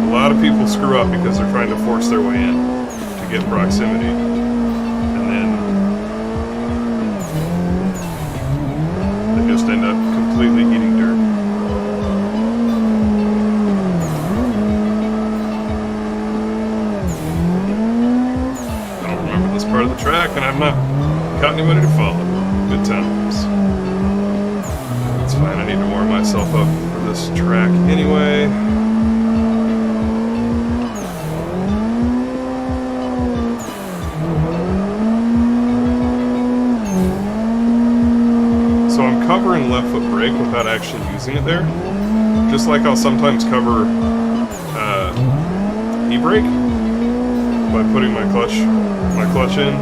A lot of people screw up because they're trying to force their way in to get proximity, and then they just end up completely eating dirt. I don't remember this part of the track, and I've not got anybody to follow. Good times. It's fine, I need to warm myself up for this track anyway. So I'm covering left foot brake without actually using it there. Just like I'll sometimes cover e-brake by putting my clutch in,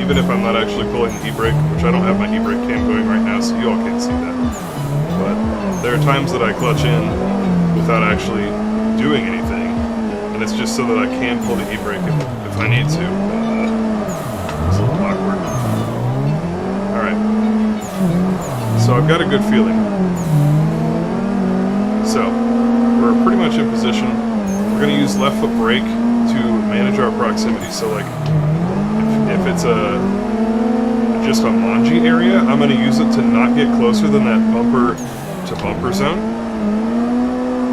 even if I'm not actually pulling the e-brake, which I don't have my e-brake cam going right now, so you all can't see that. But there are times that I clutch in without actually doing anything, and it's just so that I can pull the e-brake if I need to. It's a little awkward. Alright. So I've got a good feeling. So, we're pretty much in position. We're going to use left foot brake to manage our proximity. So like, if it's just a manji area, I'm going to use it to not get closer than that bumper to bumper zone,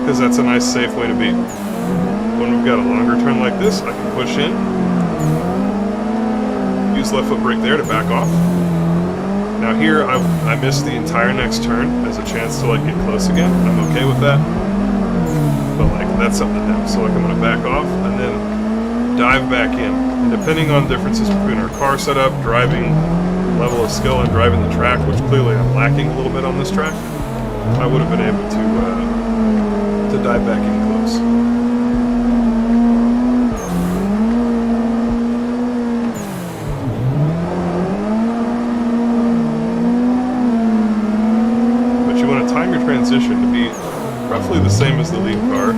because that's a nice safe way to be. When we've got a longer turn like this, I can push in, use left foot brake there to back off. Now here, I missed the entire next turn as a chance to like get close again. I'm okay with that, but like that's something to know. So like I'm gonna back off and then dive back in. And depending on differences between our car setup, driving level of skill, and driving the track, which clearly I'm lacking a little bit on this track, I would have been able to dive back in close. Transition to be roughly the same as the lead car.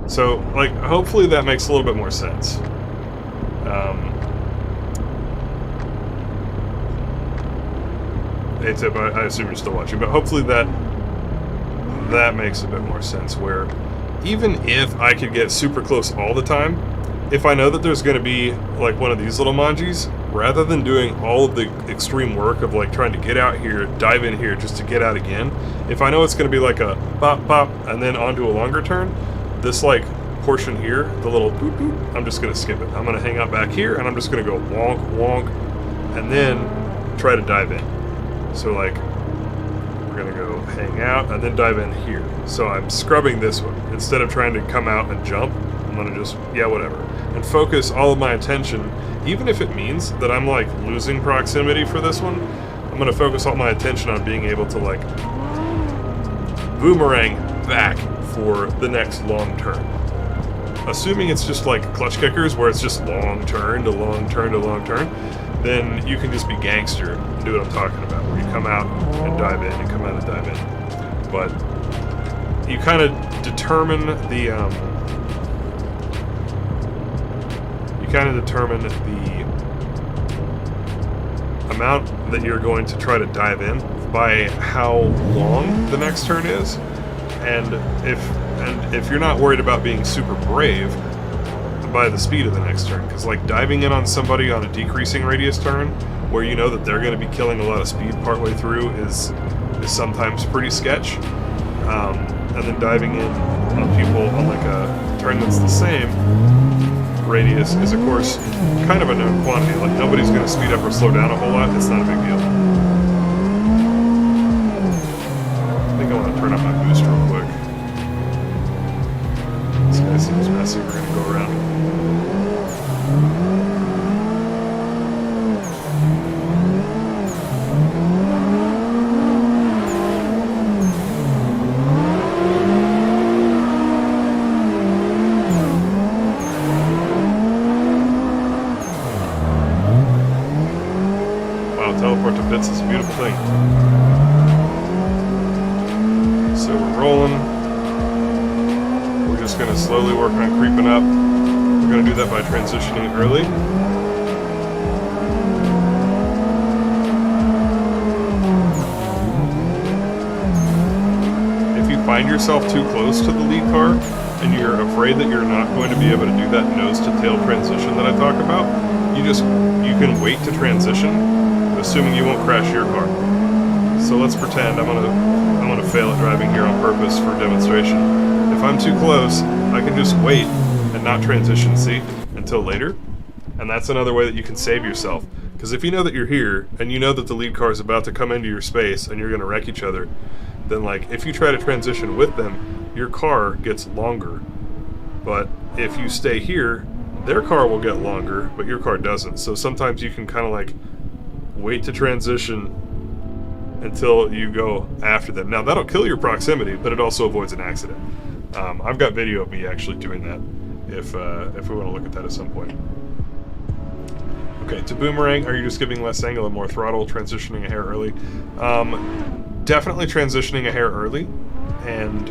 So, like, hopefully that makes a little bit more sense. Hey, Tip, I assume you're still watching, but hopefully that makes a bit more sense, where even if I could get super close all the time, if I know that there's going to be, like, one of these little manjis, rather than doing all of the extreme work of, like, trying to get out here, dive in here just to get out again, if I know it's going to be like a pop, pop, and then onto a longer turn, this like portion here, the little boop boop, I'm just gonna skip it. I'm gonna hang out back here and I'm just gonna go wonk wonk and then try to dive in. So like we're gonna go hang out and then dive in here. So I'm scrubbing this one. Instead of trying to come out and jump, I'm gonna just, yeah, whatever. And focus all of my attention, even if it means that I'm like losing proximity for this one, I'm gonna focus all my attention on being able to like boomerang back for the next long turn. Assuming it's just like clutch kickers where it's just long turn to long turn to long turn, then you can just be gangster and do what I'm talking about, where you come out and dive in and come out and dive in. But you kind of determine the amount that you're going to try to dive in by how long the next turn is. And if you're not worried about being super brave, by the speed of the next turn, because like diving in on somebody on a decreasing radius turn, where you know that they're going to be killing a lot of speed partway through, is sometimes pretty sketch. And then diving in on people on like a turn that's the same radius is of course kind of a known quantity. Like nobody's going to speed up or slow down a whole lot. It's not a big deal. I think I want to turn up my boost real quick. This guy seems messy. We're going to go around. balance is a beautiful thing. So we're rolling. We're just going to slowly work on creeping up. We're going to do that by transitioning early. If you find yourself too close to the lead car and you're afraid that you're not going to be able to do that nose to tail transition that I talk about, you can wait to transition, assuming you won't crash your car. So let's pretend I'm gonna fail at driving here on purpose for demonstration. If I'm too close, I can just wait and not transition, see, until later. And that's another way that you can save yourself. Because if you know that you're here, and you know that the lead car is about to come into your space, and you're gonna wreck each other, then like, if you try to transition with them, your car gets longer. But if you stay here, their car will get longer, but your car doesn't. So sometimes you can kind of like wait to transition until you go after them. Now that'll kill your proximity, but it also avoids an accident. I've got video of me actually doing that if we want to look at that at some point. Okay, to boomerang, are you just giving less angle and more throttle, transitioning a hair early? Definitely transitioning a hair early, and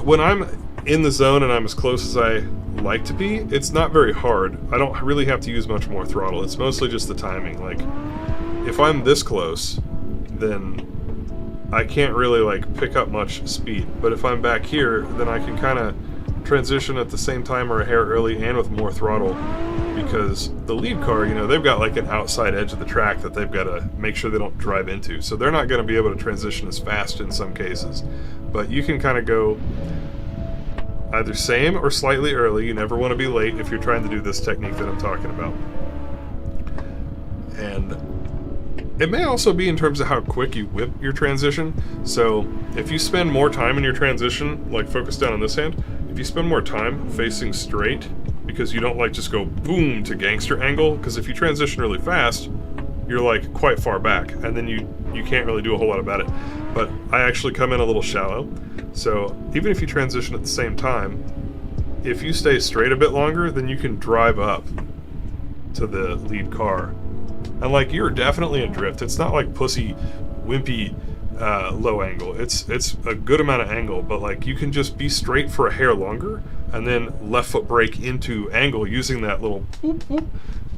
when I'm in the zone and I'm as close as I like to be, it's not very hard. I don't really have to use much more throttle. It's mostly just the timing. Like, if I'm this close, then I can't really like pick up much speed. But if I'm back here, then I can kind of transition at the same time or a hair early and with more throttle, because the lead car, you know, they've got like an outside edge of the track that they've got to make sure they don't drive into. So they're not going to be able to transition as fast in some cases. But you can kind of go either same or slightly early. You never want to be late if you're trying to do this technique that I'm talking about. And it may also be in terms of how quick you whip your transition. So if you spend more time in your transition, like focus down on this hand, if you spend more time facing straight, because you don't like just go boom to gangster angle, because if you transition really fast, you're like quite far back, and then you can't really do a whole lot about it. But I actually come in a little shallow, so even if you transition at the same time, if you stay straight a bit longer, then you can drive up to the lead car. And like, you're definitely in drift. It's not like pussy, wimpy, low angle. It's a good amount of angle, but like, you can just be straight for a hair longer, and then left foot brake into angle using that little whoop, whoop,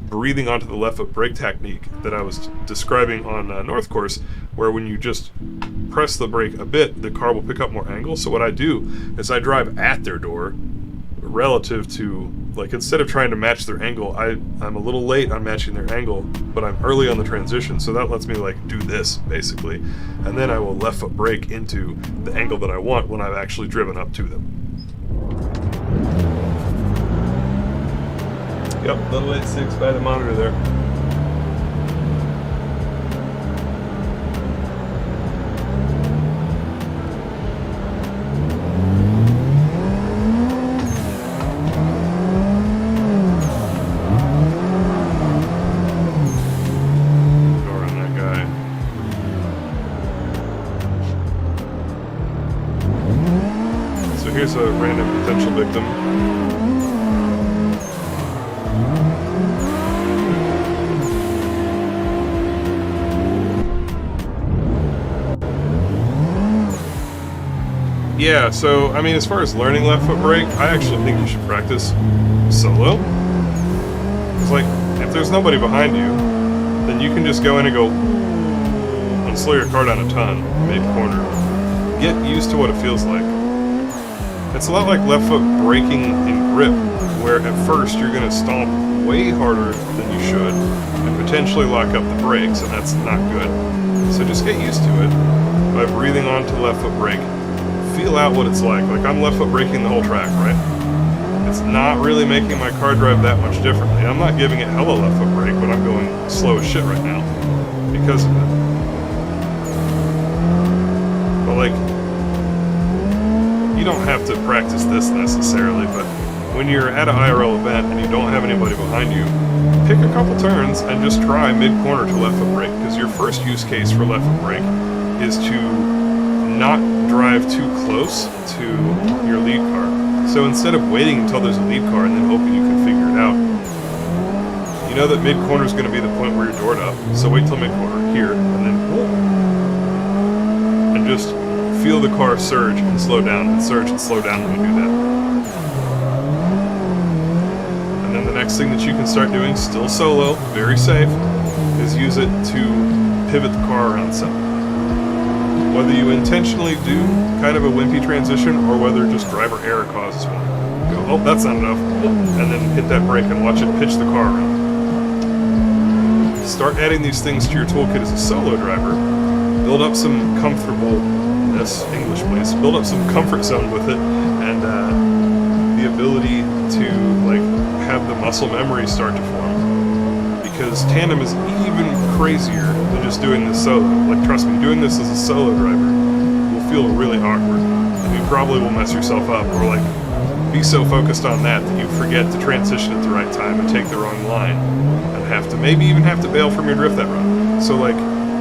breathing onto the left foot brake technique that I was describing on North Course, where when you just press the brake a bit, the car will pick up more angle. So what I do is I drive at their door relative to, like, instead of trying to match their angle, I'm a little late on matching their angle, but I'm early on the transition, so that lets me like do this basically, and then I will left foot brake into the angle that I want when I've actually driven up to them. Yep, little 8.6 by the monitor there. Here's a random potential victim. Yeah, so, I mean, as far as learning left foot brake, I actually think you should practice solo. It's like, if there's nobody behind you, then you can just go in and go and slow your car down a ton mid-corner. Get used to what it feels like. It's a lot like left foot braking in grip, where at first you're going to stomp way harder than you should and potentially lock up the brakes, and that's not good. So just get used to it by breathing onto left foot brake. Feel out what it's like. Like, I'm left foot braking the whole track, right? It's not really making my car drive that much differently. I'm not giving it hella left foot brake, but I'm going slow as shit right now because of it. But like, you don't have to practice this necessarily, but when you're at an IRL event and you don't have anybody behind you, pick a couple turns and just try mid-corner to left foot brake, because your first use case for left foot brake is to not drive too close to your lead car. So instead of waiting until there's a lead car and then hoping you can figure it out, you know that mid-corner is going to be the point where you're doored up, so wait till mid-corner, here, and then whoop, and just feel the car surge and slow down, and surge and slow down when you do that. And then the next thing that you can start doing, still solo, very safe, is use it to pivot the car around something. Whether you intentionally do kind of a wimpy transition, or whether just driver error causes one. Go, oh, that's not enough, and then hit that brake and watch it pitch the car around. Start adding these things to your toolkit as a solo driver. Build up some comfortableness, English please, build up some comfort zone with it, and the ability to like have the muscle memory start to form. Because tandem is even crazier than just doing this solo. Like, trust me, doing this as a solo driver will feel really awkward, and you probably will mess yourself up, or like be so focused on that you forget to transition at the right time and take the wrong line, and maybe even have to bail from your drift that run. So like,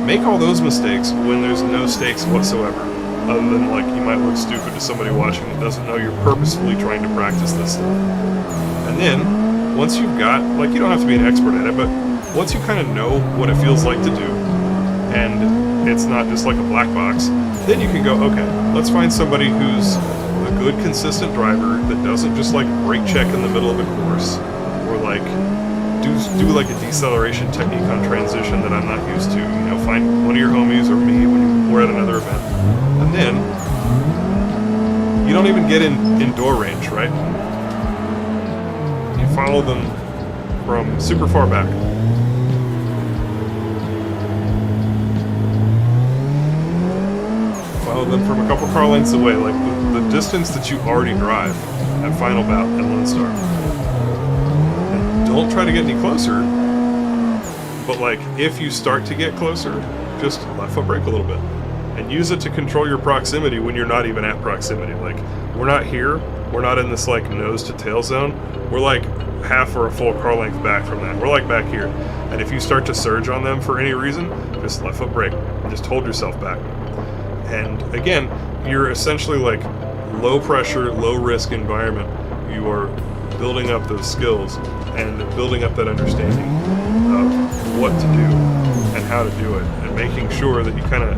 make all those mistakes when there's no stakes whatsoever, other than like you might look stupid to somebody watching that doesn't know you're purposefully trying to practice this stuff. And then once you've got, like, you don't have to be an expert at it, but once you kind of know what it feels like to do, and it's not just like a black box, then you can go, okay, let's find somebody who's a good, consistent driver that doesn't just like brake check in the middle of the course, or like do like a deceleration technique on transition that I'm not used to. You know, find one of your homies or me when we're at another event, and then you don't even get in door range, right? You follow them from super far back. Follow them from a couple car lengths away, like the distance that you already drive at Final Bout and Lone Star. And don't try to get any closer, but like if you start to get closer, just left foot brake a little bit. And use it to control your proximity when you're not even at proximity. Like, we're not here, we're not in this like nose to tail zone, we're like half or a full car length back from that. We're like back here. And if you start to surge on them for any reason, just left foot brake. Just hold yourself back. And again, you're essentially like low pressure, low risk environment. You are building up those skills and building up that understanding of what to do and how to do it, and making sure that you kind of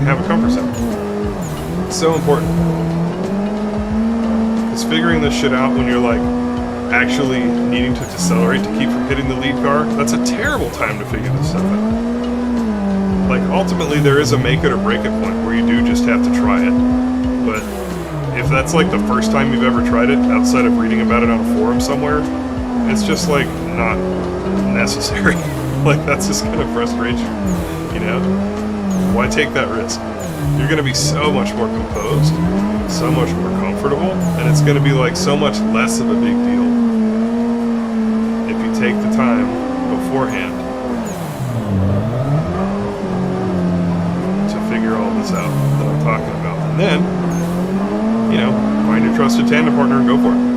have a comfort zone. It's so important. Because figuring this shit out when you're like actually needing to decelerate to keep from hitting the lead car, that's a terrible time to figure this stuff out. Like, ultimately there is a make it or break it point where you do just have to try it. But if that's like the first time you've ever tried it, outside of reading about it on a forum somewhere, it's just like not necessary. Like, that's just kind of frustrating, you know? Why take that risk? You're going to be so much more composed, so much more comfortable, and it's going to be like so much less of a big deal if you take the time beforehand to figure all this out that I'm talking about. And then, you know, find your trusted tandem partner and go for it.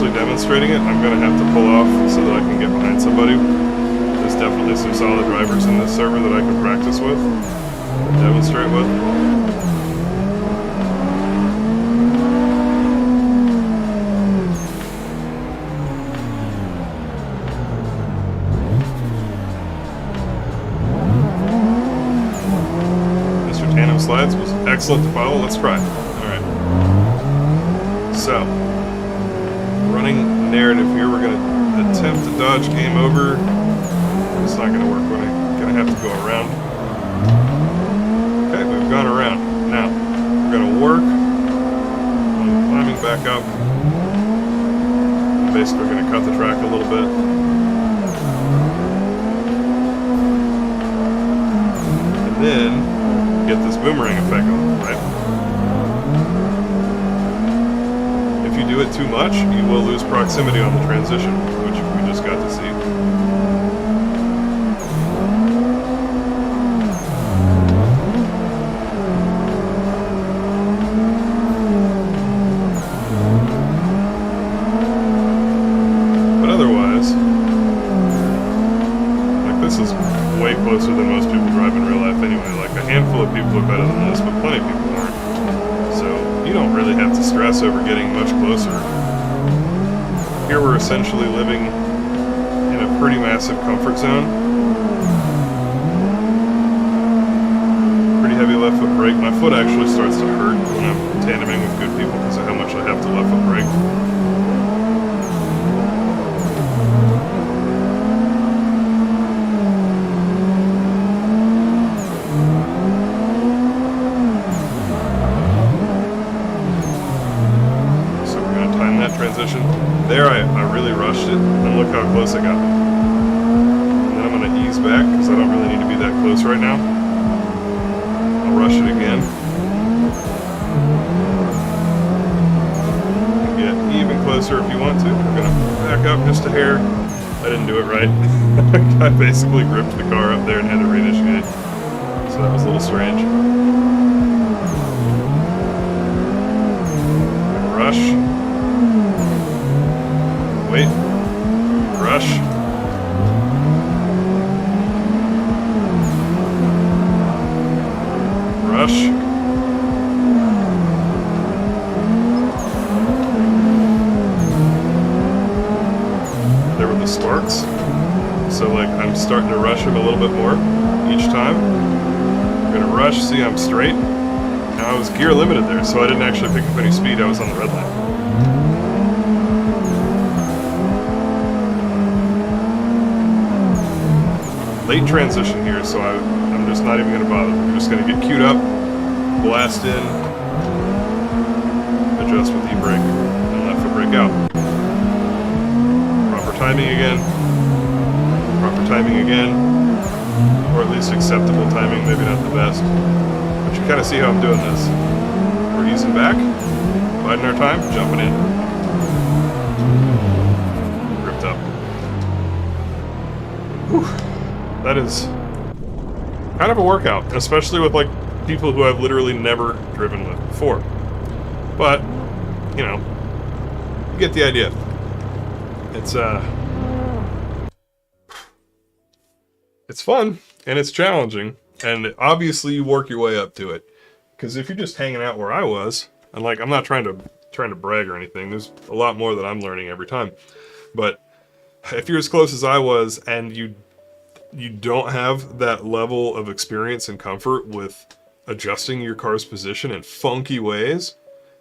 Demonstrating it, I'm going to have to pull off so that I can get behind somebody. This There's definitely some solid drivers in this server that I can practice with, demonstrate with. Mr. Tandem Slides was excellent to follow. Let's try it. Alright. So, running narrative here. We're going to attempt to dodge game over. It's not going to work. We're going to have to go around. Okay, we've gone around. Now, we're going to work on climbing back up. Basically, we're going to cut the track a little bit. And then get this boomerang effect on, right? If you do it too much, you will lose proximity on the transition, which we just got to see. But otherwise, like, this is way closer than most people drive in real life anyway. Like, a handful of people are better than this, but plenty of people aren't. So you don't really have to stress over getting much closer. Here we're essentially living in a pretty massive comfort zone. Pretty heavy left foot brake. My foot actually starts to hurt when I'm tandeming with good people because of how much I have to left foot brake. Transition. There I really rushed it, and look how close I got. And then I'm going to ease back, because I don't really need to be that close right now. I'll rush it again. Get even closer if you want to. I'm going to back up just a hair. I didn't do it right. I basically gripped the car up there and had to reinitiate. So that was a little strange. Rush. Wait. Rush. Rush. There were the sparks. So, like, I'm starting to rush him a little bit more each time. I'm gonna rush, see I'm straight. Now I was gear limited there, so I didn't actually pick up any speed. I was on the red line. Late transition here, so I'm just not even going to bother. I'm just going to get queued up, blast in, adjust with e-brake, and left foot brake out. Proper timing again, or at least acceptable timing, maybe not the best. But you kind of see how I'm doing this. We're easing back, biding our time, jumping in. Ripped up. Whew. That is kind of a workout, especially with, like, people who I've literally never driven with before. But, you know, you get the idea. It's fun, and it's challenging, and obviously you work your way up to it. Because if you're just hanging out where I was, and, like, I'm not trying to brag or anything, there's a lot more that I'm learning every time. But if you're as close as I was, and you don't have that level of experience and comfort with adjusting your car's position in funky ways,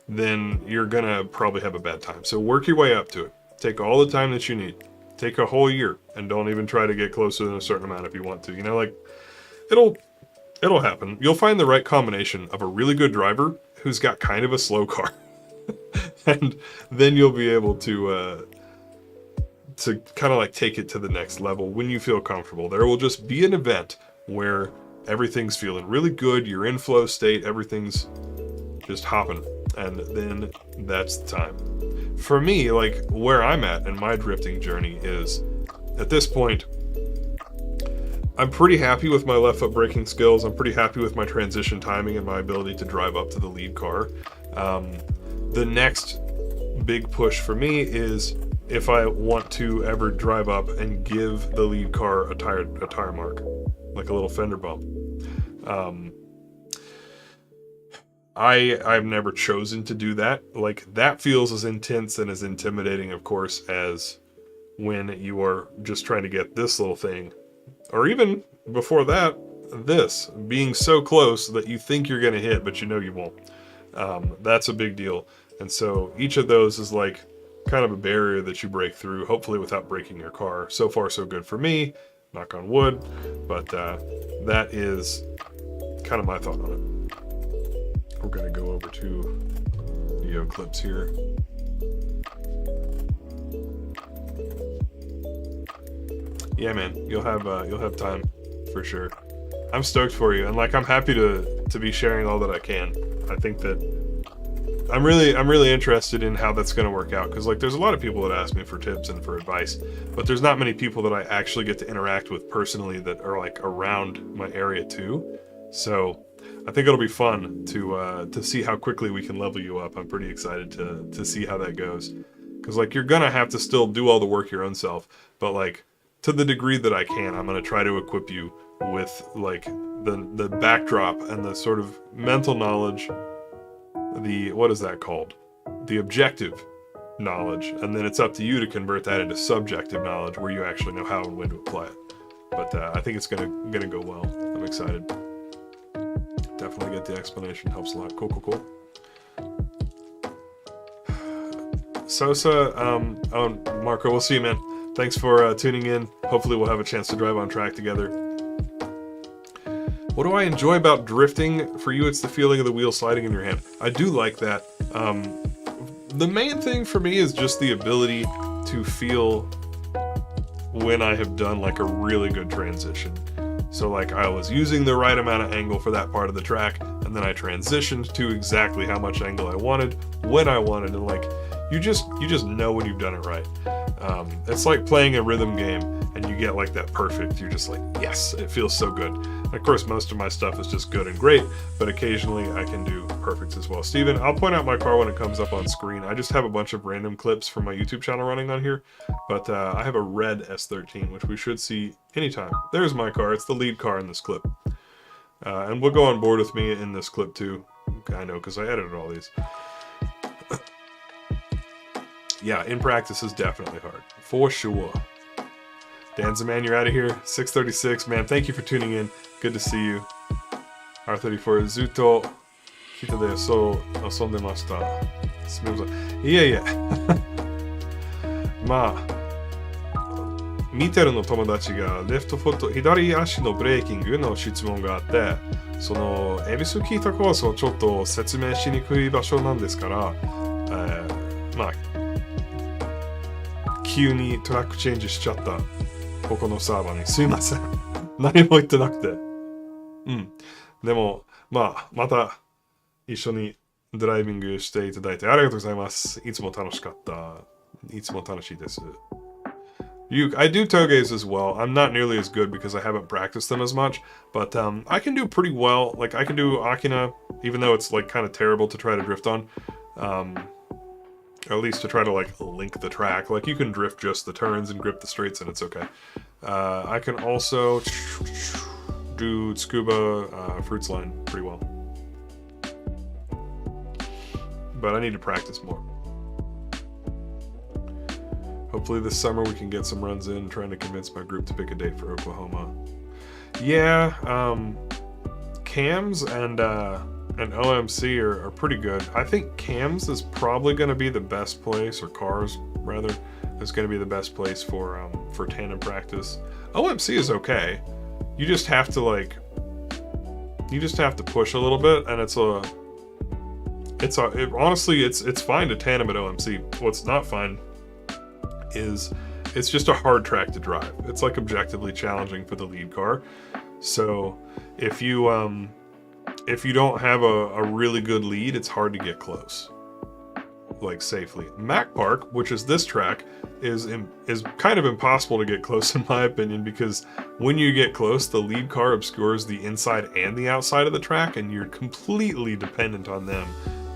then you're gonna probably have a bad time. So work your way up to it. Take all the time that you need. Take a whole year, and don't even try to get closer than a certain amount if you want to. You know, like, it'll happen. You'll find the right combination of a really good driver who's got kind of a slow car. And then you'll be able to kind of, like, take it to the next level when you feel comfortable. There will just be an event where everything's feeling really good, you're in flow state, everything's just hopping, and then that's the time. For me, like, where I'm at in my drifting journey is, at this point, I'm pretty happy with my left foot braking skills. I'm pretty happy with my transition timing and my ability to drive up to the lead car. The next big push for me is if I want to ever drive up and give the lead car a tire mark, like a little fender bump. I've never chosen to do that. Like, that feels as intense and as intimidating, of course, as when you are just trying to get this little thing, or even before that, this being so close that you think you're going to hit, but you know you won't. That's a big deal. And so each of those is like kind of a barrier that you break through, hopefully without breaking your car. So far, so good for me, knock on wood. But that is kind of my thought on it. We're going to go over to video clips here. Yeah, man, you'll have time for sure. I'm stoked for you, and like, I'm happy to be sharing all that I can. I think that I'm really interested in how that's going to work out, because like, there's a lot of people that ask me for tips and for advice, but there's not many people that I actually get to interact with personally that are like around my area too. So I think it'll be fun to see how quickly we can level you up. I'm pretty excited to see how that goes, because like, you're gonna have to still do all the work your own self, but like, to the degree that I can, I'm gonna try to equip you with like the backdrop and the sort of mental knowledge, what is that called? The objective knowledge, and then it's up to you to convert that into subjective knowledge where you actually know how and when to apply it. But I think it's gonna go well. I'm excited. Definitely get the explanation, helps a lot. Cool. Sosa, Marco, we'll see you, man. Thanks for tuning in. Hopefully we'll have a chance to drive on track together. What do I enjoy about drifting? For you, it's the feeling of the wheel sliding in your hand. I do like that. The main thing for me is just the ability to feel when I have done like a really good transition. So like, I was using the right amount of angle for that part of the track, and then I transitioned to exactly how much angle I wanted, when I wanted, and like, you just know when you've done it right. It's like playing a rhythm game and you get like that perfect, you're just like, yes, it feels so good. And of course, most of my stuff is just good and great, but occasionally I can do perfects as well. Steven, I'll point out my car when it comes up on screen. I just have a bunch of random clips from my YouTube channel running on here, but I have a red S13, which we should see anytime. There's my car, it's the lead car in this clip. And we'll go on board with me in this clip too. I know, because I edited all these. Yeah, in practice is definitely hard, for sure. Danzaman, you're out of here. 636, man, thank you for tuning in. Good to see you. R34 Zuto Kita de Osondemashita. Yeah. まあ、見てるの友達がレフトフット、左足のブレーキングの質問があって、その恵比寿聞いたコースをちょっと説明しにくい場所なんですから、まあ、急にトラックチェンジしちゃった。ここのサーバーに。すいません。何も言ってなくて。でも、まあ、また一緒にドライビングしていただいてありがとうございます。いつも楽しかった。いつも楽しいです。I do toges as well. I'm not nearly as good because I haven't practiced them as much, but I can do pretty well. Like, I can do Akina, even though it's like kind of terrible to try to drift on. Or at least to try to like link the track. Like, you can drift just the turns and grip the straights and it's okay. I can also do scuba fruits line pretty well. But I need to practice more. Hopefully this summer we can get some runs in, trying to convince my group to pick a date for Oklahoma. Yeah, cams and OMC are pretty good. I think cams is probably going to be the best place, or cars rather, is going to be the best place for tandem practice. OMC is okay. You just have to like, push a little bit, and honestly it's fine to tandem at OMC. What's not fine is it's just a hard track to drive. It's like objectively challenging for the lead car. So if you don't have a really good lead, it's hard to get close, like safely. Mac Park, which is this track, is kind of impossible to get close in my opinion, because when you get close, the lead car obscures the inside and the outside of the track, and you're completely dependent on them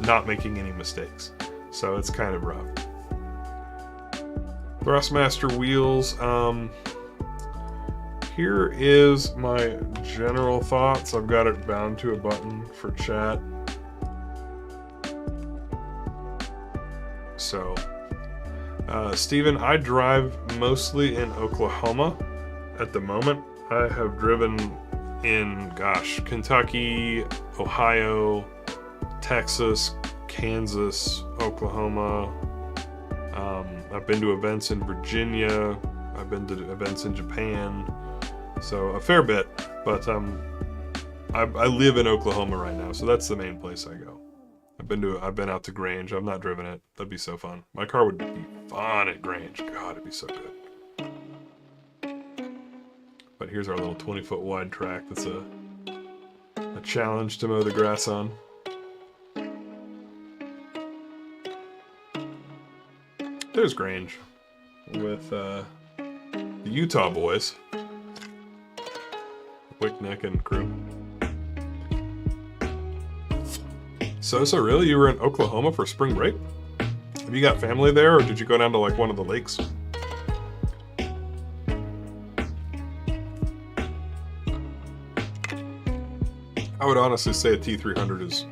not making any mistakes. So it's kind of rough. Thrustmaster wheels. Here is my general thoughts. I've got it bound to a button for chat. So, Steven, I drive mostly in Oklahoma at the moment. I have driven in, gosh, Kentucky, Ohio, Texas, Kansas, Oklahoma. I've been to events in Virginia. I've been to events in Japan. So a fair bit, but I live in Oklahoma right now, so that's the main place I go. I've been out to Grange. I've not driven it. That'd be so fun. My car would be fun at Grange. God, it'd be so good. But here's our little 20-foot wide track. That's a challenge to mow the grass on. There's Grange with the Utah boys. Wickneck and crew. So really, you were in Oklahoma for spring break? Have you got family there, or did you go down to like one of the lakes? I would honestly say a T300 is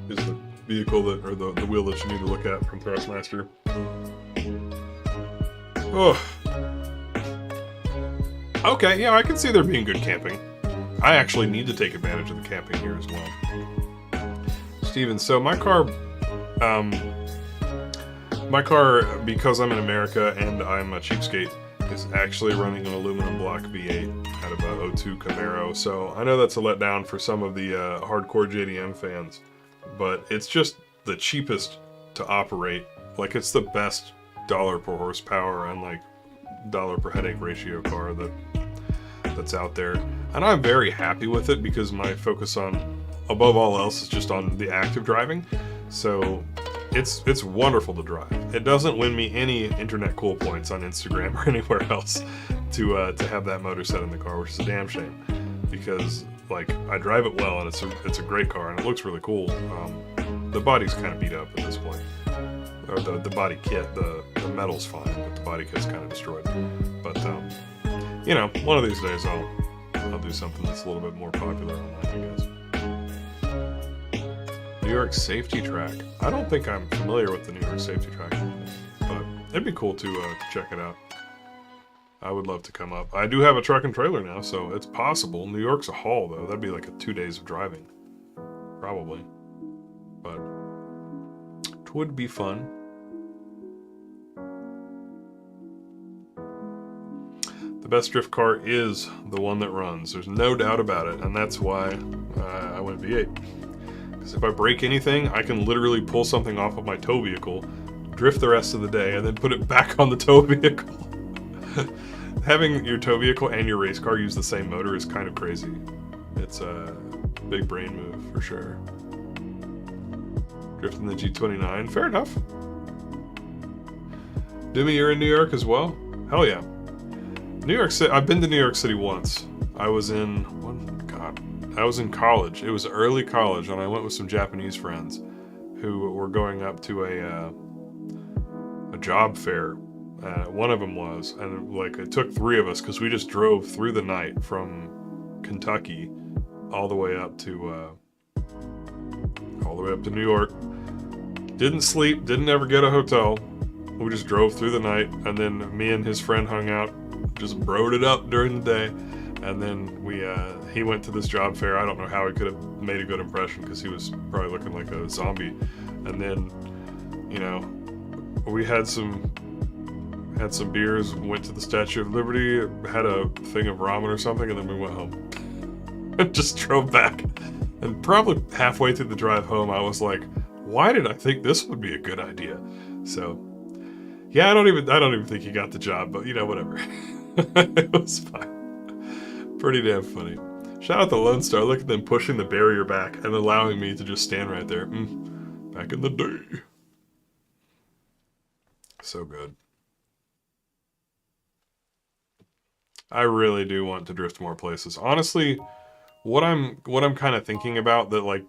the vehicle that, or the wheel that you need to look at from Thrustmaster. Oh. Okay, yeah, I can see there being good camping. I actually need to take advantage of the camping here as well. Steven, so my car, because I'm in America and I'm a cheapskate, is actually running an aluminum block V8 out of a 02 Camaro. So I know that's a letdown for some of the hardcore JDM fans, but it's just the cheapest to operate. Like, it's the best dollar per horsepower and like dollar per headache ratio car that's out there, and I'm very happy with it because my focus on, above all else, is just on the active driving. So it's wonderful to drive. It doesn't win me any internet cool points on Instagram or anywhere else to have that motor set in the car, which is a damn shame, because like I drive it well and it's a great car and it looks really cool. The body's kind of beat up at this point, or the body kit, the metal's fine, but the body kit's kind of destroyed. But you know, one of these days I'll do something that's a little bit more popular online, I guess. New York Safety Track. I don't think I'm familiar with the New York Safety Track, but it'd be cool to check it out. I would love to come up. I do have a truck and trailer now, so it's possible. New York's a haul, though. That'd be like 2 days of driving, probably. But it would be fun. The best drift car is the one that runs. There's no doubt about it, and that's why I went V8. Because if I break anything, I can literally pull something off of my tow vehicle, drift the rest of the day, and then put it back on the tow vehicle. Having your tow vehicle and your race car use the same motor is kind of crazy. It's a big brain move, for sure. Drifting the G29, fair enough. Doomy, you're in New York as well? Hell yeah. New York City, I've been to New York City once. I was in college. It was early college, and I went with some Japanese friends who were going up to a job fair. One of them was, and like it took 3 of us because we just drove through the night from Kentucky all the way up to New York. Didn't sleep, didn't ever get a hotel. We just drove through the night, and then me and his friend hung out, just broed it up during the day, and then he went to this job fair. I don't know how he could have made a good impression because he was probably looking like a zombie. And then, you know, we had some beers, went to the Statue of Liberty, had a thing of ramen or something, and then we went home. And just drove back. And probably halfway through the drive home, I was like, why did I think this would be a good idea? So, yeah, I don't even think he got the job, but you know, whatever. It was fine. Pretty damn funny. Shout out to Lone Star. Look at them pushing the barrier back and allowing me to just stand right there. Back in the day. So good. I really do want to drift more places. Honestly, what I'm kind of thinking about that like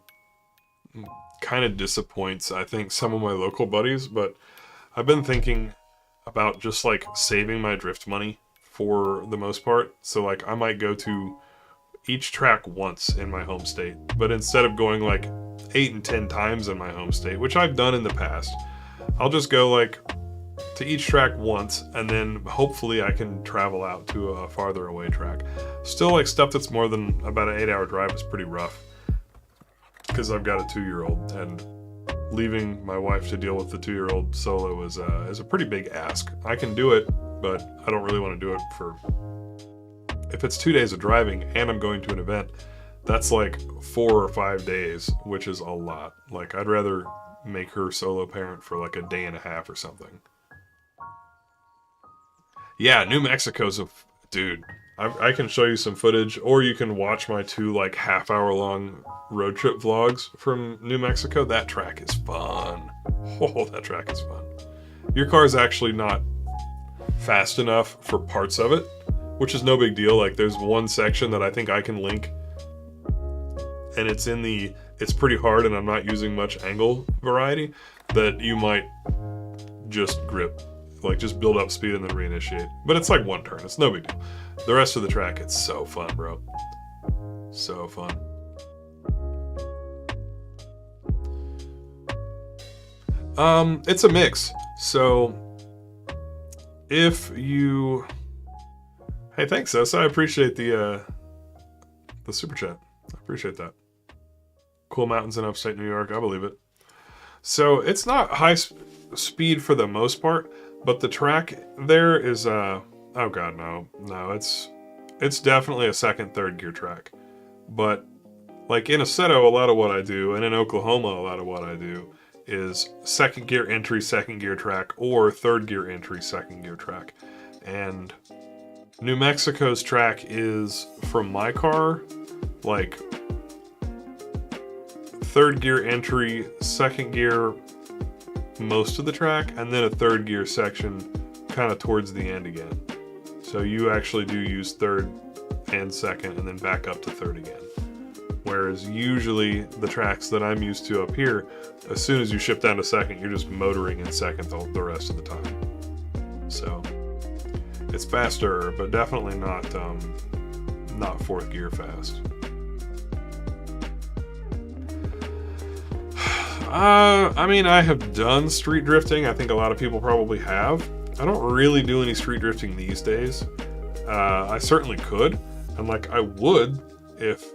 kind of disappoints, I think, some of my local buddies, but I've been thinking about just like saving my drift money for the most part. So like I might go to each track once in my home state, but instead of going like 8 and 10 times in my home state, which I've done in the past, I'll just go like to each track once, and then hopefully I can travel out to a farther away track. Still, like stuff that's more than about an 8-hour drive is pretty rough because I've got a 2-year-old, and leaving my wife to deal with the 2-year-old solo is a pretty big ask. I can do it, but I don't really want to do it for... If it's 2 days of driving and I'm going to an event, that's like 4 or 5 days, which is a lot. Like, I'd rather make her solo parent for like a day and a half or something. Yeah, New Mexico's a... Dude, I can show you some footage, or you can watch my 2 like half-hour-long road trip vlogs from New Mexico. That track is fun. Oh, that track is fun. Your car's actually not fast enough for parts of it, which is no big deal. Like, there's one section that I think I can link, and it's in the... It's pretty hard, and I'm not using much angle variety, that you might just grip. Like, just build up speed and then reinitiate. But it's like one turn. It's no big deal. The rest of the track, it's so fun, bro. So fun. It's a mix. So, if you... Hey, thanks, Sos. I appreciate the super chat. I appreciate that. Cool mountains in upstate New York. I believe it. So, it's not high speed for the most part, but the track there is, oh god, no, it's definitely a second, third gear track. But, like in Assetto, a lot of what I do, and in Oklahoma, a lot of what I do, is second gear entry, second gear track, or third gear entry, second gear track. And New Mexico's track is, from my car, like, third gear entry, second gear most of the track, and then a third gear section kind of towards the end again. So you actually do use third and second and then back up to third again. Whereas usually the tracks that I'm used to up here, as soon as you shift down to second, you're just motoring in second the rest of the time. So it's faster, but definitely not fourth gear fast. I mean, I have done street drifting. I think a lot of people probably have. I don't really do any street drifting these days. I certainly could, and like I would if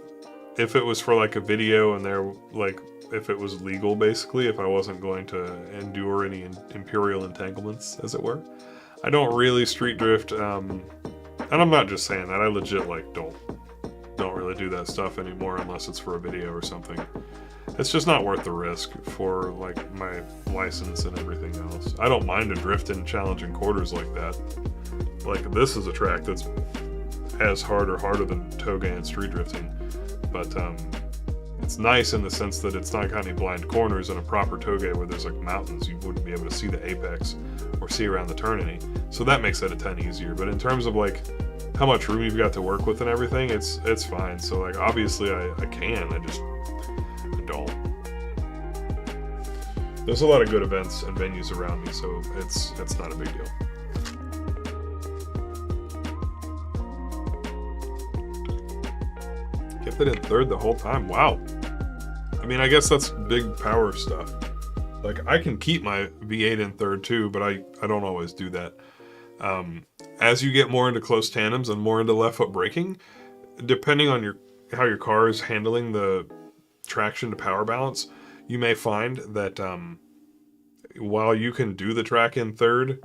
it was for like a video and there, like, if it was legal, basically, if I wasn't going to endure any imperial entanglements, as it were. I don't really street drift, and I'm not just saying that. I legit like don't really do that stuff anymore unless it's for a video or something. It's just not worth the risk for, like, my license and everything else. I don't mind a drift in challenging quarters like that. Like, this is a track that's as hard or harder than toge and street drifting. But, it's nice in the sense that it's not got any blind corners. In a proper toge where there's, like, mountains, you wouldn't be able to see the apex or see around the turn any. So that makes it a 10 easier. But in terms of, like, how much room you've got to work with and everything, it's fine. So, like, obviously I can. I don't. There's a lot of good events and venues around me, so it's not a big deal. Kept it in third the whole time. Wow. I mean, I guess that's big power stuff. Like, I can keep my V8 in third too, but I don't always do that. As you get more into close tandems and more into left foot braking, depending on how your car is handling the traction to power balance, you may find that while you can do the track in third,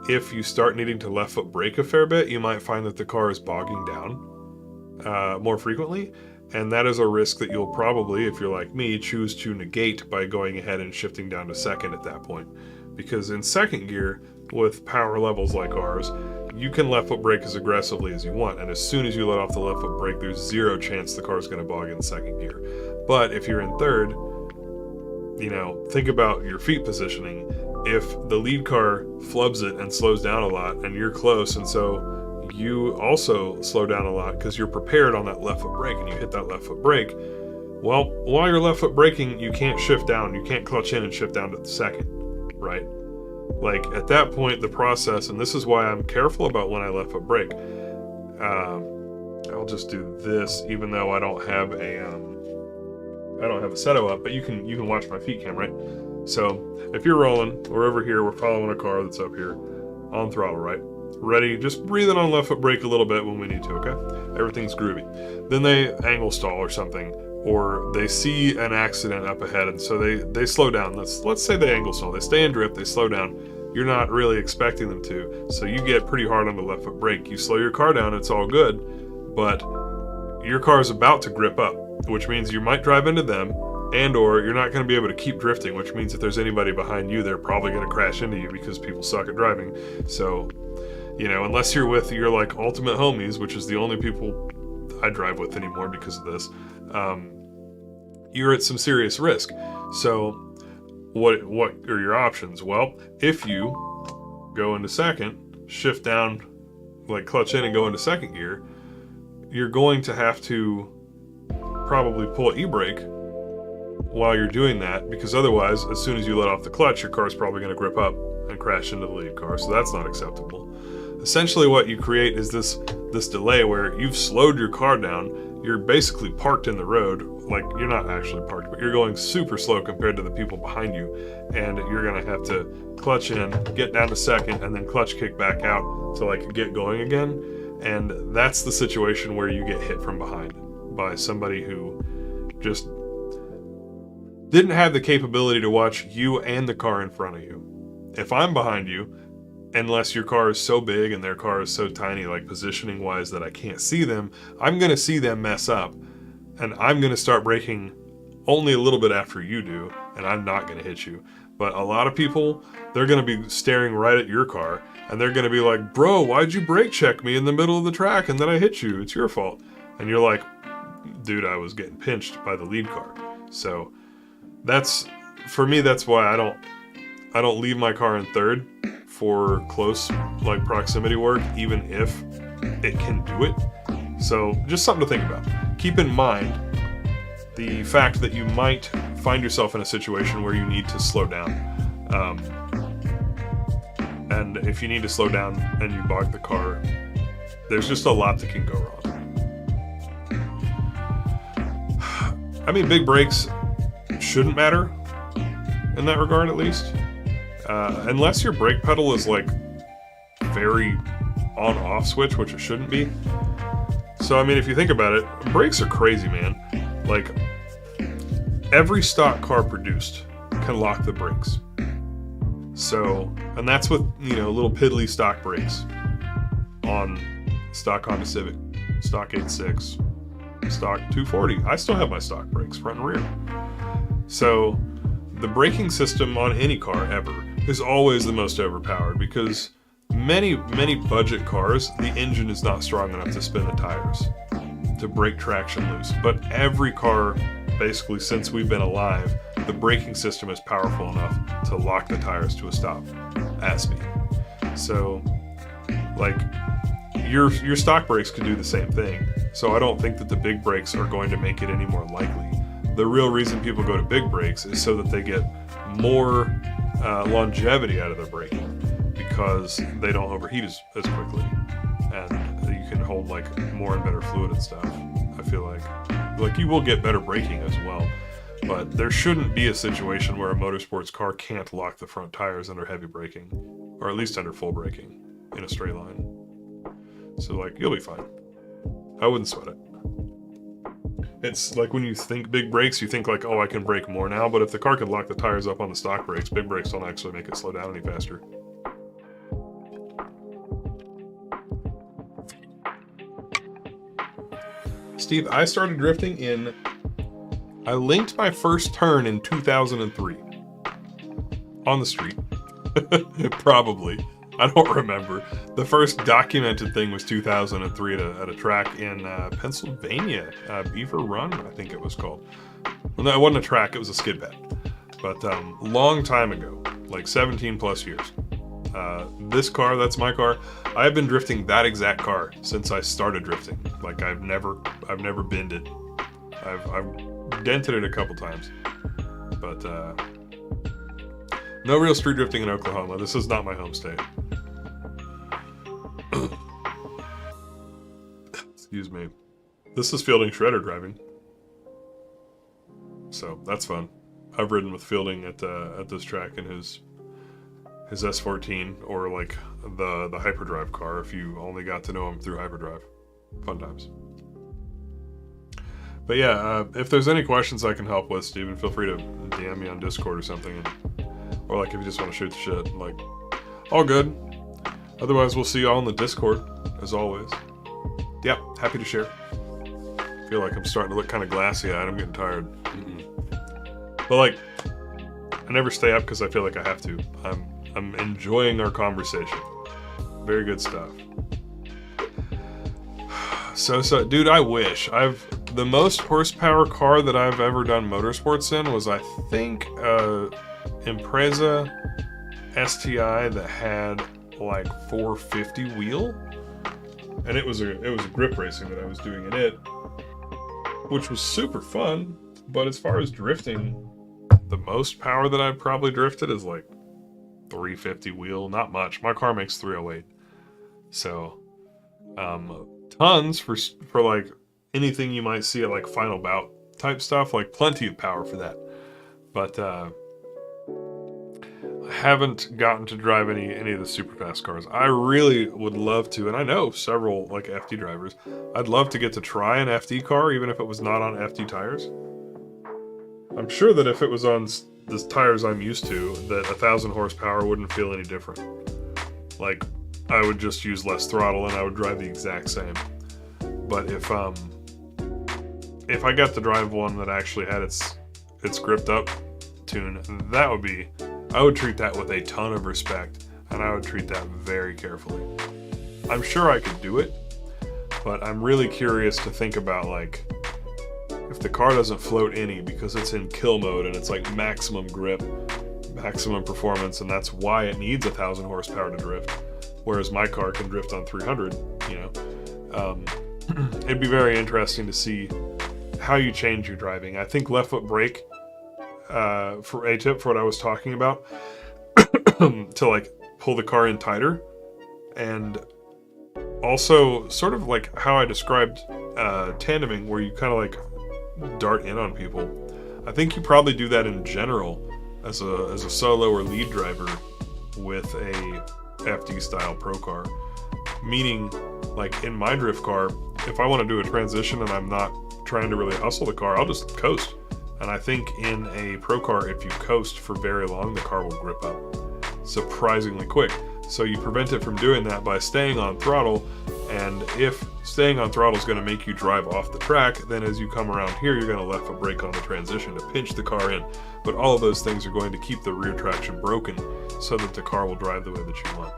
if you start needing to left foot brake a fair bit, you might find that the car is bogging down more frequently, and that is a risk that you'll probably, if you're like me, choose to negate by going ahead and shifting down to second at that point. Because in second gear, with power levels like ours, you can left foot brake as aggressively as you want, and as soon as you let off the left foot brake, there's zero chance the car's going to bog in second gear. But if you're in third, you know, think about your feet positioning. If the lead car flubs it and slows down a lot, and you're close, and so you also slow down a lot because you're prepared on that left foot brake, and you hit that left foot brake, well, while you're left foot braking, you can't shift down, you can't clutch in and shift down to the second, right? Like, at that point, the process, and this is why I'm careful about when I left foot brake. I'll just do this, even though I don't have a Assetto up, but you can watch my feet cam, right? So if you're rolling, we're over here, we're following a car that's up here on throttle, right? Ready, just breathing on left foot brake a little bit when we need to, okay? Everything's groovy. Then they angle stall or something, or they see an accident up ahead, and so they slow down. Let's say they angle stall. They stay in drift, they slow down. You're not really expecting them to, so you get pretty hard on the left foot brake. You slow your car down, it's all good, but your car is about to grip up, which means you might drive into them, and or you're not going to be able to keep drifting, which means if there's anybody behind you, they're probably going to crash into you because people suck at driving. So, you know, unless you're with your like ultimate homies, which is the only people I drive with anymore because of this, you're at some serious risk. So what are your options? Well, if you go into second, shift down, like clutch in and go into second gear, you're going to have to probably pull e-brake while you're doing that, because otherwise, as soon as you let off the clutch, your car's probably going to grip up and crash into the lead car, so that's not acceptable. Essentially what you create is this delay where you've slowed your car down, you're basically parked in the road, like you're not actually parked, but you're going super slow compared to the people behind you, and you're going to have to clutch in, get down to second, and then clutch kick back out to like get going again, and that's the situation where you get hit from behind by somebody who just didn't have the capability to watch you and the car in front of you. If I'm behind you, unless your car is so big and their car is so tiny, like positioning wise, that I can't see them, I'm going to see them mess up, and I'm going to start braking only a little bit after you do, and I'm not going to hit you. But a lot of people, they're going to be staring right at your car, and they're going to be like, bro, why'd you brake check me in the middle of the track and then I hit you? It's your fault. And you're like, dude, I was getting pinched by the lead car. So that's, for me, that's why I don't leave my car in third for close like proximity work, even if it can do it. So just something to think about. Keep in mind the fact that you might find yourself in a situation where you need to slow down. And if you need to slow down and you bog the car, there's just a lot that can go wrong. I mean, big brakes shouldn't matter in that regard, at least. Unless your brake pedal is like very on-off switch, which it shouldn't be. So, I mean, if you think about it, brakes are crazy, man. Like, every stock car produced can lock the brakes. So, and that's with, you know, little piddly stock brakes on stock Honda Civic, stock 8.6, stock 240. I still have my stock brakes, front and rear. So, the braking system on any car ever is always the most overpowered, because many budget cars, the engine is not strong enough to spin the tires to break traction loose. But every car, basically since we've been alive, the braking system is powerful enough to lock the tires to a stop at speed. So, like, your stock brakes could do the same thing. So I don't think that the big brakes are going to make it any more likely. The real reason people go to big brakes is so that they get more longevity out of their braking, because they don't overheat as quickly, and you can hold like more and better fluid and stuff. I feel like you will get better braking as well, but there shouldn't be a situation where a motorsports car can't lock the front tires under heavy braking, or at least under full braking in a straight line. So like, you'll be fine. I wouldn't sweat it. It's like when you think big brakes, you think like, oh, I can brake more now, but if the car could lock the tires up on the stock brakes, big brakes don't actually make it slow down any faster. Steve, I started drifting I linked my first turn in 2003. On the street. Probably. I don't remember. The first documented thing was 2003 at a track in Pennsylvania. Beaver Run, I think it was called. Well, no, it wasn't a track, it was a skid pad. But long time ago, like 17 plus years. This car, that's my car. I've been drifting that exact car since I started drifting. Like, I've never binned it. I've dented it a couple times. But No real street drifting in Oklahoma. This is not my home state. Excuse me. This is Fielding Shredder driving. So, that's fun. I've ridden with Fielding at this track in his S14, or like the hyperdrive car, if you only got to know him through hyperdrive. Fun times. But yeah, if there's any questions I can help with, Steven, feel free to DM me on Discord or something, or like if you just want to shoot the shit, like, all good. Otherwise, we'll see you all in the Discord, as always. Yep, happy to share. Feel like I'm starting to look kind of glassy-eyed. I'm getting tired. But like, I never stay up because I feel like I have to. I'm enjoying our conversation. Very good stuff. So, dude, I wish. The most horsepower car that I've ever done motorsports in was, I think, Impreza STI that had like 450 wheel, and it was a grip racing that I was doing in it, which was super fun. But as far as drifting, the most power that I've probably drifted is like 350 wheel. Not much. My car makes 308, so tons for like anything you might see at like final bout type stuff, like plenty of power for that. But I haven't gotten to drive any of the super fast cars. I really would love to, and I know several like FD drivers. I'd love to get to try an FD car, even if it was not on FD tires. I'm sure that if it was on the tires I'm used to, that 1,000 horsepower wouldn't feel any different. Like, I would just use less throttle and I would drive the exact same. But if I got to drive one that actually had its gripped up tune, that would be, I would treat that with a ton of respect, and I would treat that very carefully. I'm sure I could do it, but I'm really curious to think about, like, if the car doesn't float any because it's in kill mode and it's like maximum grip, maximum performance, and that's why it needs 1,000 horsepower to drift, whereas my car can drift on 300, you know. It'd be very interesting to see how you change your driving. I think left foot brake, for a tip for what I was talking about, to like pull the car in tighter, and also sort of like how I described tandeming, where you kind of like dart in on people. I think you probably do that in general as a solo or lead driver with a FD style pro car. Meaning, like in my drift car, if I want to do a transition and I'm not trying to really hustle the car, I'll just coast. And I think in a pro car, if you coast for very long, the car will grip up surprisingly quick. So you prevent it from doing that by staying on throttle. And if staying on throttle is going to make you drive off the track, then as you come around here, you're going to left foot brake on the transition to pinch the car in. But all of those things are going to keep the rear traction broken so that the car will drive the way that you want.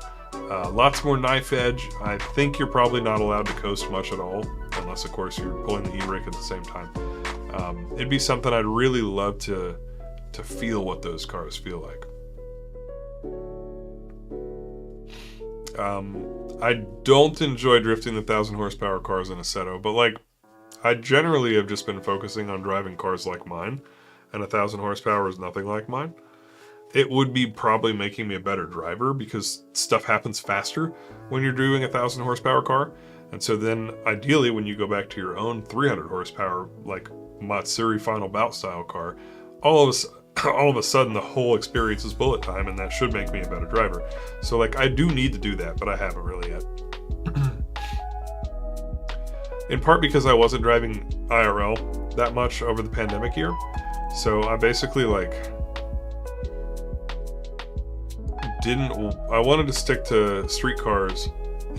Lots more knife edge. I think you're probably not allowed to coast much at all, unless of course you're pulling the e-brake at the same time. It'd be something I'd really love to feel what those cars feel like. I don't enjoy drifting the 1,000 horsepower cars in Assetto, but like, I generally have just been focusing on driving cars like mine, and 1,000 horsepower is nothing like mine. It would be probably making me a better driver because stuff happens faster when you're doing a 1,000 horsepower car. And so then ideally when you go back to your own 300 horsepower, like Matsuri final bout style car, all of a sudden the whole experience is bullet time, and that should make me a better driver. So like, I do need to do that, but I haven't really yet. In part because I wasn't driving IRL that much over the pandemic year. So I basically like I wanted to stick to street cars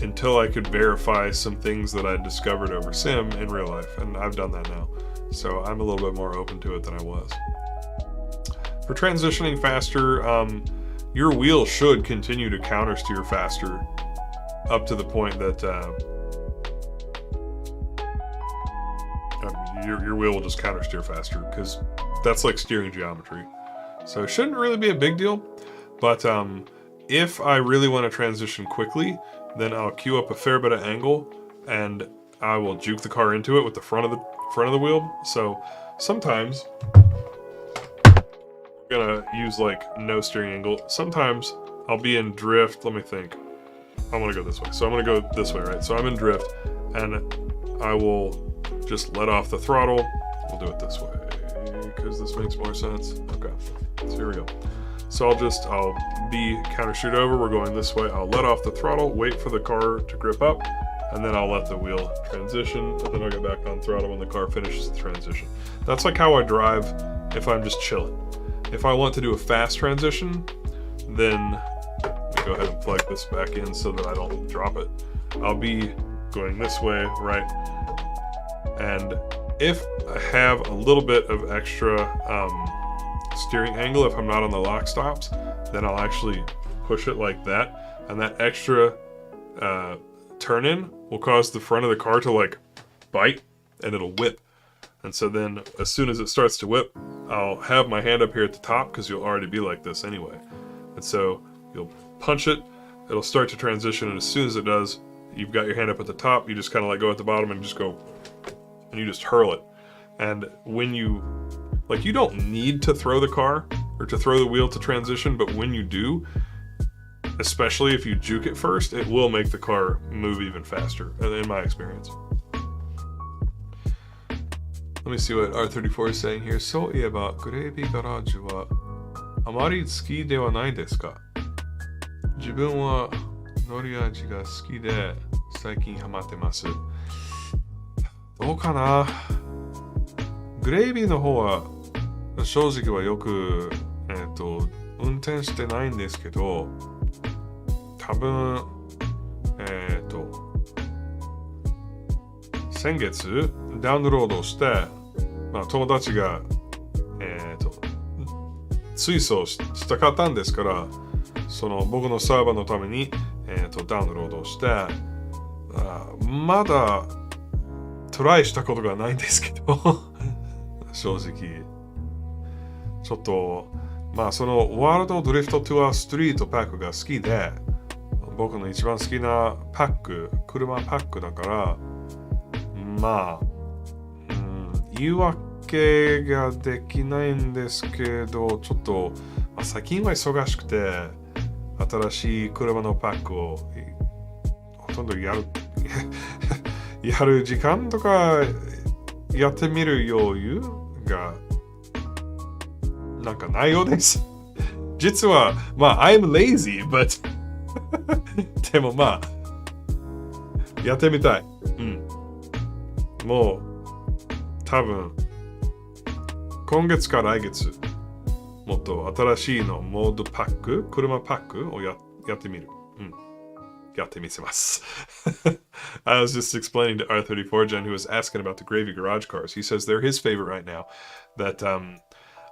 until I could verify some things that I discovered over sim in real life, and I've done that now. So I'm a little bit more open to it than I was. For transitioning faster, your wheel should continue to countersteer faster up to the point that your wheel will just countersteer faster, because that's like steering geometry. So it shouldn't really be a big deal, but if I really want to transition quickly, then I'll queue up a fair bit of angle and I will juke the car into it with the front of the wheel. So sometimes gonna use like no steering angle. Sometimes I'll be in drift. Let me think. I'm gonna go this way. So I'm gonna go this way, right? So I'm in drift and I will just let off the throttle. We'll do it this way because this makes more sense. Okay, so here we go. So I'll be counter shoot over. We're going this way. I'll let off the throttle, wait for the car to grip up, and then I'll let the wheel transition, and then I'll get back on throttle when the car finishes the transition. That's like how I drive if I'm just chilling. If I want to do a fast transition, then let me go ahead and plug this back in so that I don't drop it. I'll be going this way, right? And if I have a little bit of extra steering angle, if I'm not on the lock stops, then I'll actually push it like that, and that extra turn in will cause the front of the car to like bite and it'll whip. And so then as soon as it starts to whip, I'll have my hand up here at the top because you'll already be like this anyway. And so you'll punch it, it'll start to transition, and as soon as it does, you've got your hand up at the top, you just kind of like go at the bottom and just go, and you just hurl it. And when you, like, you don't need to throw the car or to throw the wheel to transition, but when you do, especially if you juke it first, it will make the car move even faster, in my experience. Let me see what R34 is saying here. そういえば、グレービーガラージュはあまり好きではないですか? 自分は乗り味が好きで最近ハマってます。どうかな? グレービーの方は正直はよく、運転してないんですけど、多分、先月ダウンロードして、まあ、友達が、水素したかったんですから、その僕のサーバーのために、ダウンロードして、まだトライしたことがないんですけど正直ちょっとまあそのワールドドリフトトゥアーストリートパックが好きで、僕の一番好きなパック、車パックだから、まあ、言い訳ができないんですけど、ちょっと、まあ、最近は忙しくて新しい車のパックをほとんどやる時間とかやってみる余裕がなんかないようです。実はまあ I'm lazy but でもまあやってみたい。もう多分今月か来月もっと新しいのモードパック、車パックをやってみる。やってみせます。I was just explaining to R34 Jen, who was asking about the Gravy Garage cars. He says they're his favorite right now. That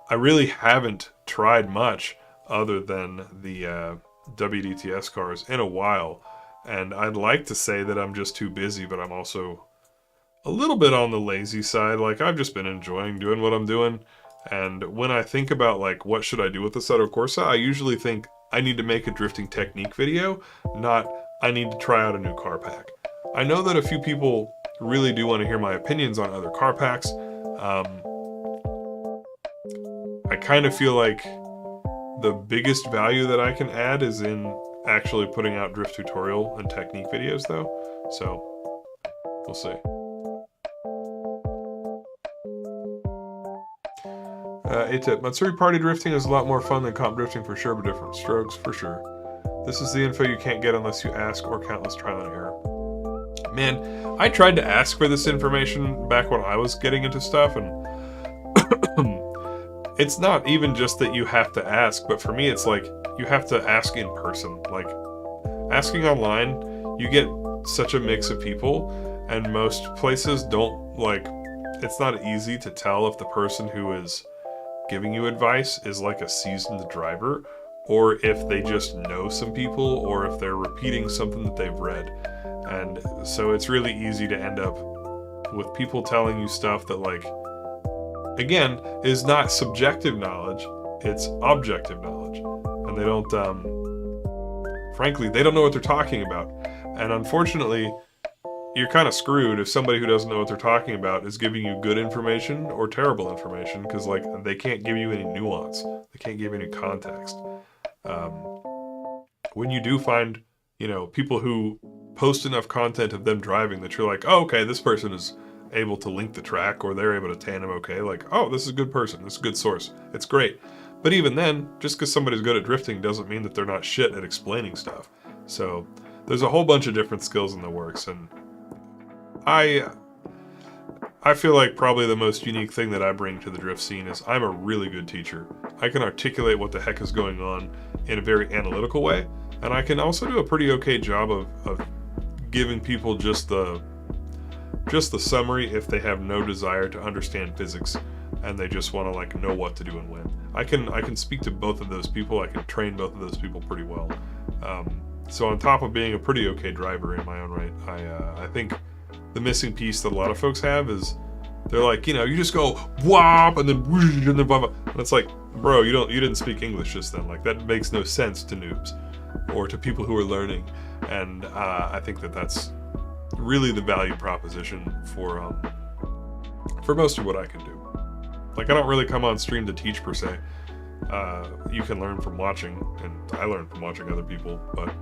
I really haven't tried much other than the WDTS cars in a while. And I'd like to say that I'm just too busy, but I'm also a little bit on the lazy side. Like, I've just been enjoying doing what I'm doing. And when I think about, like, what should I do with the Assetto Corsa, I usually think I need to make a drifting technique video, not I need to try out a new car pack. I know that a few people really do want to hear my opinions on other car packs. I kind of feel like the biggest value that I can add is in actually putting out drift tutorial and technique videos, though. So, we'll see. A-Tip, Matsuri party drifting is a lot more fun than comp drifting for sure, but different strokes for sure. This is the info you can't get unless you ask or countless trial and error. Man, I tried to ask for this information back when I was getting into stuff, and it's not even just that you have to ask, but for me it's like you have to ask in person. Like, asking online, you get such a mix of people, and most places don't, like, it's not easy to tell if the person who is giving you advice is like a seasoned driver, or if they just know some people, or if they're repeating something that they've read. And so it's really easy to end up with people telling you stuff that, like, again, is not subjective knowledge, it's objective knowledge. And they don't, frankly, they don't know what they're talking about. And unfortunately, you're kind of screwed if somebody who doesn't know what they're talking about is giving you good information or terrible information, because like they can't give you any nuance, they can't give you any context. When you do find, you know, people who post enough content of them driving that you're like, oh, okay, this person is able to link the track, or they're able to tandem okay, like, oh, this is a good person, this is a good source, it's great. But even then, just because somebody's good at drifting doesn't mean that they're not shit at explaining stuff. So there's a whole bunch of different skills in the works, and I feel like probably the most unique thing that I bring to the drift scene is I'm a really good teacher. I can articulate what the heck is going on in a very analytical way, and I can also do a pretty okay job of giving people just the summary if they have no desire to understand physics and they just want to like know what to do and when. I can speak to both of those people. I can train both of those people pretty well. So on top of being a pretty okay driver in my own right, I think the missing piece that a lot of folks have is they're like, you know, you just go whop and then whoosh, and then blah, blah. And it's like, bro, you didn't speak English just then. Like that makes no sense to noobs or to people who are learning. And I think that that's really the value proposition for most of what I can do. Like I don't really come on stream to teach per se. You can learn from watching, and I learn from watching other people, but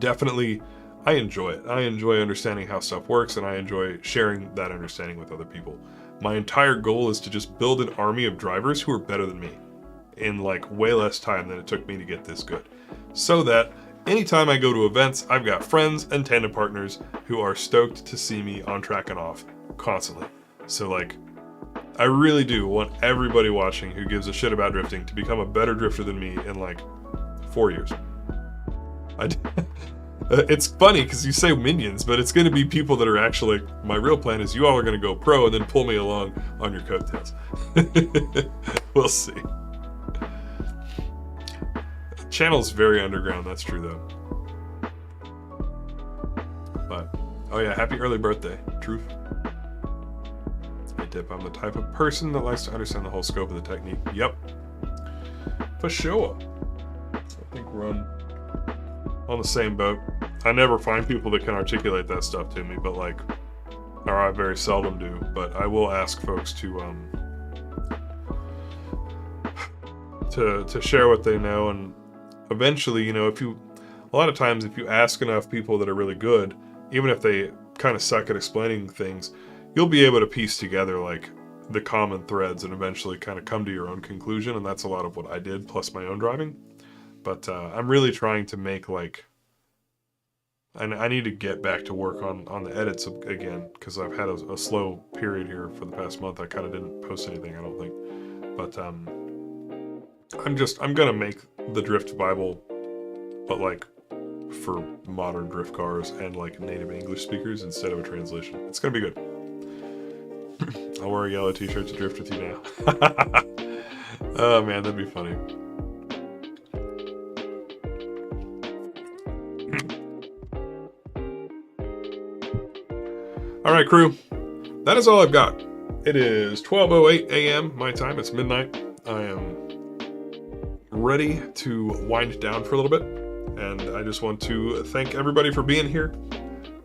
definitely I enjoy it. I enjoy understanding how stuff works, and I enjoy sharing that understanding with other people. My entire goal is to just build an army of drivers who are better than me in like way less time than it took me to get this good. So that anytime I go to events, I've got friends and tandem partners who are stoked to see me on track and off constantly. So like, I really do want everybody watching who gives a shit about drifting to become a better drifter than me in like 4 years. It's funny because you say minions, but it's going to be people that are actually, my real plan is you all are going to go pro and then pull me along on your coattails. We'll see. The channel's very underground, that's true though. But, oh yeah, happy early birthday, Truth. Hey Dip, I'm the type of person that likes to understand the whole scope of the technique. Yep. For sure. I think we're on the same boat. I never find people that can articulate that stuff to me, but like, or I very seldom do, but I will ask folks to share what they know, and eventually, you know, a lot of times if you ask enough people that are really good, even if they kind of suck at explaining things, you'll be able to piece together like the common threads and eventually kind of come to your own conclusion, and that's a lot of what I did, plus my own driving. But I'm really trying to make like, and I need to get back to work on the edits again, because I've had a slow period here for the past month. I kind of didn't post anything, I don't think. But I'm gonna make the Drift Bible, but like for modern drift cars and like native English speakers instead of a translation. It's gonna be good. I'll wear a yellow t-shirt to drift with you now. Oh man, that'd be funny. Alright crew, that is all I've got. It is 12:08 a.m. my time, it's midnight. I am ready to wind down for a little bit, and I just want to thank everybody for being here.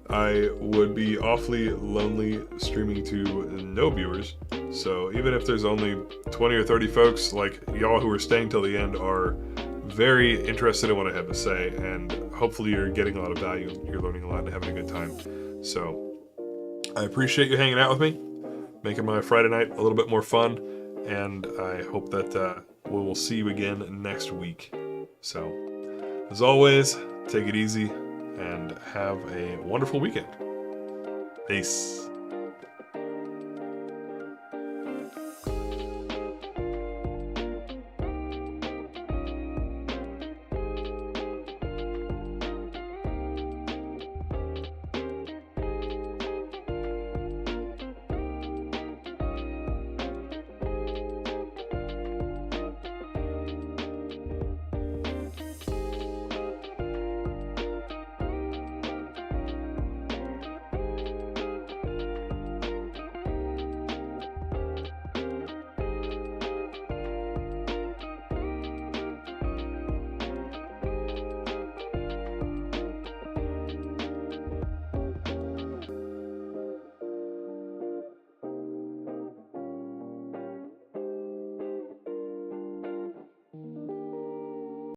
I would be awfully lonely streaming to no viewers, so even if there's only 20 or 30 folks, like y'all who are staying till the end are very interested in what I have to say, and hopefully you're getting a lot of value, you're learning a lot and having a good time. So I appreciate you hanging out with me, making my Friday night a little bit more fun, and I hope that we will see you again next week. So, as always, take it easy and have a wonderful weekend. Peace.